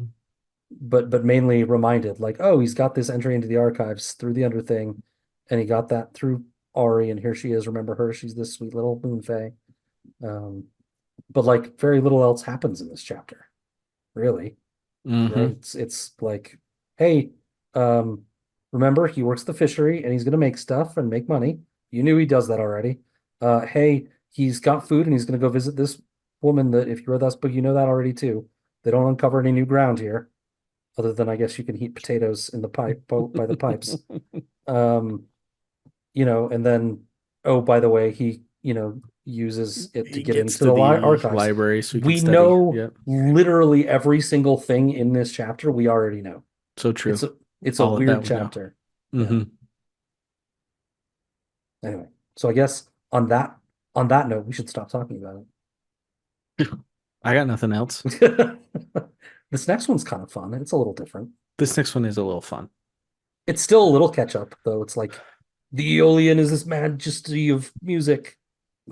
but mainly reminded, like, oh, he's got this entry into the archives through the Under thing, and he got that through Ari, and here she is. Remember her? She's this sweet little moon fae. Um, but like very little else happens in this chapter, really. Right? Hmm. It's like, hey, um, remember he works the fishery and he's gonna make stuff and make money. You knew he does that already. Hey, he's got food and he's gonna go visit this woman that if you're with us, but you know that already too. They don't uncover any new ground here, other than I guess you can heat potatoes in the pipe boat by the pipes. Um, and then oh, by the way, he, uses it to He get gets into to the the archives. library so he can We study. know Yep. literally every single thing in this chapter we already know. So It's true. a it's a All of that weird we know. chapter. Yeah. Hmm. Anyway, so I guess on that note, we should stop talking about I got nothing else. it. This next one's kind of fun. It's a little different. This next one is a little fun. It's still a little catch up, though. It's like the Eolian is this majesty of music.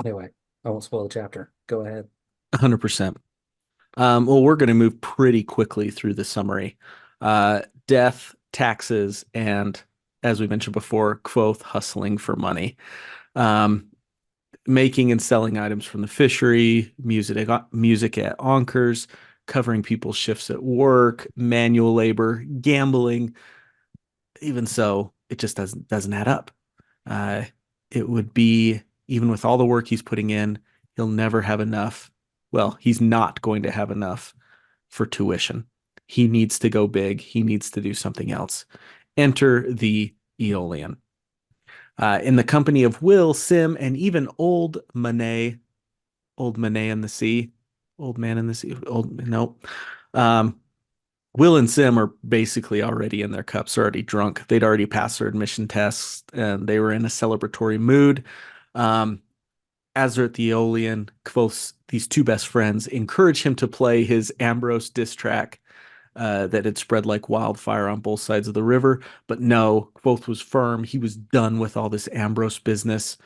Anyway, I won't spoil the chapter. Go ahead. 100%. Well, we're going to move pretty quickly through the summary. Death, taxes, and as we mentioned before, Kvothe hustling for money. Um, Making and selling items from the fishery, music at Onkers, covering people's shifts at work, manual labor, gambling. Even so, it just doesn't add up. Uh, it would be even with all the work he's putting in, he'll never have enough. Well, he's not going to have enough for tuition. He needs to go big. He needs to do something else. Enter the Eolian. In the company of Will, Sim, and even old Manet in the sea, old man in the sea, old, no. Um, Will and Sim are basically already in their cups, already drunk. They'd already passed their admission tests and they were in a celebratory mood. Um, as they're at the Eolian, Kvothe, these two best friends, encourage him to play his Ambrose diss track that had spread like wildfire on both sides of the river. But no, Kvothe was firm. He was done with all this Ambrose business.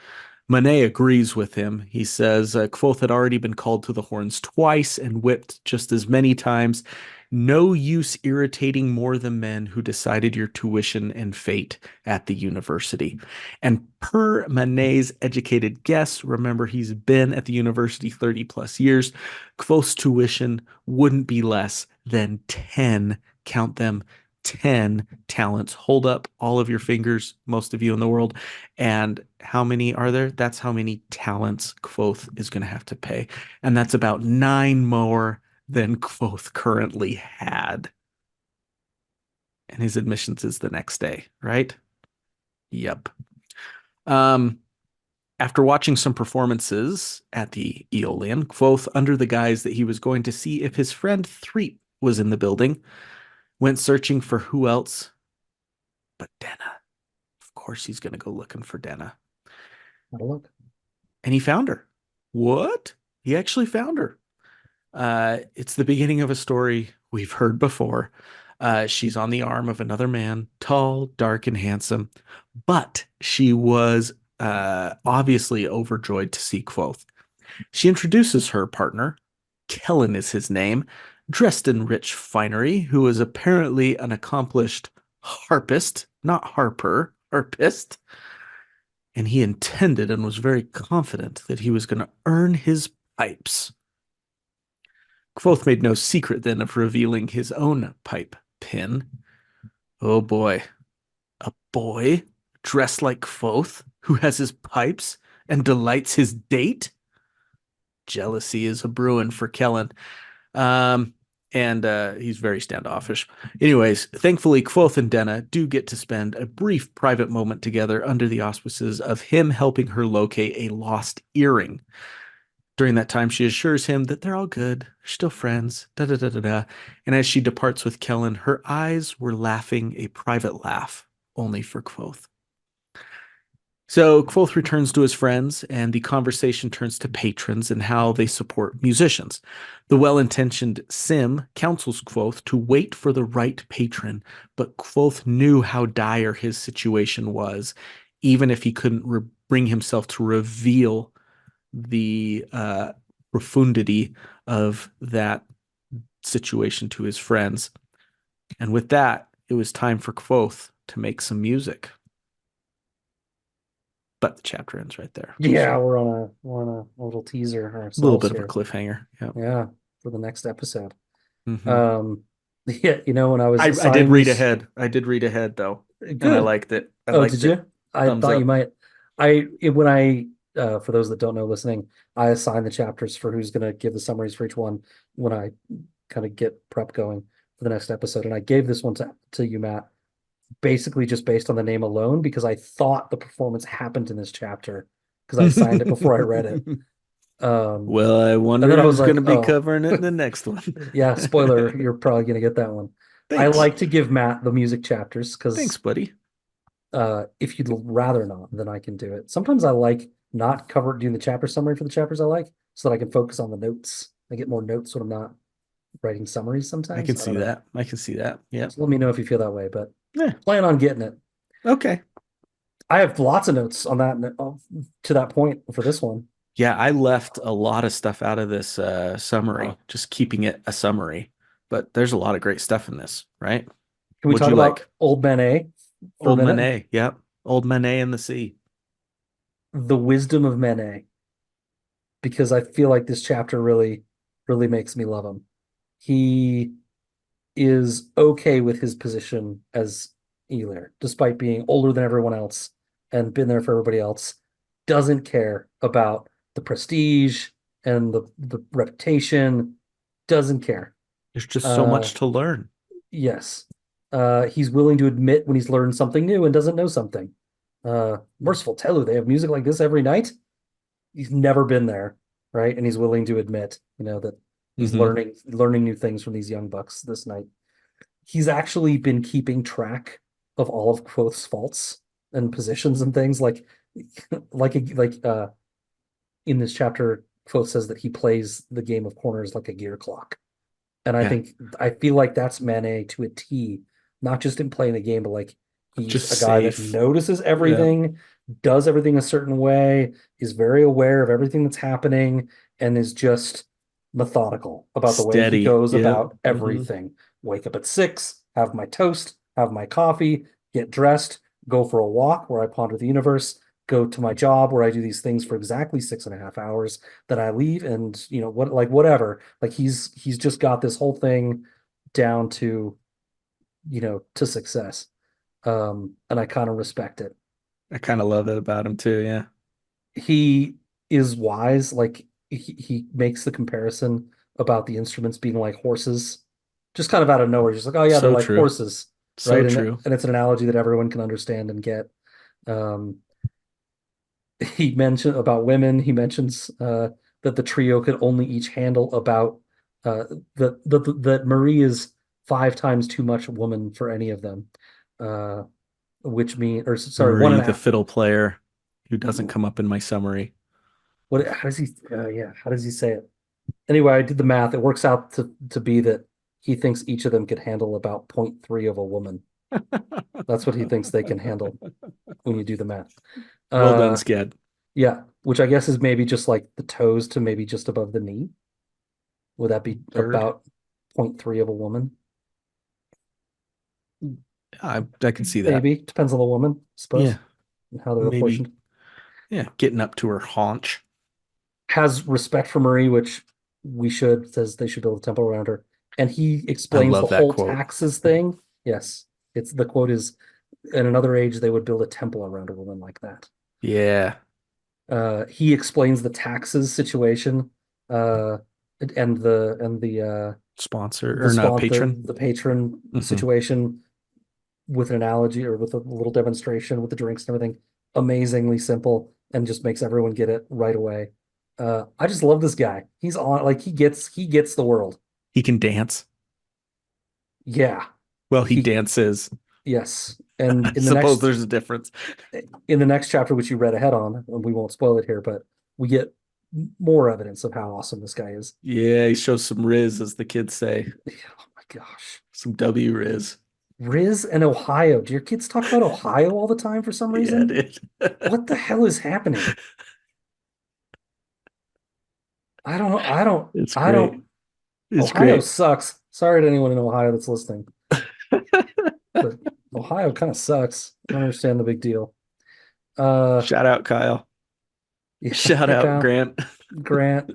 Monet agrees with him. He says Kvothe had already been called to the horns twice and whipped just as many times. No use irritating more the men who decided your tuition and fate at the university. And per Monet's educated guess, remember he's been at the university 30 plus years, Kvothe's tuition wouldn't be less than 10, count them, 10 talents. Hold up all of your fingers, most of you in the world. And how many are there? That's how many talents Kvothe is going to have to pay. And that's about 9 more than Kvothe currently had. And his admissions is the next day, right? Yep. Um, After watching some performances at the Eolian, Kvothe, under the guise that he was going to see if his friend Threep was in the building, went searching for who else but Denna. Of course, he's going to go looking for Denna. Have a look. And he found her. What? He actually found her. It's the beginning of a story we've heard before. She's on the arm of another man, tall, dark, and handsome, but she was obviously overjoyed to see Kvothe. She introduces her partner, Kellen is his name, dressed in rich finery, who is apparently an accomplished harpist, not harper, harpist. And he intended and was very confident that he was going to earn his pipes. Kvothe made no secret then of revealing his own pipe pin. Oh boy, a boy dressed like Kvothe who has his pipes and delights his date? Jealousy is a brewing for Kellen. Um, and he's very standoffish. Anyways, thankfully, Kvothe and Denna do get to spend a brief private moment together under the auspices of him helping her locate a lost earring. During that time, she assures him that they're all good, they're still friends, da da da da da. And as she departs with Kellen, her eyes were laughing a private laugh, only for Kvothe. So Kvothe returns to his friends, and the conversation turns to patrons and how they support musicians. The well-intentioned Sim counsels Kvothe to wait for the right patron, but Kvothe knew how dire his situation was, even if he couldn't bring himself to reveal the profundity of that situation to his friends. And with that, it was time for Kvothe to make some music. But the chapter ends right there. Yeah, so we're on a little teaser ourselves. A little bit here. Of a cliffhanger. Yeah, for the next episode. Mm-hmm. Yeah, when I was I did read ahead. I did read ahead though. Good. And I liked it. Did you? I thought up. You might. When I for those that don't know listening, I assign the chapters for who's gonna give the summaries for each one when I kind of get prep going for the next episode. And I gave this one to you, Matt, basically just based on the name alone, because I thought the performance happened in this chapter because I signed it before I read it. Well, I wonder who's going to be covering it in the next one. Yeah, spoiler, you're probably going to get that one. Thanks. I like to give Matt the music chapters because thanks, buddy. If you'd rather not, then I can do it. Sometimes I like not doing the chapter summary for the chapters I like, so that I can focus on the notes. I get more notes when I'm not writing summaries sometimes. I can see that. I can see that. Yeah. So let me know if you feel that way, but plan on getting it. Okay. I have lots of notes on that to that point for this one. Yeah, I left a lot of stuff out of this summary, just keeping it a summary. But there's a lot of great stuff in this, right? Can we talk about Old Man A? Old Man A, yep. Old Man A in the sea. The wisdom of Man A. Because I feel like this chapter really, really makes me love him. He is okay with his position as Eolian, despite being older than everyone else and been there for everybody else. Doesn't care about the prestige and the reputation. Doesn't care. There's just so much to learn. Yes. He's willing to admit when he's learned something new and doesn't know something. Merciful Telu, they have music like this every night. He's never been there, right? And he's willing to admit, that he's learning new things from these young bucks this night. He's actually been keeping track of all of Kvothe's faults and positions and things like in this chapter, Kvothe says that he plays the game of corners like a gear clock. And I feel like that's Manet to a T, not just in playing the game, but like he's just a guy that notices everything, does everything a certain way, is very aware of everything that's happening, and is just methodical about the way he goes about everything. Wake up at 6, have my toast, have my coffee, get dressed, go for a walk where I ponder the universe, go to my job where I do these things for exactly 6.5 hours, then I leave and whatever. Like he's just got this whole thing down to to success. And I kind of respect it. I kind of love it about him too, yeah. He is wise, like he makes the comparison about the instruments being like horses, just kind of out of nowhere. He's just like, oh yeah, they're like horses, right? True. And it's an analogy that everyone can understand and get. He mentioned about women. He mentions that the trio could only each handle about that Marie is 5 times too much woman for any of them, which means, or sorry, Marie, the fiddle player, who doesn't come up in my summary. What? How does he? How does he say it? Anyway, I did the math. It works out to be that he thinks each of them could handle about 0.3 of a woman. That's what he thinks they can handle when you do the math. Well done, Sked. Yeah, which I guess is maybe just like the toes to maybe just above the knee. Would that be about 0.3 of a woman? I can see that. Maybe. Depends on the woman, I suppose. Yeah. And how they're apportioned. Yeah, getting up to her haunch. Has respect for Marie, which we should, says they should build a temple around her. And he explains the whole taxes thing. Yes. The quote is, in another age, they would build a temple around a woman like that. Yeah. He explains the taxes situation. Sponsor the or no spawn patron. the patron Hmm. situation with an analogy or with a little demonstration with the drinks and everything, amazingly simple and just makes everyone get it right away. I just love this guy. He's on like he gets the world. He can dance. Yeah. Well, he He dances. yes. I suppose there's a difference. In the next chapter, which you read ahead on, and we won't spoil it here, but we get more evidence of how awesome this guy is. Yeah, he shows some Riz, as the kids say. Oh my gosh. Some W Riz. Riz and Ohio. Do your kids talk about Ohio all the time for some Yeah, reason? dude. What the hell is happening? I don't know. It's I great. don't, It's Ohio great. sucks. Sorry to anyone in Ohio that's listening, but Ohio kind of sucks. I don't understand the big deal. Uh, Shout out, Kyle. yeah, Shout hey out, Kyle, Grant. Grant,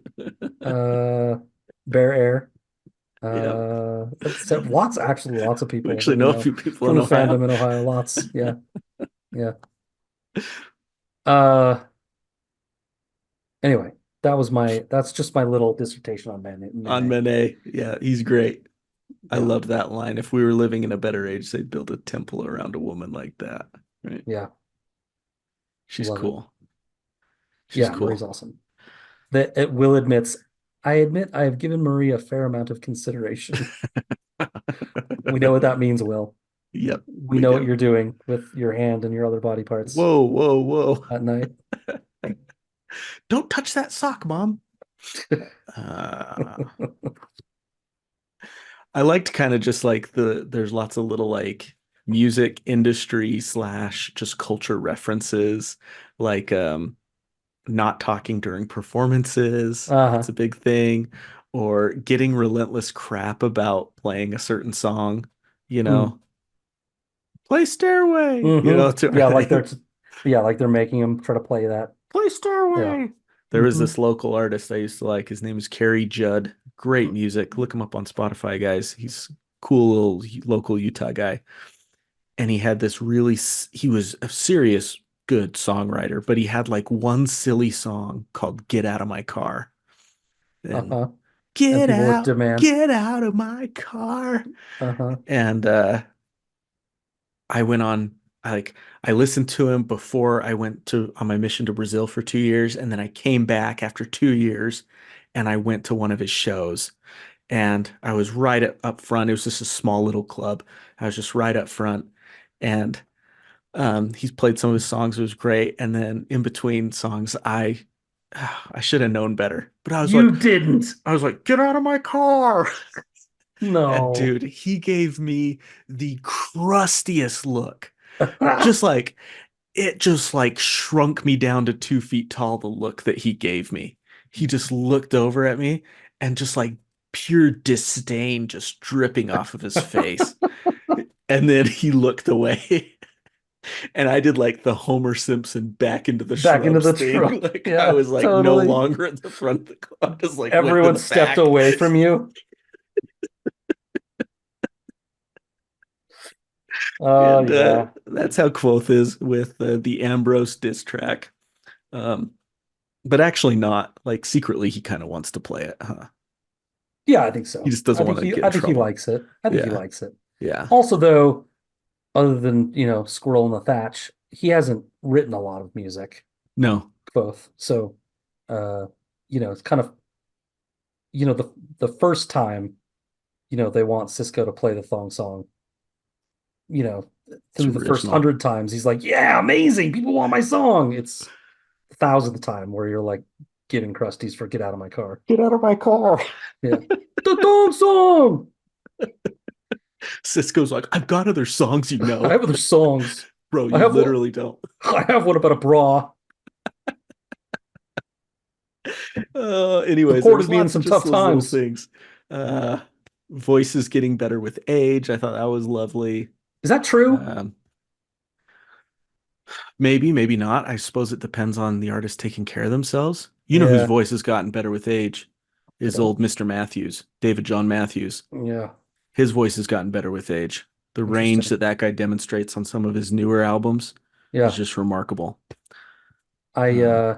uh, Bear Air. Yep. Lots of We people that actually we know a know few people from in the Ohio. fandom in Ohio. Lots. Yeah. Yeah. Uh, anyway, that's just my little dissertation on On Manet. Manet. Yeah, he's great. I Yeah. love that line. If we were living in a better age, they'd build a temple around a woman like that. Right? Yeah. She's Love it. cool. She's Yeah, Marie's cool. awesome. That it will admits I admit I have given Marie a fair amount of consideration. We know what that means, Will. Yep, We we know what do. you're doing with your hand and your other body parts Whoa, whoa, whoa. at night. Don't touch that sock, Mom. Uh, I liked kind of just like there's lots of little like music industry slash just culture references, like not talking during performances. That's Uh-huh. a big thing. Or getting relentless crap about playing a certain song, you Mm. know, play Stairway, Yeah, like they're making him try to play that. play Yeah. Stairway. There was Hmm. this local artist I used to like. His name is Kerry Judd. Great music. Look him up on Spotify, guys. He's cool little local Utah guy. And he had this really, he was a serious good songwriter, but he had like one silly song called Get Out of My Car. And Uh-huh. And people would demand. get out of my car. Uh-huh. And I went on, I like, I listened to him before I went to on my mission to Brazil for 2 years. And then I came back after 2 years and I went to one of his shows. And I was right up front. It was just a small little club. I was just right up front. And he's played some of his songs. It was great. And then in between songs, I should have known better. But You didn't. I was like, get out of my car. And No. dude, he gave me the crustiest look. Just like it just like shrunk me down to 2 feet tall, the look that he gave me. He just looked over at me and just like pure disdain just dripping off of his face. And then he looked away. And I did like the Homer Simpson back into the Back into shrubs the thing. truck. Like I Yeah, was like no totally. longer at the front of the car. I just like went to Everyone the stepped back. away from you. Oh And yeah. that's how Kvothe is with the Ambrose diss track. Um, but actually not. Like secretly he kind of wants to play it, huh? Yeah, I think He so. just doesn't want to get in I think he trouble. likes it. I think he Yeah. likes it. Yeah. Also, though, other than, Squirrel in the Thatch, he hasn't written a lot of music, No, both. So, uh, it's kind of, the first time, they want Cisco to play the thong song, you know, it's through the first original. 100 times, he's like, yeah, amazing. People want my song. It's the thousandth time where you're like giving crusties for get out of my car. Get out of my car. Yeah. The thong song. Cisco's like, I've got other songs, I have other songs. Bro, I you have one. literally don't. I have one about a bra. Anyways, there was Supported me in lots of some just tough those little times. things. Uh, voices getting better with age. I thought that was lovely. Is that true? Um, maybe, maybe not. I suppose it depends on the artist taking care of themselves. You know whose Yeah, voice has gotten better with age I is don't. old Mr. Matthews, David John Matthews. Yeah, His voice has gotten better with age. The range interesting. that guy demonstrates on some of his newer albums is Yeah, just remarkable. I Um, uh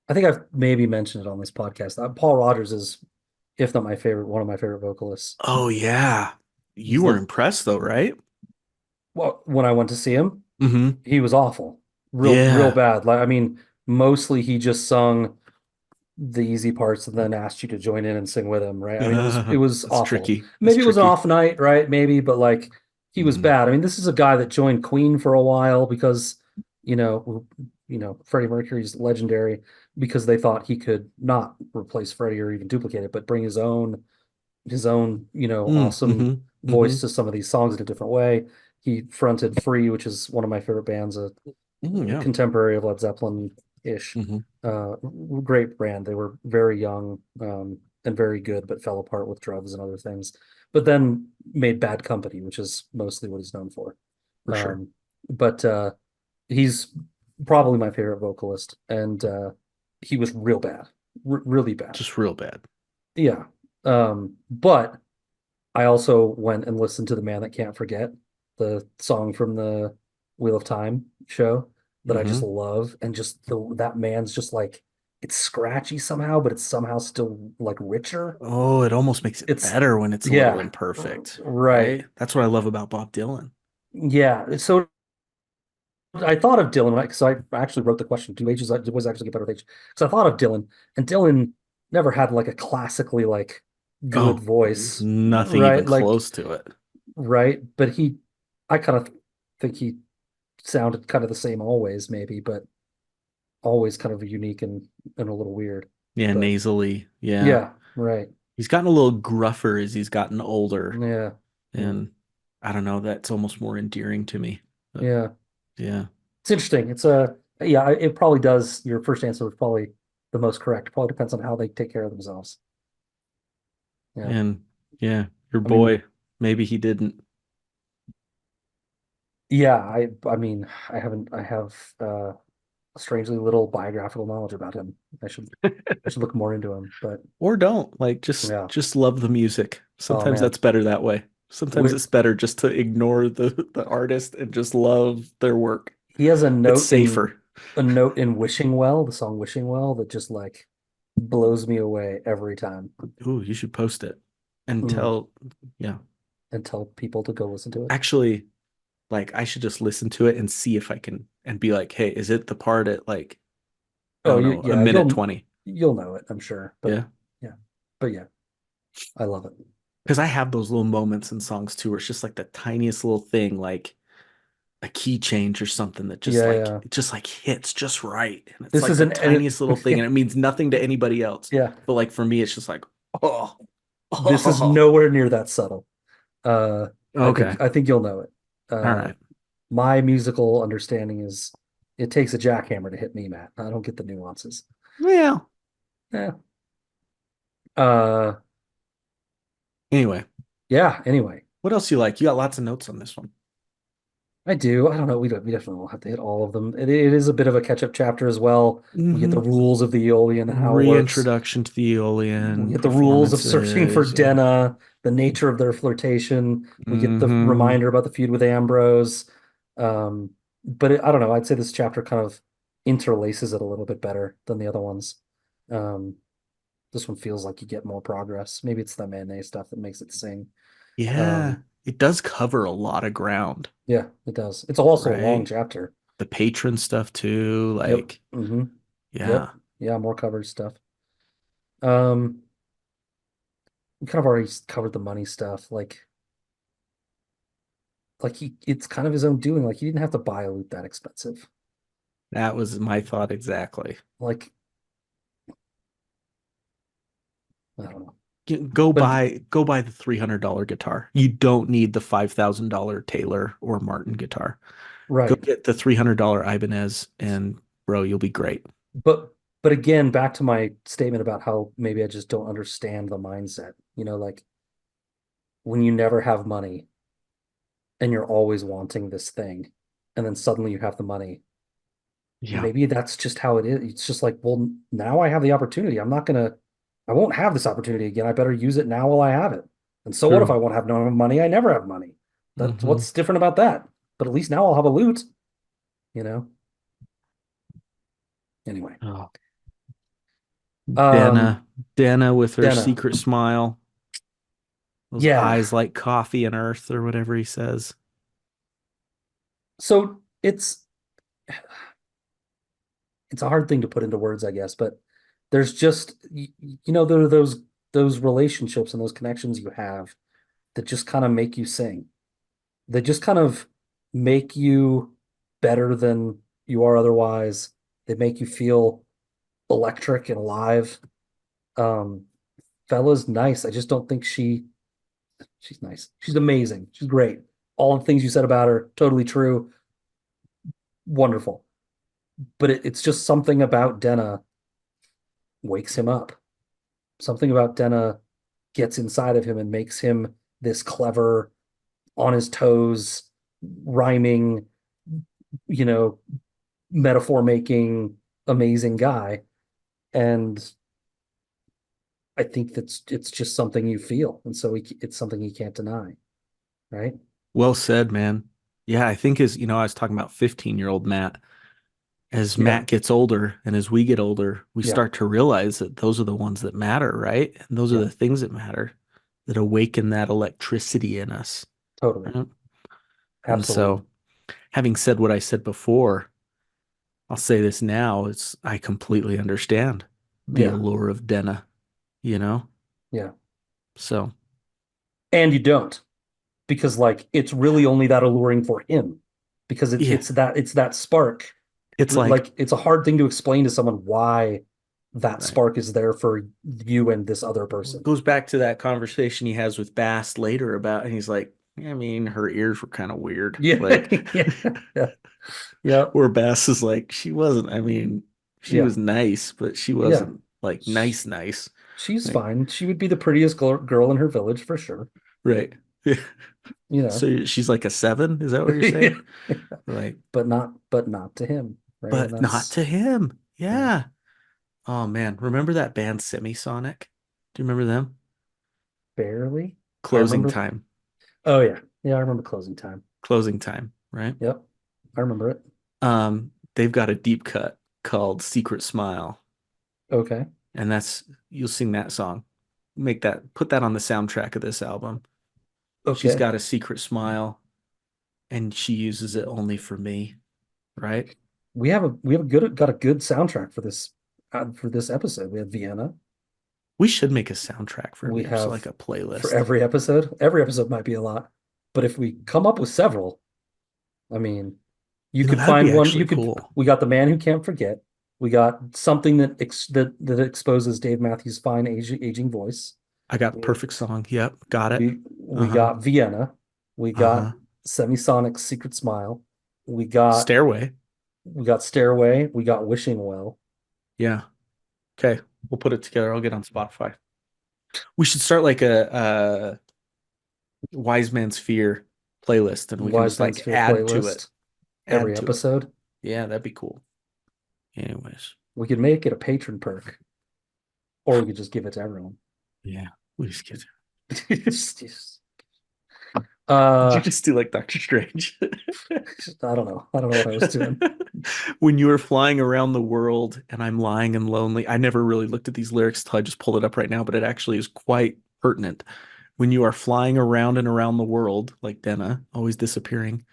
I think I've maybe mentioned it on this podcast. Paul Rogers is if not my favorite, one of my favorite vocalists. Oh yeah. He's You were the impressed though, right? Well, when I went to see him, Mm-hmm. he was awful, real Yeah. bad. Like I mean, mostly he just sung the easy parts and then asked you to join in and sing with him, right? I mean, it was That's awful. tricky. That's Maybe it was an tricky. off night, right? Maybe, but like he was Mm. bad. I mean, this is a guy that joined Queen for a while because, you know, Freddie Mercury's legendary because they thought he could not replace Freddie or even duplicate it, but bring his own, awesome Mm-hmm. Mm-hmm. voice to some of these songs in a different way. He fronted Free, which is one of my favorite bands, Mm, yeah. contemporary of Led Zeppelin-ish. Mm-hmm. Uh, Great band. They were very young, and very good, but fell apart with drugs and other things. But then made Bad Company, which is mostly what he's known for. For sure. Um, but he's probably my favorite vocalist, and he was real bad, really bad. Just real bad. Yeah. But I also went and listened to The Man That Can't Forget, the song from the Wheel of Time show that I just Mm-hmm. love. And just that man's just like, it's scratchy somehow, but it's somehow still like richer. Oh, it almost makes it It's, better when it's a little yeah, imperfect, right. right? That's what I love about Bob Dylan. Yeah. So I thought of Dylan, because I actually wrote the question, do ages was actually get better with age? Because I thought of Dylan, and Dylan never had like a classically like good Oh, voice, nothing even right? Like, close to it. right. But I kind of think he sounded kind of the same always, maybe, but always kind of unique and a little weird. Yeah, But nasally. Yeah. yeah, right. He's gotten a little gruffer as he's gotten older. Yeah, yeah, And I don't know, that's almost more endearing to me. But yeah. yeah. It's interesting. Yeah, it probably does. Your first answer was probably the most correct. It probably depends on how they take care of themselves. Yeah. And yeah, your I mean, boy, maybe he didn't. yeah, I have strangely little biographical knowledge about him. I should look more into him, but Or don't. Like yeah. just love the music. Oh Sometimes man. that's better that way. Sometimes Where it's better just to ignore the artist and just love their work. he has It's safer. a note in Wishing Well, the song Wishing Well, that just like blows me away every time. Ooh, you should post it and Mm. tell, yeah. And tell people to go listen to it. Actually, like I should just listen to it and see if I can and be like, hey, is it the part at like, I Oh, don't know, a yeah, minute 20? you'll know it, I'm sure. But Yeah. yeah, but yeah, I love it. Because I have those little moments in songs too, where it's just like the tiniest little thing, like a key change or something that just Yeah, like yeah. it just like hits just right. And it's This like is the an tiniest little thing and it means nothing to anybody else. yeah. But like for me, it's just like, oh, This is oh. nowhere near that subtle. Uh, Okay. I think you'll know it. All Uh, right. my musical understanding is it takes a jackhammer to hit me, Matt. I don't get the nuances. Well, Yeah. Uh, anyway, yeah. Anyway, what else you like? You got lots of notes on this one. I do. I don't know. We definitely will have to hit all of them. It is a bit of a catch-up chapter as well. We get the Hmm. rules of the Eolian and how it works. Reintroduction to the We Eolian get the rules of searching for performances. Yeah. Denna, the nature of their flirtation. We get the Hmm. reminder about the feud with Ambrose. But I don't know. I'd say this chapter kind of interlaces it a little bit better than the other ones. Um, this one feels like you get more progress. Maybe it's the mayonnaise stuff that makes it sing. Yeah. Um, It does cover a lot of ground, yeah, it does. It's also a long right? chapter. The patron stuff too. Yep. Like, Yep. yeah. Yeah, more covered stuff. Um, we kind of already covered the money stuff. It's kind of his own doing. Like he didn't have to buy a loot that expensive. That was my thought exactly. Like, I don't know. But Go buy the $300 guitar. You don't need the $5,000 Taylor or Martin guitar. Go right. get the $300 Ibanez and bro, you'll be great. But again, back to my statement about how maybe I just don't understand the mindset. Like when you never have money and you're always wanting this thing, and then suddenly you have the money. Yeah. Maybe that's just how it is. It's just like, well, now I have the opportunity. I won't have this opportunity again. I better use it now while I have it. And so what if True. I won't have no money? I never have money. That's Hmm. what's different about that. But at least now I'll have a loot, you know? Anyway. Oh. Um, Denna with her Denna. secret smile, those Yeah. eyes like coffee and earth or whatever he says. So it's a hard thing to put into words, I guess, but there's just there are those relationships and those connections you have that just kind of make you sing. They just kind of make you better than you are otherwise. They make you feel electric and alive. Um, Fella's nice. I just don't think she's nice. She's amazing. She's great. All the things you said about her, totally true. Wonderful. But it's just something about Denna wakes him up. Something about Denna gets inside of him and makes him this clever, on his toes, rhyming, you know, metaphor making, amazing guy. And I think that's it's just something you feel. And so it's something he can't deny, right? Well said, man. Yeah, I think I was talking about 15-year-old Matt. As Yeah. Matt gets older and as we get older, we Yeah. start to realize that those are the ones that matter, right? And those are Yeah. the things that matter that awaken that electricity in us. Totally. Right? And Absolutely. so, having said what I said before, I'll say this now, it's I completely understand the Yeah. allure of Denna, you know? Yeah. So, And you don't, because like it's really only that alluring for him because yeah, it's that spark. it's like Like it's a hard thing to explain to someone why that right. spark is there for you and this other Well, it person. goes back to that conversation he has with Bass later about, and he's like, I mean, her ears were kind of weird. Yeah. Like, Yeah. Yeah. Yeah. where Bass is like, she wasn't, I mean, she Yeah. was nice, but she Yeah. wasn't like Sh- nice, nice. She's Like, fine. She would be the prettiest girl in her village for sure. right. You know. So she's like a seven, is that what you're saying? Like, But not to him, right? And but not that's to him. yeah, Yeah. Oh man, remember that band Semisonic? Do you remember them? barely. I Closing remember. time. Oh yeah. Yeah, I remember closing time. Closing time, right? Yep. I remember it. They've got a deep cut called Secret Smile, Okay. and that's you'll sing that song. Make that put that on the soundtrack of this album. She's Okay. got a secret smile and she uses it only for me, right? We have a good got a good soundtrack for this episode. We have Vienna. We should make a soundtrack for We just like have a for playlist. every episode. Every episode might be a lot, but if we come up with several, I mean, you could That would find be one. actually cool. We got The Man Who Can't Forget. We got something that exposes Dave Matthews' fine aging voice. I got We perfect song. Yep, got it. we Uh-huh. got Vienna. We got Uh-huh. Semisonic's Secret Smile. Stairway. We got Stairway. We got Wishing Well. Yeah. Okay. We'll put it together. I'll get on Spotify. We should start like a Wise Man's Fear playlist and we can Wise just Man's like Fear add to it. playlist every Add to it. episode. Yeah, that'd be cool. Anyways. We could make it a patron perk, or we could just give it to everyone. Yeah. We just get Did you uh, just do like Doctor Strange? I don't know. I don't know what I was doing. When you were flying around the world and I'm lying and lonely, I never really looked at these lyrics till I just pulled it up right now, but it actually is quite pertinent. When you are flying around and around the world, like Denna, always disappearing,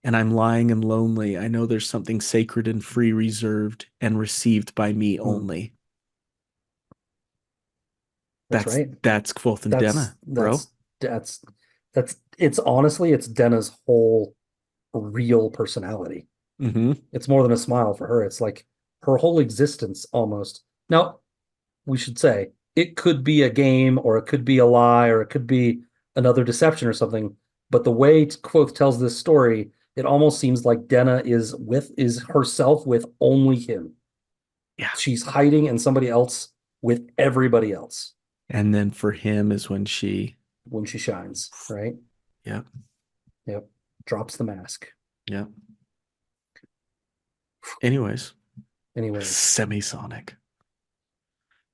and I'm lying and lonely, I know there's something sacred and free reserved and received by me Hmm, only. that's right. That's Kvothe and That's Denna, bro. that's that's that's it's honestly it's Denna's whole real personality. Mm-hmm. It's more than a smile for her. It's like her whole existence almost. Now, we should say it could be a game or it could be a lie or it could be another deception or something. But the way Quoth tells this story, it almost seems like Denna is herself with only him. Yeah. She's hiding in somebody else with everybody else And then for him is when she, when she shines, right? yeah, Yep. Drops the mask. yeah. Anyways, Anyways. Semisonic.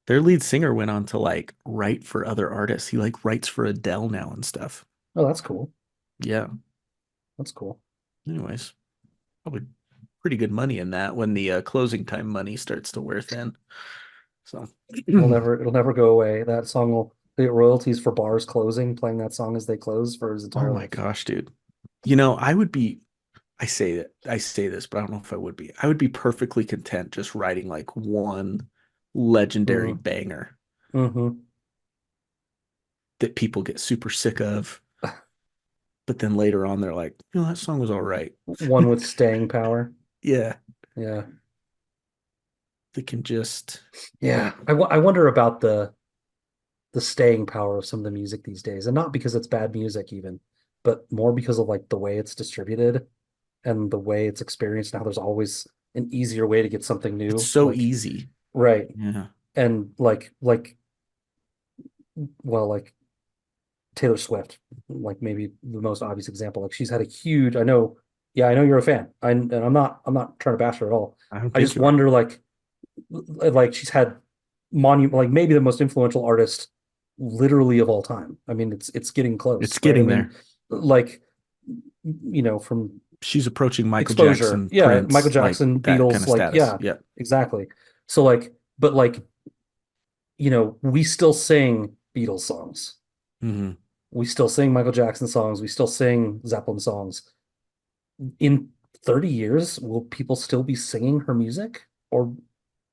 Their lead singer went on to like write for other artists. He like writes for Adele now and stuff. Oh, that's cool. Yeah. That's cool. Anyways, probably pretty good money in that when the closing time money starts to wear thin. So, It'll never go away. That song will get royalties for bars closing, playing that song as they close for his oh entire my life. gosh, dude. You know, I say this, but I don't know if I would be. I would be perfectly content just writing like one legendary Mm, banger hmm that people get super sick of, but then later on they're like, you know, that song was all right. One with staying power. Yeah, Yeah. they can just, Yeah. yeah, I wonder about the staying power of some of the music these days, and not because it's bad music even, but more because of like the way it's distributed and the way it's experienced. Now there's always an easier way to get something it's new. so Like, easy. right. Yeah. And like Taylor Swift, like maybe the most obvious example. Like she's had a huge, I know, yeah, I know you're a fan. And I'm not trying to bash her at all. I don't I think just you are. wonder like she's had monument, like maybe the most influential artist literally of all time. I mean, it's getting close, It's right? I getting mean, there. like, from She's approaching Michael exposure. Jackson, Yeah, Michael Prince, like Jackson, that kind Beatles, of like, status. yeah, Yeah. exactly. So like, but like, we still sing Beatles songs. Hmm. We still sing Michael Jackson songs. We still sing Zeppelin songs. In 30 years, will people still be singing her music or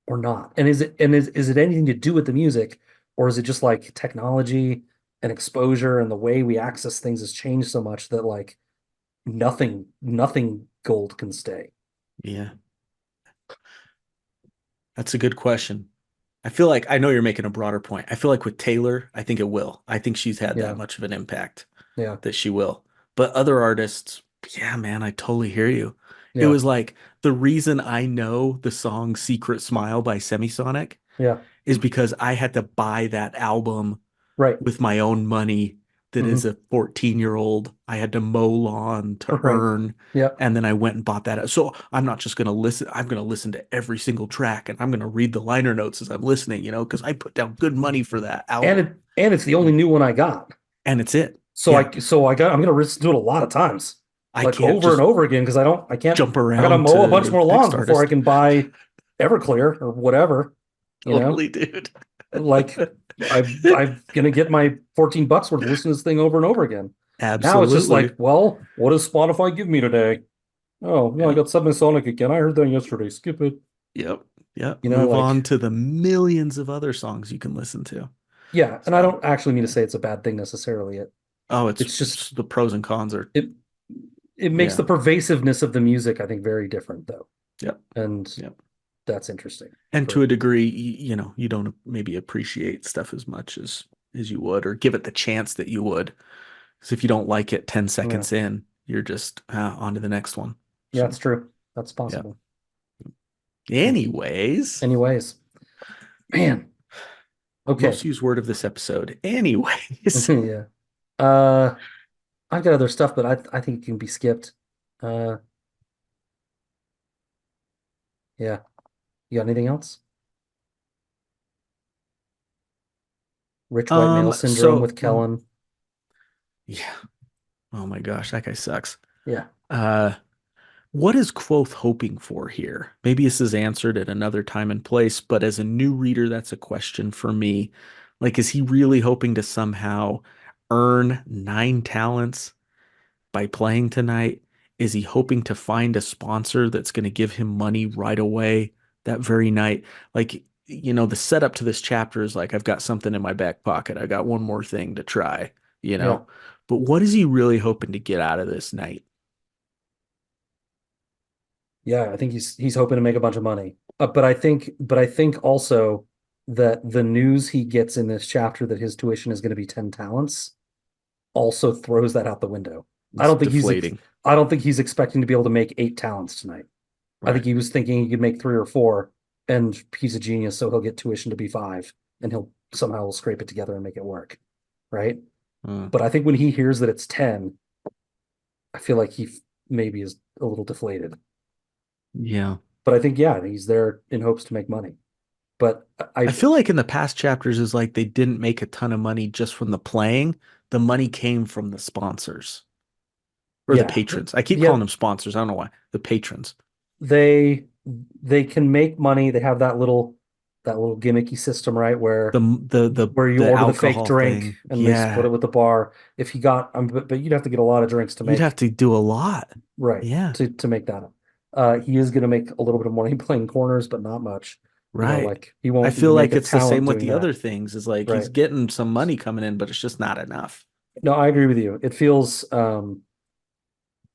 not? And is it anything to do with the music, or is it just like technology and exposure and the way we access things has changed so much that like nothing gold can stay? Yeah. That's a good question. I feel like I know you're making a broader point. I feel like with Taylor, I think it will. I think she's had that Yeah, much of an impact yeah, that she will. But other artists, yeah, man, I totally hear you. It yeah, was like the reason I know the song Secret Smile by Semisonic yeah. is because I had to buy that album Right. with my own money that is Hmm. a 14-year-old. I had to mow lawn to Right. earn. Yeah. And then I went and bought that. So I'm not just going to listen. I'm going to listen to every single track and I'm going to read the liner notes as I'm listening, because I put down good money for that And album. it's the only new one I got. And it's it. So Yeah. I'm gonna listen to it a lot of times, I like can't over and just over again, because I can't jump I gotta around mow a bunch to more lawns next before I artist. can buy Everclear or whatever, you know? Totally, dude. Like I'm gonna get my $14 worth of listening to this thing over and over again. Now it's just like, Absolutely. well, what does Spotify give me today? Oh, no, I Yep. got Sonic again. I heard that yesterday. Skip it. Yep. Yep. Move on Like, to the millions of other songs you can listen to. yeah, and I So, don't actually mean to yeah. say it's a bad thing necessarily. Oh, it's, It's just it's the pros and cons are, it it makes yeah. the pervasiveness of the music, I think, very different though. Yep. And Yep. that's interesting And to for a degree, you don't maybe appreciate stuff as much as you would, or give it the chance that you would. Because if you don't like it 10 yeah. seconds in, you're just on to the next one. Yeah, it's So, true. That's yeah. possible. Yeah. Anyways, Anyways, man. Okay. most used word of this episode. Anyways, Yeah. Uh I've got other stuff, but I think it can be skipped. Uh yeah. You got anything else? Rich white male syndrome so with Kellen. yeah. Oh my gosh, that guy sucks. Yeah. Uh, what is Kvothe hoping for here? Maybe this is answered at another time and place, but as a new reader, that's a question for me. Like, is he really hoping to somehow earn 9 talents by playing tonight? Is he hoping to find a sponsor that's going to give him money right away that very night? Like, the setup to this chapter is like, I've got something in my back pocket. I got one more thing to try, you Yeah. know? But what is he really hoping to get out of this night? Yeah, I think he's hoping to make a bunch of money. But I think also that the news he gets in this chapter that his tuition is going to be 10 talents also throws that out the window. I It's don't think he's ex deflating, I don't think he's expecting to be able to make 8 talents tonight. I think right? he was thinking he could make 3 or 4, and he's a genius, so he'll get tuition to be 5, and he'll somehow scrape it together and make it work, right? Uh, But I think when he hears that it's 10, I feel like maybe is a little deflated. yeah. But I think, yeah, he's there in hopes to make money. But I feel like in the past chapters is like they didn't make a ton of money just from the playing. The money came from the sponsors or the yeah, patrons. I keep yeah, calling them sponsors. I don't know why. The patrons. they they can make money. They have that little gimmicky system, right? The Where you the order the fake alcohol drink thing. and they split Yeah. it with the bar. If he got, but you'd have to get a lot of drinks to You'd have make to do a lot. right Yeah. to make that up. He is going to make a little bit of money playing corners, but not much. Right. Like he I won't feel even make like a it's the same talent with doing the other that. things. Is like he's Right. getting some money coming in, but it's just not enough. No, I agree with you. It feels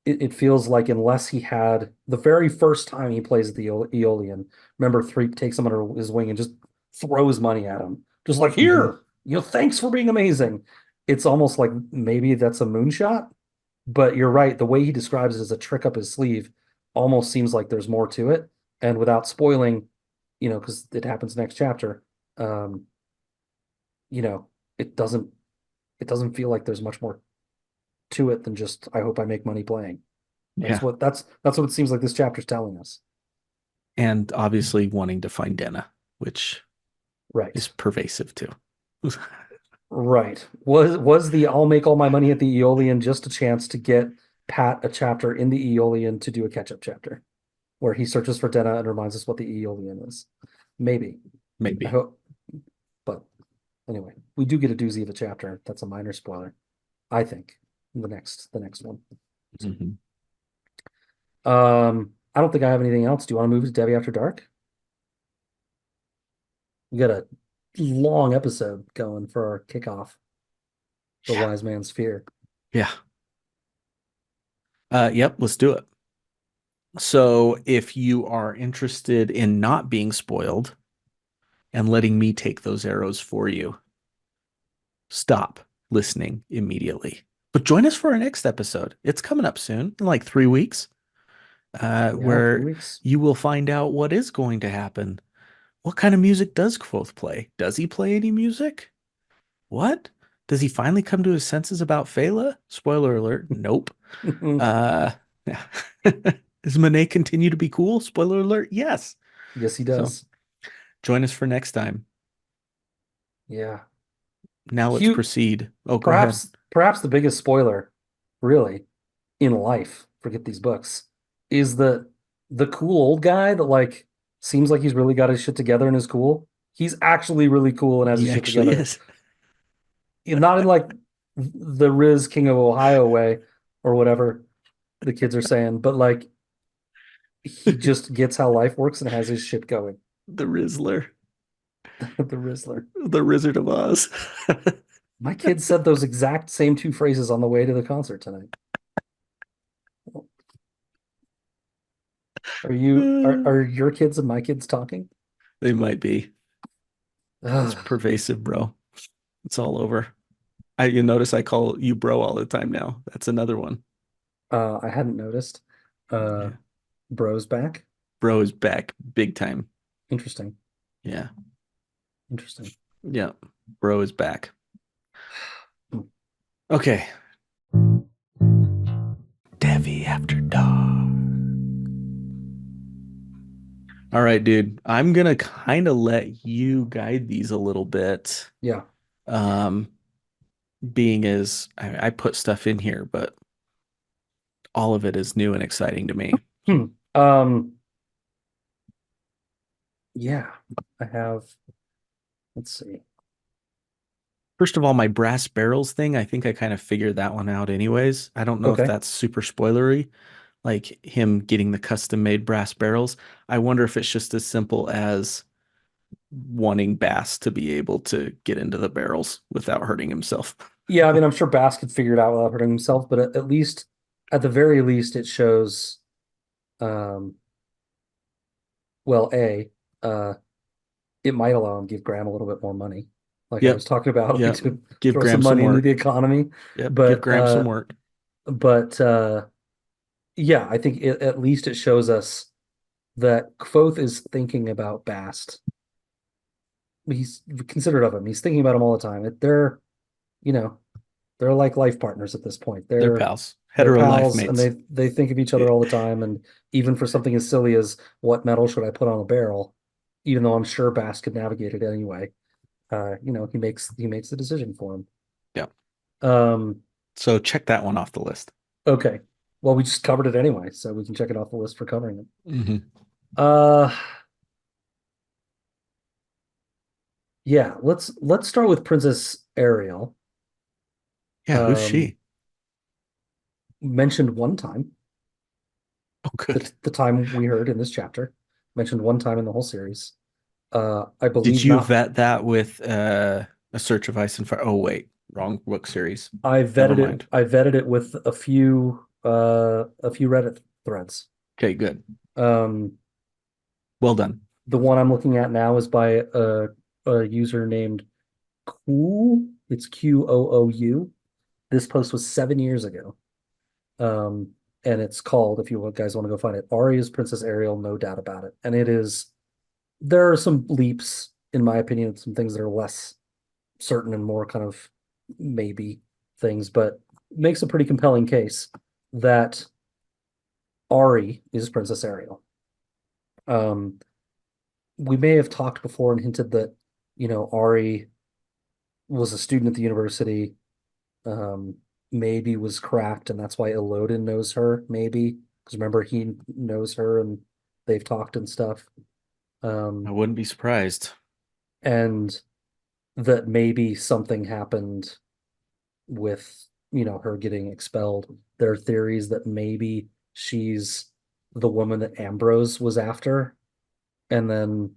it feels like unless he had the very first time he plays the Eolian, remember Threep takes him under his wing and just throws money at him. Just like Hmm. here, thanks for being amazing. It's almost like maybe that's a moonshot, but you're right. The way he describes it as a trick up his sleeve almost seems like there's more to it. And without spoiling, because it happens next chapter, um, you know, it doesn't it doesn't feel like there's much more to it than just I hope I make money playing. Yeah. That's what it seems like this chapter's telling us. And obviously wanting to find Denna, which is Right. pervasive too. Right. Was the I'll make all my money at the Eolian just a chance to get Pat a chapter in the Eolian to do a catch-up chapter where he searches for Denna and reminds us what the Eolian is? Maybe. I Maybe. hope. But anyway, we do get a doozy of a chapter. That's a minor spoiler, I think. The next one. Hmm. I don't think I have anything else. Do you want to move to Debbie After Dark? We got a long episode going for our kickoff for Yeah. Wise Man's Fear. Yeah. Yep, let's do it. So if you are interested in not being spoiled and letting me take those arrows for you, stop listening immediately. But join us for our next episode. It's coming up soon, in like 3 weeks, Yeah, three where weeks. you will find out what is going to happen. What kind of music does Kvothe play? Does he play any music? What? Does he finally come to his senses about Fela? Spoiler alert, nope. Uh, does Monet continue to be cool? Spoiler alert, yes. Yes, he So does. join us for next time. Yeah. Now let's Hugh, proceed. Oh, go ahead. perhaps the biggest spoiler, really, in life, forget these books, is the cool old guy that like seems like he's really got his shit together and is cool. He's actually really cool and has his He shit actually together. is. Not in like the Riz King of Ohio way or whatever the kids are saying, but like he just gets how life works and has his shit going. The Rizzler, The Rizzler. the Wizard of Oz. My kids said those exact same two phrases on the way to the concert tonight. Are your kids and my kids talking? They might be. It's Ugh. pervasive, bro. It's all over. You notice I call you bro all the time now. That's another one. I hadn't noticed. Uh, Yeah. Bro's back. Bro is back big time. Interesting. Yeah. Interesting. Yeah. Bro is back. Hmm. Okay. Devi After Dark. All right, dude. I'm gonna kind of let you guide these a little bit. Yeah. Um, being as I put stuff in here, but all of it is new and exciting to me. Hmm. Um, yeah, I have, let's see. First of all, my brass barrels thing, I think I kind of figured that one out anyways. I don't know if Okay. that's super spoilery, like him getting the custom made brass barrels. I wonder if it's just as simple as wanting Bass to be able to get into the barrels without hurting himself. Yeah, I mean, I'm sure Bass could figure it out without hurting himself, but at least, at the very least, it shows, um, well, uh, it might allow him to give Graham a little bit more money, like I was Yep. talking about, like Yep. to Give throw some Graham some money into the work. economy. Yep. Give But Graham some work. but yeah, I think at least it shows us that Kvothe is thinking about Bast. He's considerate of him. He's thinking about him all the time. You know, they're like life partners at this point. They're They're pals. they're Hetero life pals, and mates. they think of each other all the time. And even for something as silly as what metal should I put on a barrel, even though I'm sure Bast could navigate it anyway, he makes the decision for him. Yeah. Um, So check that one off the list. okay. Well, we just covered it anyway, so we can check it off the list for covering it. Hmm. Uh, Yeah, let's start with Princess Ariel. Yeah, who's Um, she? mentioned one time, Oh, good. the time we heard in this chapter, mentioned one time in the whole series. I Did believe you not. vet that with A Search of Ice and Fire? Oh, wait, wrong book series. I Never vetted it. mind. I vetted it with a few Reddit threads. Okay, good. Um, Well done. the one I'm looking at now is by a user named Cool. It's Qoou. This post was 7 years ago. Um, and it's called, if you guys want to go find it, Arya's Princess Ariel, no doubt about it. And it is, there are some leaps, in my opinion, some things that are less certain and more kind of maybe things, but makes a pretty compelling case that Ari is Princess Ariel. Um, we may have talked before and hinted that, Ari was a student at the university, um, maybe was cracked, and that's why Eloden knows her, maybe. Because remember, he knows her and they've talked and stuff. I Um, wouldn't be surprised. and that maybe something happened with, her getting expelled. There are theories that maybe she's the woman that Ambrose was after, and then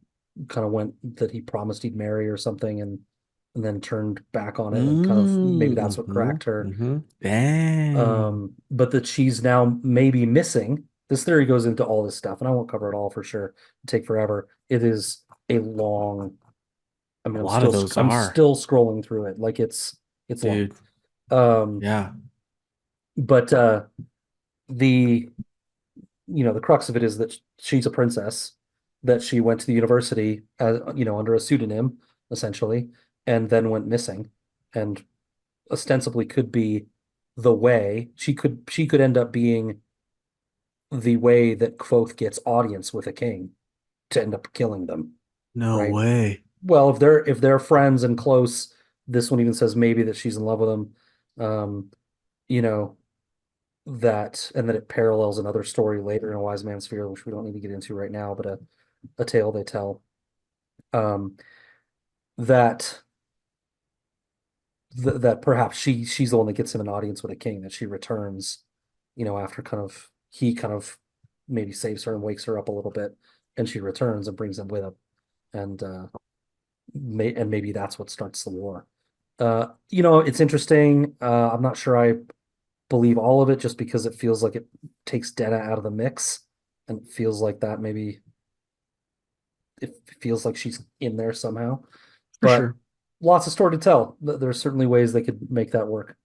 kind of went that he promised he'd marry or something, and then turned back on it, and kind of maybe that's what Mm-hmm. cracked her. Mm-hmm. Dang. But that she's now maybe missing. This theory goes into all this stuff, and I won't cover it all for sure. It'd take forever. It is a long. I mean, A I'm lot of still those I'm are, still scrolling through it. Like it's long. dude. Um, Yeah. but the the crux of it is that she's a princess, that she went to the university under a pseudonym essentially, and then went missing, and ostensibly could be the way she could end up being the way that Kvothe gets audience with a king to end up killing them, No right? way. Well, if they're friends and close, this one even says maybe that she's in love with him. Um, you know, that and then it parallels another story later in a Wise Man's Fear, which we don't need to get into right now, but a tale they tell. Um, that that perhaps she's the one that gets him an audience with a king, that she returns, after he kind of maybe saves her and wakes her up a little bit, and she returns and brings him with him, and maybe that's what starts the war. It's interesting. I'm not sure I believe all of it just because it feels like it takes Denna out of the mix, and it feels like that maybe it feels like she's in there somehow. For But sure. lots of story to tell. There's certainly ways they could make that work.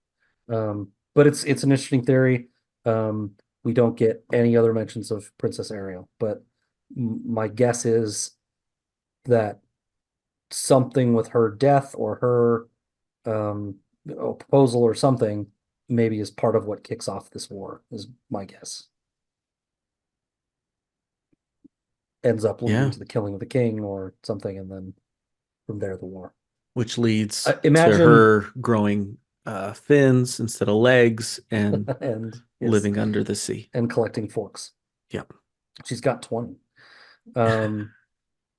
But it's an interesting theory. We don't get any other mentions of Princess Ariel, but my guess is that something with her death or her proposal or something maybe is part of what kicks off this war, is my guess. Ends up leading Yeah. to the killing of the king or something, and then from there the war. Which leads to Imagine, her growing fins instead of legs and and yes, living under the sea. and collecting forks. Yep. She's got 20. Um,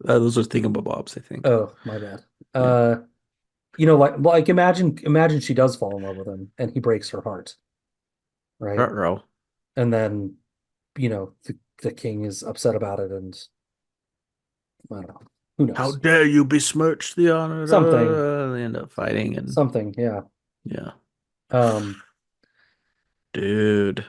Those are thingamabobs, I think. oh, my bad. Yeah. Uh, like imagine she does fall in love with him and he breaks her heart, right? Ruh-roh. And then, the king is upset about it, and I don't know. Who How knows? dare you besmirch the honor? Something, They end up fighting and something, yeah. yeah. Um, Dude,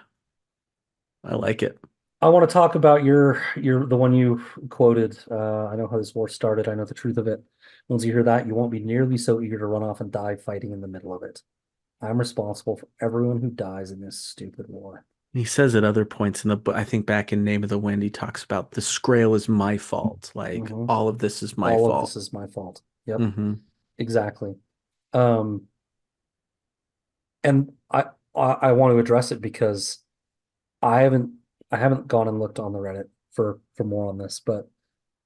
I like it. I want to talk about your the one you quoted. I know how this war started. I know the truth of it. Once you hear that, you won't be nearly so eager to run off and die fighting in the middle of it. I'm responsible for everyone who dies in this stupid war. He says at other points in the book, I think back in Name of the Wind, he talks about the Scrael is my fault. Like Hmm. all of this is my All of this fault. is my fault. Yep, Hmm. exactly. Um, and I want to address it because I haven't I haven't gone and looked on the Reddit for more on this, but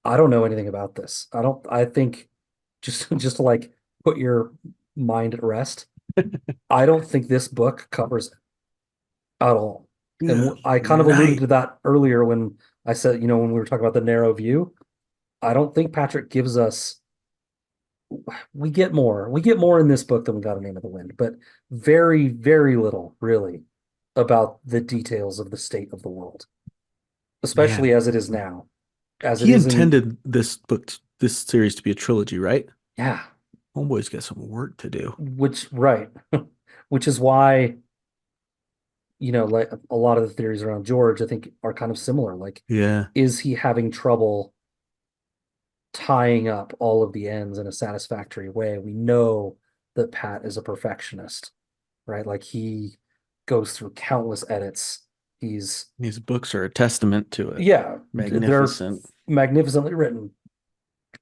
I don't know anything about this. I think just to like put your mind at rest, I don't think this book covers it at all. And Good I kind of alluded night. to that earlier when I said, when we were talking about the narrow view, I don't think Patrick gives us we get more in this book than we got in Name of the Wind, but very, very little really about the details of the state of the world, Man, especially as it is now, as it he is in, intended this series to be a trilogy, right? yeah, Homeboy's got some work to do. which, right, which is why, like a lot of the theories around George, I think are kind of similar. Like, Yeah. is he having trouble tying up all of the ends in a satisfactory way? We know that Pat is a perfectionist, right? Like he goes through countless edits. He's, These books are a testament to it. yeah, they're Magnificent. magnificently written.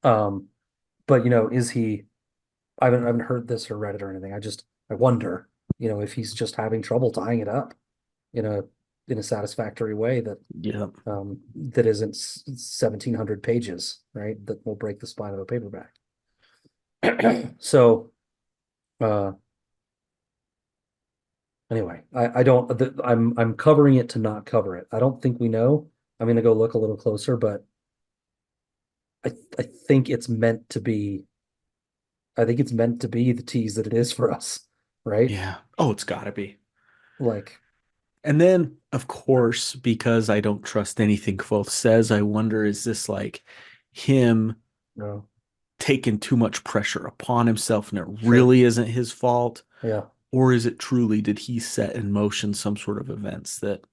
Um, but is he, I haven't heard this or read it or anything. I wonder, if he's just having trouble tying it up in a satisfactory way Yeah. that isn't 1,700 pages, right? That will break the spine of a paperback. So, uh, anyway, I don't, I'm covering it to not cover it. I don't think we know. I'm gonna go look a little closer, but I think it's meant to be. I think it's meant to be the tease that it is for us, right? Yeah. Oh, it's gotta be. Like, And then, of course, because I don't trust anything Kvothe says, I wonder, is this like him no, taking too much pressure upon himself and it sure, really isn't his fault? yeah. Or is it truly, did he set in motion some sort of events that,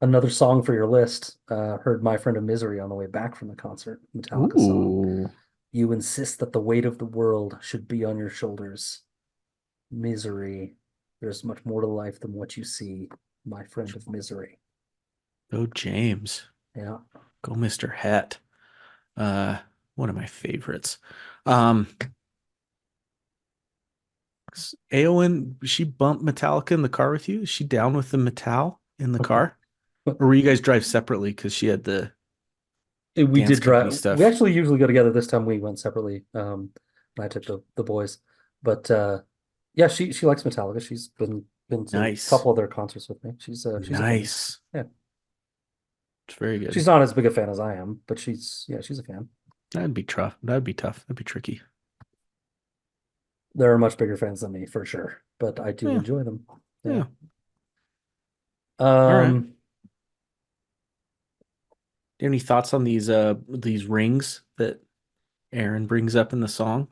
Another song for your list. Heard My Friend of Misery on the way back from the concert, Metallica song. ooh, You insist that the weight of the world should be on your shoulders. Misery. There's much more to life than what you see, my friend of misery. go James, Yeah. go Mr. Het. Uh, one of my favorites. Um, Eowyn, she bumped Metallica in the car with you? Is she down with the metal in the car? Or were you guys drive separately because she had the We dance did company drive. We stuff? actually usually go together. This time we went separately. And I took the boys. But yeah, she likes Metallica. She's been to a Nice. couple of their concerts with me. She's a fan. Nice. Yeah. It's very good. She's not as big a fan as I am, but she's a fan. That'd be tough. That'd be tough. That'd be tricky. There are much bigger fans than me for sure, but I do Yeah. enjoy them. Yeah. Yeah. All right. Um, Do you have any thoughts on these rings that Aaron brings up in the song?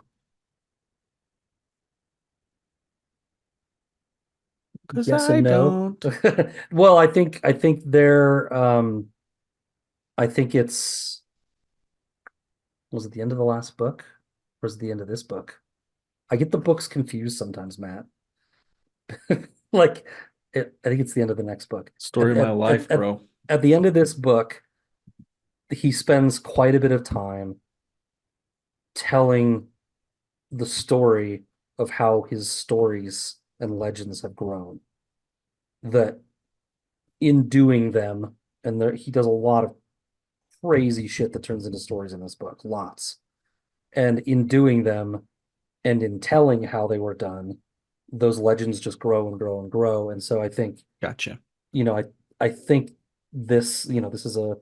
Because yes I and no. don't. Well, I think they're I think it's was it the end of the last book or is it the end of this book? I get the books confused sometimes, Matt. Like I think it's the end of the next book. Story of my life, bro. At the end of this book, he spends quite a bit of time telling the story of how his stories and legends have grown. That in doing them, and he does a lot of crazy shit that turns into stories in this book, lots. And in doing them and in telling how they were done, those legends just grow and grow and grow. And so I think, Gotcha. you know, I I think this is a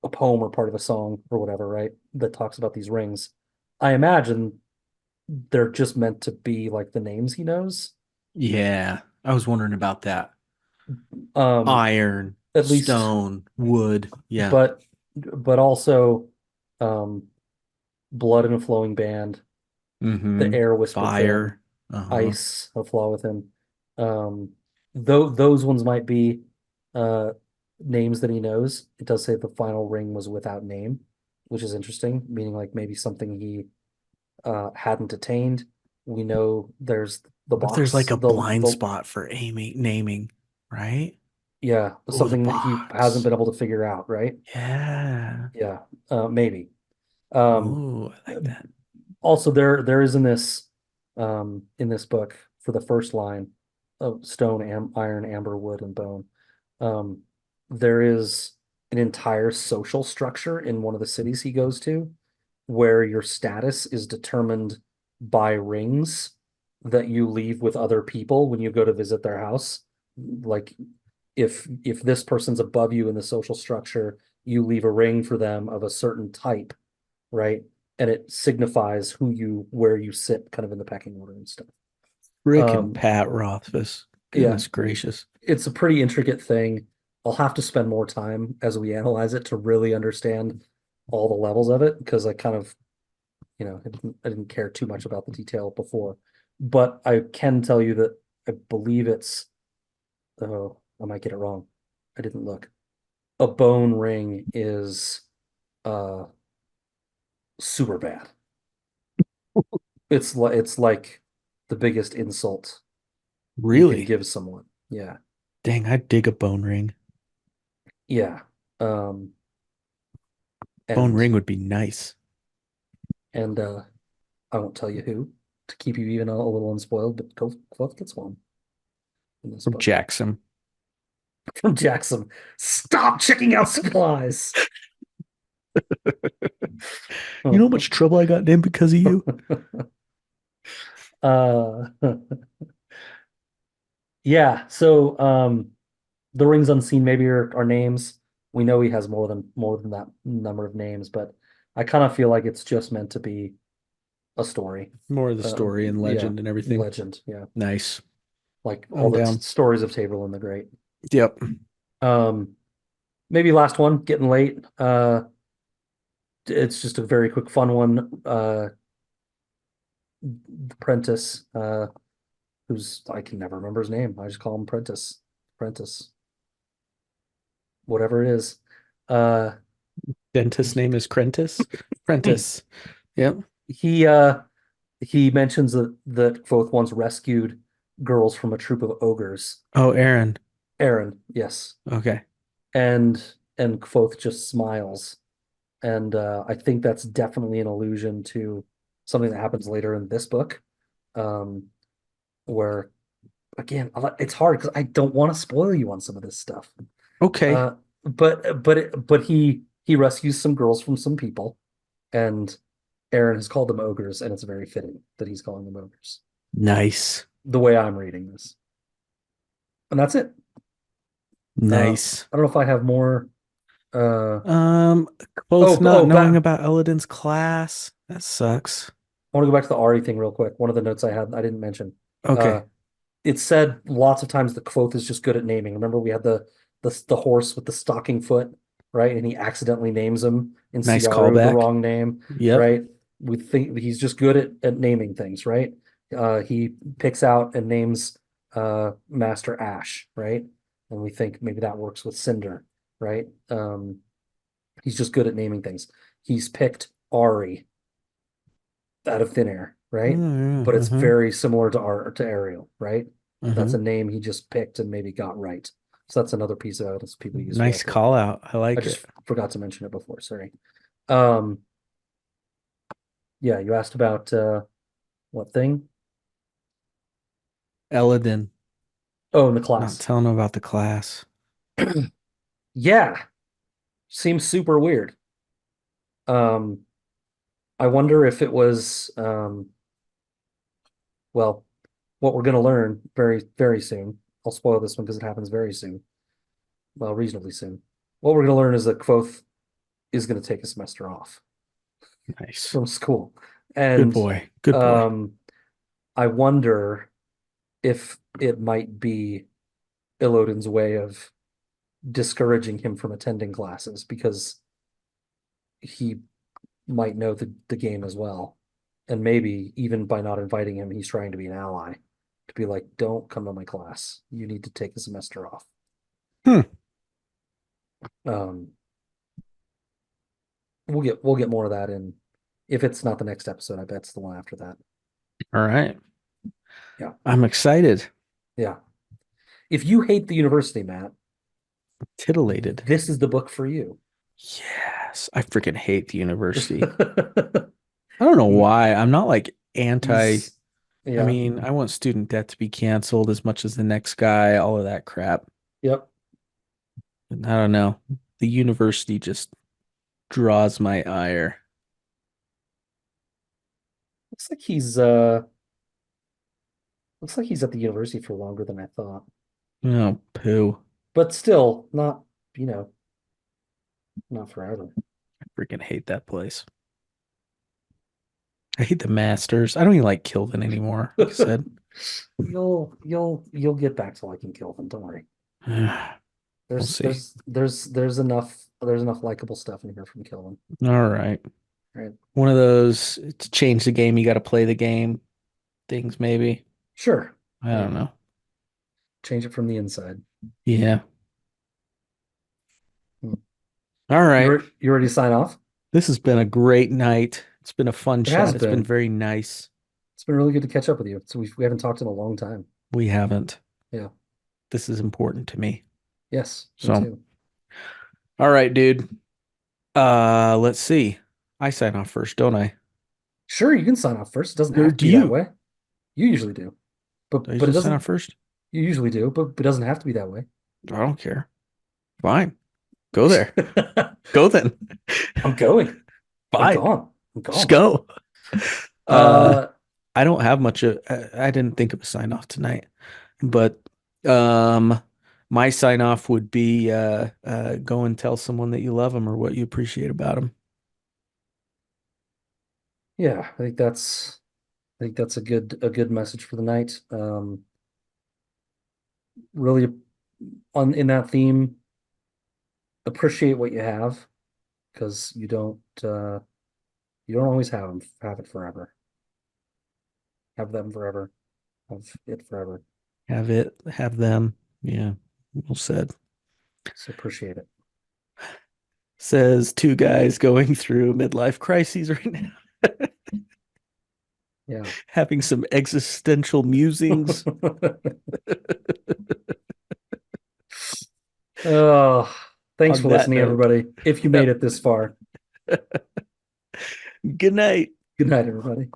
poem or part of a song or whatever, right? That talks about these rings. I imagine they're just meant to be like the names he knows. Yeah. I was wondering about that. Um, Iron, at least, stone, wood. Yeah. but also um blood in a flowing band, the Mm-hmm. air whispered thing, Fire. Uh-huh. ice a flaw with him. Um, though those ones might be uh names that he knows. It does say the final ring was without name, which is interesting, meaning like maybe something he hadn't attained. We know there's the What if there's like box, a blind the spot for aiming, naming, right? yeah, Oh, the something that he hasn't box. been able to figure out, right? Yeah. Yeah, maybe. Um, Oh, I like that. Also, there is in this book for the first line of stone, iron, amber, wood, and bone. Um, there is an entire social structure in one of the cities he goes to where your status is determined by rings that you leave with other people when you go to visit their house. Like if this person's above you in the social structure, you leave a ring for them of a certain type, right? and it signifies where you sit kind of in the pecking order and stuff. Frickin' Um, Pat Rothfuss. yeah, Goodness gracious. it's a pretty intricate thing. I'll have to spend more time as we analyze it to really understand all the levels of it because I kind of, I didn't care too much about the detail before. But I can tell you that I believe it's, oh, I might get it wrong. I didn't look. A bone ring is uh super bad. It's like the biggest insult you can Really? give someone. Yeah. Dang, I'd dig a bone ring. Yeah. Um Bone and ring would be nice. and I won't tell you who to keep you even a little unspoiled, but Kvothe gets one in this From book Jackson. from Jackson. Stop checking out supplies. You know how much trouble I got in because of you? uh yeah, so the rings unseen maybe are names. We know he has more than that number of names, but I kind of feel like it's just meant to be a story. More of the Uh, story and yeah, legend and everything. legend. Yeah, Nice. like all I'm the down. stories of Taborlin the Great. Yep. Um, Maybe last one, getting late. It's just a very quick, fun one. Prentice, who's I can never remember his name. I just call him Prentice. Prentice, whatever it is. Uh, Dentist name is Crentis. Prentice. Yep. he uh he mentions that Kvothe once rescued girls from a troop of ogres. Oh, Aaron. Aaron, yes, Okay. and Kvothe just smiles, and I think that's definitely an allusion to something that happens later in this book, um, where again it's hard because I don't want to spoil you on some of this stuff. Okay. But he rescues some girls from some people, and Aaron has called them ogres, and it's very fitting that he's calling them ogres. Nice. The way I'm reading this. And that's it. Nice. I don't know if I have more. Um, both Oh, not oh, knowing about Elodin's class. That sucks. I want to go back to the Ari thing real quick. One of the notes I had, I didn't mention. Uh, Okay. it said lots of times that Kvothe is just good at naming. Remember, we had the horse with the stocking foot, right? And he accidentally names him in Nice Ciaru the callback. wrong name, Yep. right? We think he's just good at naming things, right? He picks out and names Master Ash, right? And we think maybe that works with Cinder, right? He's just good at naming things. He's picked Ari out of thin air, right? But it's Mm-hmm. very similar to Ariel, right? That's Mm-hmm. a name he just picked and maybe got right. So that's another piece of evidence people use for Nice that book. call out. I I like just it. forgot to mention it before. Sorry. Um, yeah, you asked about what thing? Elodin. Oh, in the Not class. telling him about the class. Yeah, seems super weird. Um, I wonder if it was well, what we're going to learn very, very soon. I'll spoil this one because it happens very soon. Well, reasonably soon. What we're going to learn is that Kvothe is going to take a semester off Nice. from school. Good And boy. Good boy. um, I wonder if it might be Ilodin's way of discouraging him from attending classes because he might know the game as well. And maybe even by not inviting him, he's trying to be an ally, to be like, don't come to my class. You need to take a semester off. Hmm. Um, we'll get more of that in if it's not the next episode, I bet it's the one after that. All right. Yeah. I'm excited. Yeah. If you hate the university, Matt, Titillated. this is the book for you. Yes. I freaking hate the university. I don't know why. I'm not like anti. He's I yeah. mean, I want student debt to be canceled as much as the next guy, all of that crap. Yep. And I don't know. The university just draws my ire. Looks like he's at the university for longer than I thought. Oh, poo. But still not, you know, not forever. I freaking hate that place. I hate the Masters. I don't even like Kilvin anymore, like I said. You'll get back to liking Kilvin. Don't worry. We'll see. There's enough likable stuff in here from Kilvin. All right. Right? One of those to change the game, you got to play the game things, maybe. Sure. I don't Maybe know. change it from the inside. Yeah. Hmm. All right. You ready to sign off? This has been a great night. It's been a fun It has chat. It's been been. very nice. It's been really good to catch up with you. So we haven't talked in a long time. We haven't. Yeah. This is important to me. Yes, me So, too. all right, dude. Let's see. I sign off first, don't I? Sure, you can sign off first. It doesn't Or have to do be that you? way. You usually do. Do I But it usually sign off doesn't first? you usually do, but it doesn't have to be that way. I don't care. Fine. Go there. Go then. I'm going. I'm Fine. gone. I'm Just gone. go. Uh, Uh I don't have much of, I didn't think of a sign off tonight, but um my sign off would be go and tell someone that you love them or what you appreciate about them. yeah, I think that's a good message for the night. Really on in that theme, appreciate what you have because you don't always have it forever. Have them forever. Have it forever. Have it, have them. Yeah, well said. So appreciate it. Says two guys going through midlife crises right now, Yeah. having some existential musings. Oh, thanks On for that listening, note, everybody. If you made yep. it this far, Good night. good night, everybody.